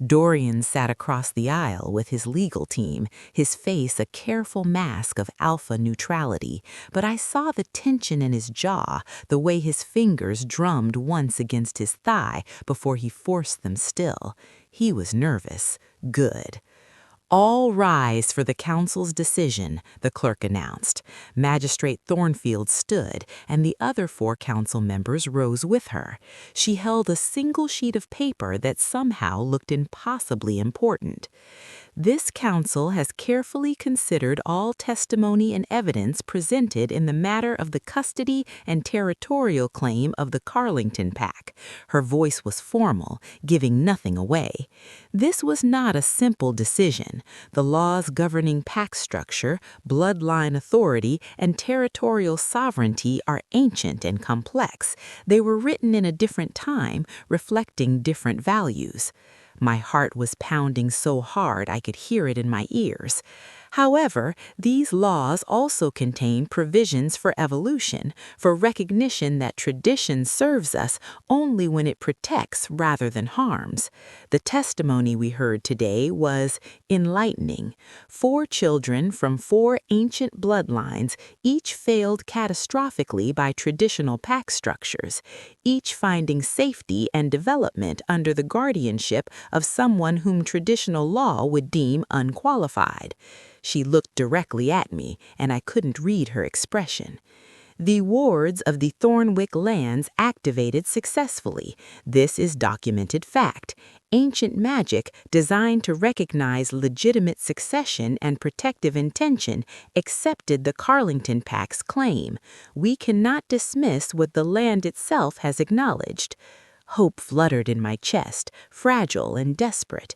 Dorian sat across the aisle with his legal team, his face a careful mask of alpha neutrality, but I saw the tension in his jaw, the way his fingers drummed once against his thigh before he forced them still. He was nervous. Good. "All rise for the council's decision," the clerk announced. Magistrate Thornfield stood, and the other 4 council members rose with her. She held a single sheet of paper that somehow looked impossibly important. This council has carefully considered all testimony and evidence presented in the matter of the custody and territorial claim of the Carlington pack. Her voice was formal, giving nothing away. This was not a simple decision. The laws governing pack structure, bloodline authority, and territorial sovereignty are ancient and complex. They were written in a different time, reflecting different values. My heart was pounding so hard I could hear it in my ears. However, these laws also contain provisions for evolution, for recognition that tradition serves us only when it protects rather than harms. The testimony we heard today was enlightening. 4 children from 4 ancient bloodlines, each failed catastrophically by traditional pack structures, each finding safety and development under the guardianship of someone whom traditional law would deem unqualified. She looked directly at me, and I couldn't read her expression. The wards of the Thornwick lands activated successfully. This is documented fact. Ancient magic designed to recognize legitimate succession and protective intention accepted the Carlington Pack's claim. We cannot dismiss what the land itself has acknowledged. Hope fluttered in my chest, fragile and desperate.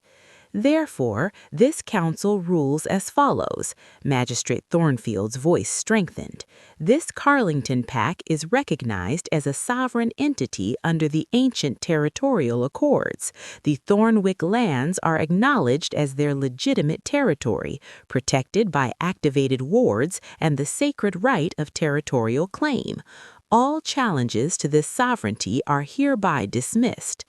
Therefore, this council rules as follows. Magistrate Thornfield's voice strengthened. This Carlington pack is recognized as a sovereign entity under the ancient territorial accords. The Thornwick lands are acknowledged as their legitimate territory, protected by activated wards and the sacred right of territorial claim. All challenges to this sovereignty are hereby dismissed.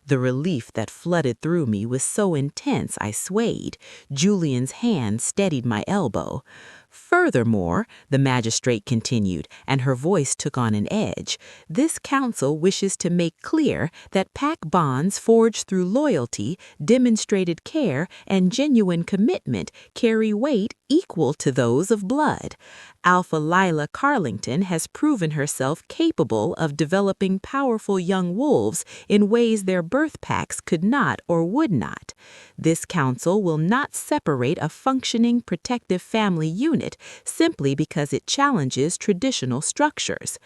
The relief that flooded through me was so intense I swayed. Julian's hand steadied my elbow. Furthermore, the magistrate continued, and her voice took on an edge, this council wishes to make clear that pack bonds forged through loyalty, demonstrated care, and genuine commitment carry weight equal to those of blood. Alpha Lila Carlington has proven herself capable of developing powerful young wolves in ways their birth packs could not or would not. This council will not separate a functioning protective family unit simply because it challenges traditional structures.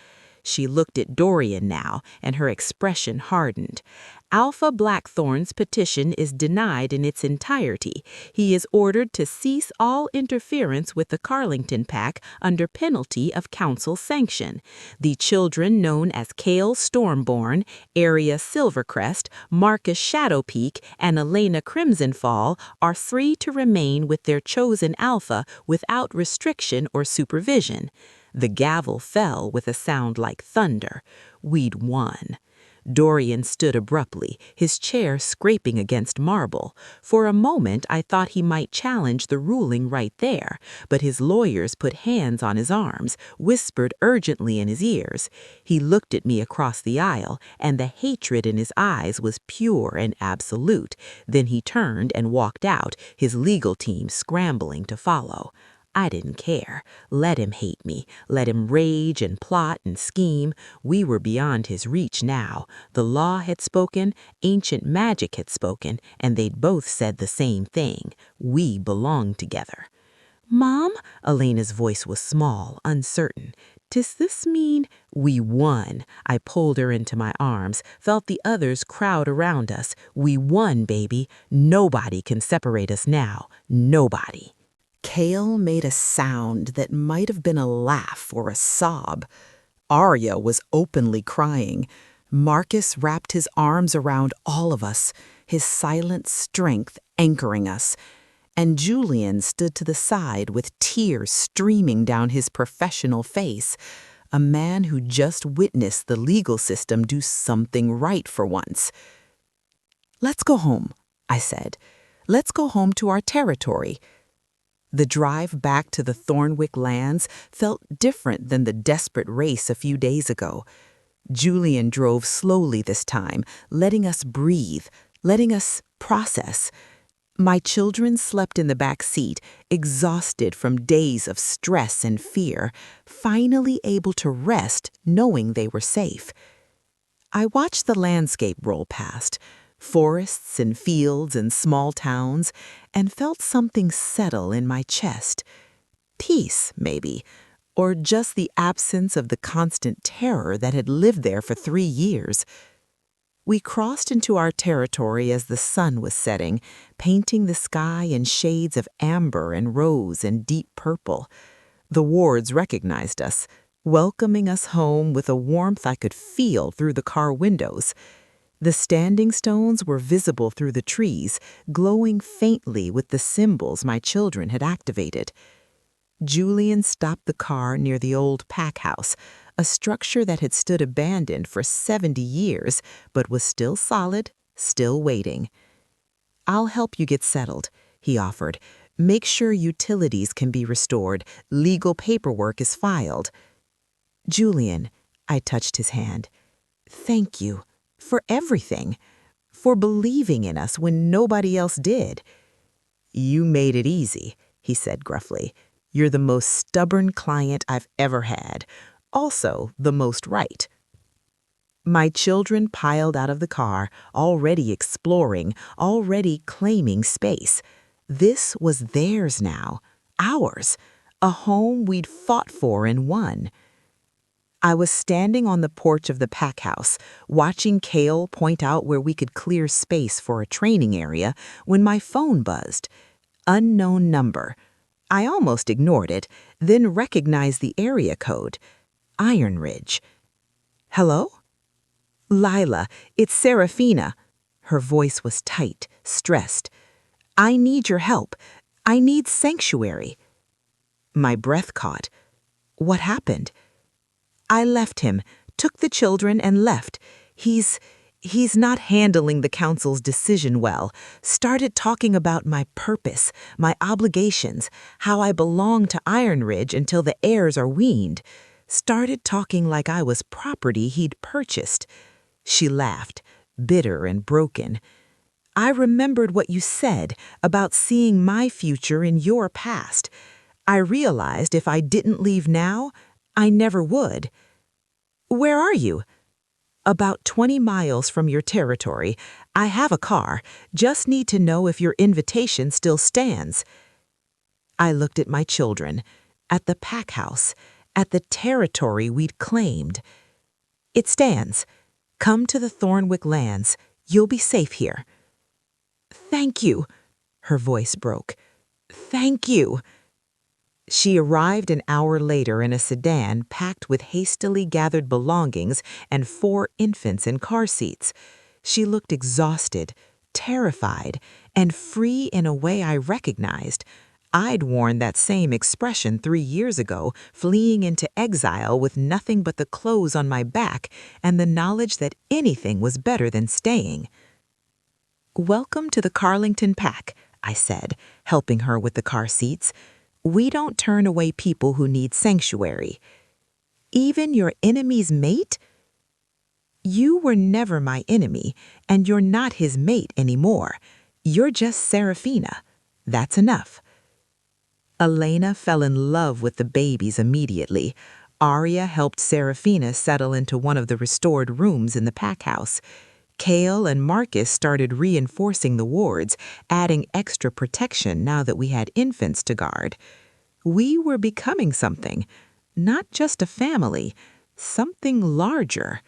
She looked at Dorian now, and her expression hardened. Alpha Blackthorn's petition is denied in its entirety. He is ordered to cease all interference with the Carlington pack under penalty of council sanction. The children known as Kale Stormborn, Aria Silvercrest, Marcus Shadowpeak, and Elena Crimsonfall are free to remain with their chosen alpha without restriction or supervision. The gavel fell with a sound like thunder. We'd won. Dorian stood abruptly, his chair scraping against marble. For a moment I thought he might challenge the ruling right there, but his lawyers put hands on his arms, whispered urgently in his ears. He looked at me across the aisle, and the hatred in his eyes was pure and absolute. Then he turned and walked out, his legal team scrambling to follow. I didn't care. Let him hate me. Let him rage and plot and scheme. We were beyond his reach now. The law had spoken, ancient magic had spoken, and they'd both said the same thing. We belonged together. "Mom?" Elena's voice was small, uncertain. "Does this mean—" "We won." I pulled her into my arms, felt the others crowd around us. "We won, baby. Nobody can separate us now. Nobody." Kale made a sound that might have been a laugh or a sob. Arya was openly crying. Marcus wrapped his arms around all of us, his silent strength anchoring us. And Julian stood to the side with tears streaming down his professional face, a man who just witnessed the legal system do something right for once. "Let's go home," I said. "Let's go home to our territory." The drive back to the Thornwick lands felt different than the desperate race a few days ago. Julian drove slowly this time, letting us breathe, letting us process. My children slept in the back seat, exhausted from days of stress and fear, finally able to rest knowing they were safe. I watched the landscape roll past. forests and fields and small towns, and felt something settle in my chest. Peace, maybe, or just the absence of the constant terror that had lived there for 3 years. We crossed into our territory as the sun was setting, painting the sky in shades of amber and rose and deep purple. The wards recognized us, welcoming us home with a warmth I could feel through the car windows. The standing stones were visible through the trees, glowing faintly with the symbols my children had activated. Julian stopped the car near the old pack house, a structure that had stood abandoned for 70 years, but was still solid, still waiting. "I'll help you get settled," he offered. "Make sure utilities can be restored, legal paperwork is filed." "Julian," I touched his hand, "thank you for everything, for believing in us when nobody else did." "You made it easy," he said gruffly. "You're the most stubborn client I've ever had. Also, the most right." My children piled out of the car, already exploring, already claiming space. This was theirs now, ours, a home we'd fought for and won. I was standing on the porch of the pack house, watching Kale point out where we could clear space for a training area, when my phone buzzed. Unknown number. I almost ignored it, then recognized the area code. Iron Ridge. "Hello?" "Lila, it's Serafina." Her voice was tight, stressed. "I need your help. I need sanctuary." My breath caught. "What happened?" "I left him, took the children and left. He's not handling the council's decision well. Started talking about my purpose, my obligations, how I belong to Iron Ridge until the heirs are weaned. Started talking like I was property he'd purchased." She laughed, bitter and broken. "I remembered what you said about seeing my future in your past. I realized if I didn't leave now, I never would." "Where are you?" "About 20 miles from your territory. I have a car. Just need to know if your invitation still stands." I looked at my children, at the pack house, at the territory we'd claimed. "It stands. Come to the Thornwick lands. You'll be safe here." "Thank you." Her voice broke. "Thank you." She arrived an hour later in a sedan packed with hastily gathered belongings and 4 infants in car seats. She looked exhausted, terrified, and free in a way I recognized. I'd worn that same expression 3 years ago, fleeing into exile with nothing but the clothes on my back and the knowledge that anything was better than staying. "Welcome to the Carlington Pack," I said, helping her with the car seats. "We don't turn away people who need sanctuary." "Even your enemy's mate?" "You were never my enemy, and you're not his mate anymore. You're just Serafina. That's enough." Elena fell in love with the babies immediately. Arya helped Serafina settle into one of the restored rooms in the pack house. Kale and Marcus started reinforcing the wards, adding extra protection now that we had infants to guard. We were becoming something, not just a family, something larger.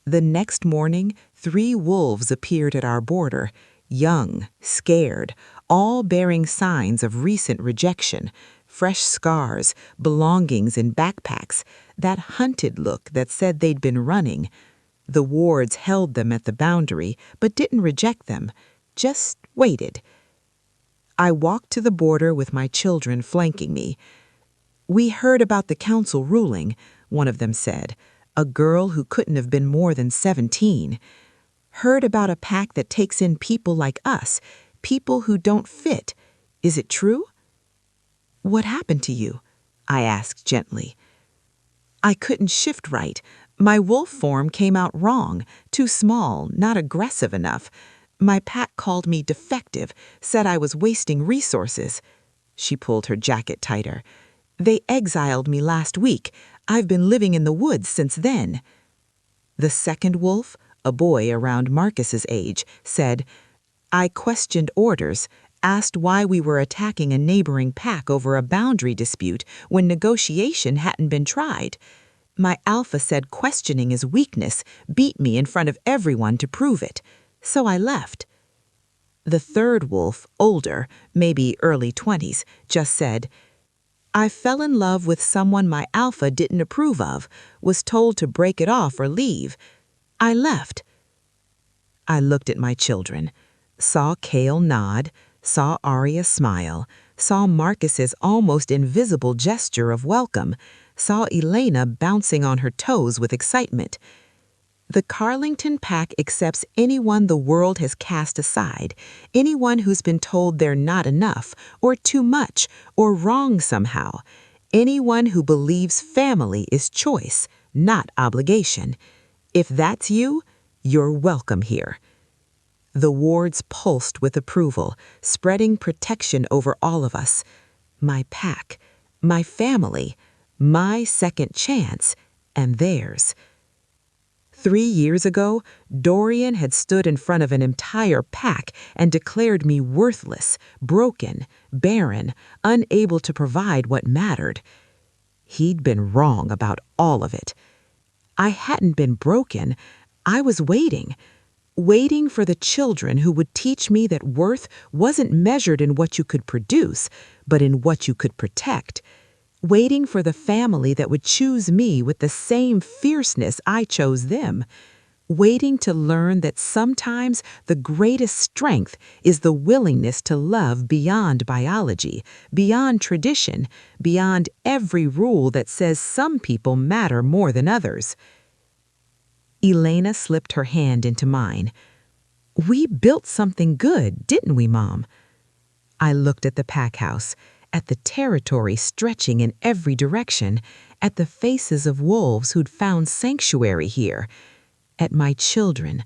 The next morning, 3 wolves appeared at our border, young, scared, all bearing signs of recent rejection, fresh scars, belongings in backpacks, that hunted look that said they'd been running. The wards held them at the boundary, but didn't reject them, just waited. I walked to the border with my children flanking me. "We heard about the council ruling," one of them said, a girl who couldn't have been more than 17. "Heard about a pack that takes in people like us, people who don't fit. Is it true?" "What happened to you?" I asked gently. "I couldn't shift right. My wolf form came out wrong, too small, not aggressive enough. My pack called me defective, said I was wasting resources." She pulled her jacket tighter. "They exiled me last week. I've been living in the woods since then." The second wolf, a boy around Marcus's age, said, "I questioned orders, asked why we were attacking a neighboring pack over a boundary dispute when negotiation hadn't been tried. My alpha said questioning is weakness, beat me in front of everyone to prove it. So I left." The third wolf, older, maybe early 20s, just said, "I fell in love with someone my alpha didn't approve of, was told to break it off or leave. I left." I looked at my children, saw Kale nod, saw Arya smile, saw Marcus's almost invisible gesture of welcome, saw Elena bouncing on her toes with excitement. The Carlington pack accepts anyone the world has cast aside, anyone who's been told they're not enough, or too much, or wrong somehow, anyone who believes family is choice, not obligation. If that's you, you're welcome here. The wards pulsed with approval, spreading protection over all of us. My pack, my family, my second chance, and theirs. 3 years ago, Dorian had stood in front of an entire pack and declared me worthless, broken, barren, unable to provide what mattered. He'd been wrong about all of it. I hadn't been broken. I was waiting for the children who would teach me that worth wasn't measured in what you could produce, but in what you could protect. Waiting for the family that would choose me with the same fierceness I chose them. Waiting to learn that sometimes the greatest strength is the willingness to love beyond biology, beyond tradition, beyond every rule that says some people matter more than others. Elena slipped her hand into mine. "We built something good, didn't we, Mom?" I looked at the pack house, at the territory stretching in every direction, at the faces of wolves who'd found sanctuary here, at my children,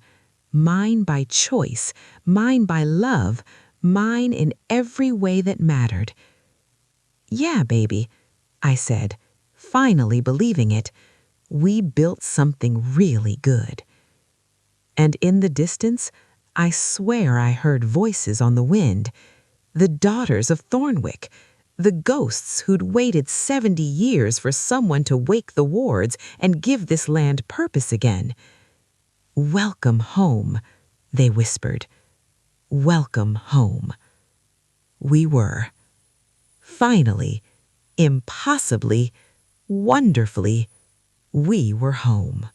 mine by choice, mine by love, mine in every way that mattered. "Yeah, baby," I said, finally believing it. "We built something really good." And in the distance, I swear I heard voices on the wind. The daughters of Thornwick, the ghosts who'd waited 70 years for someone to wake the wards and give this land purpose again. "Welcome home," they whispered. "Welcome home." We were. Finally, impossibly, wonderfully, we were home.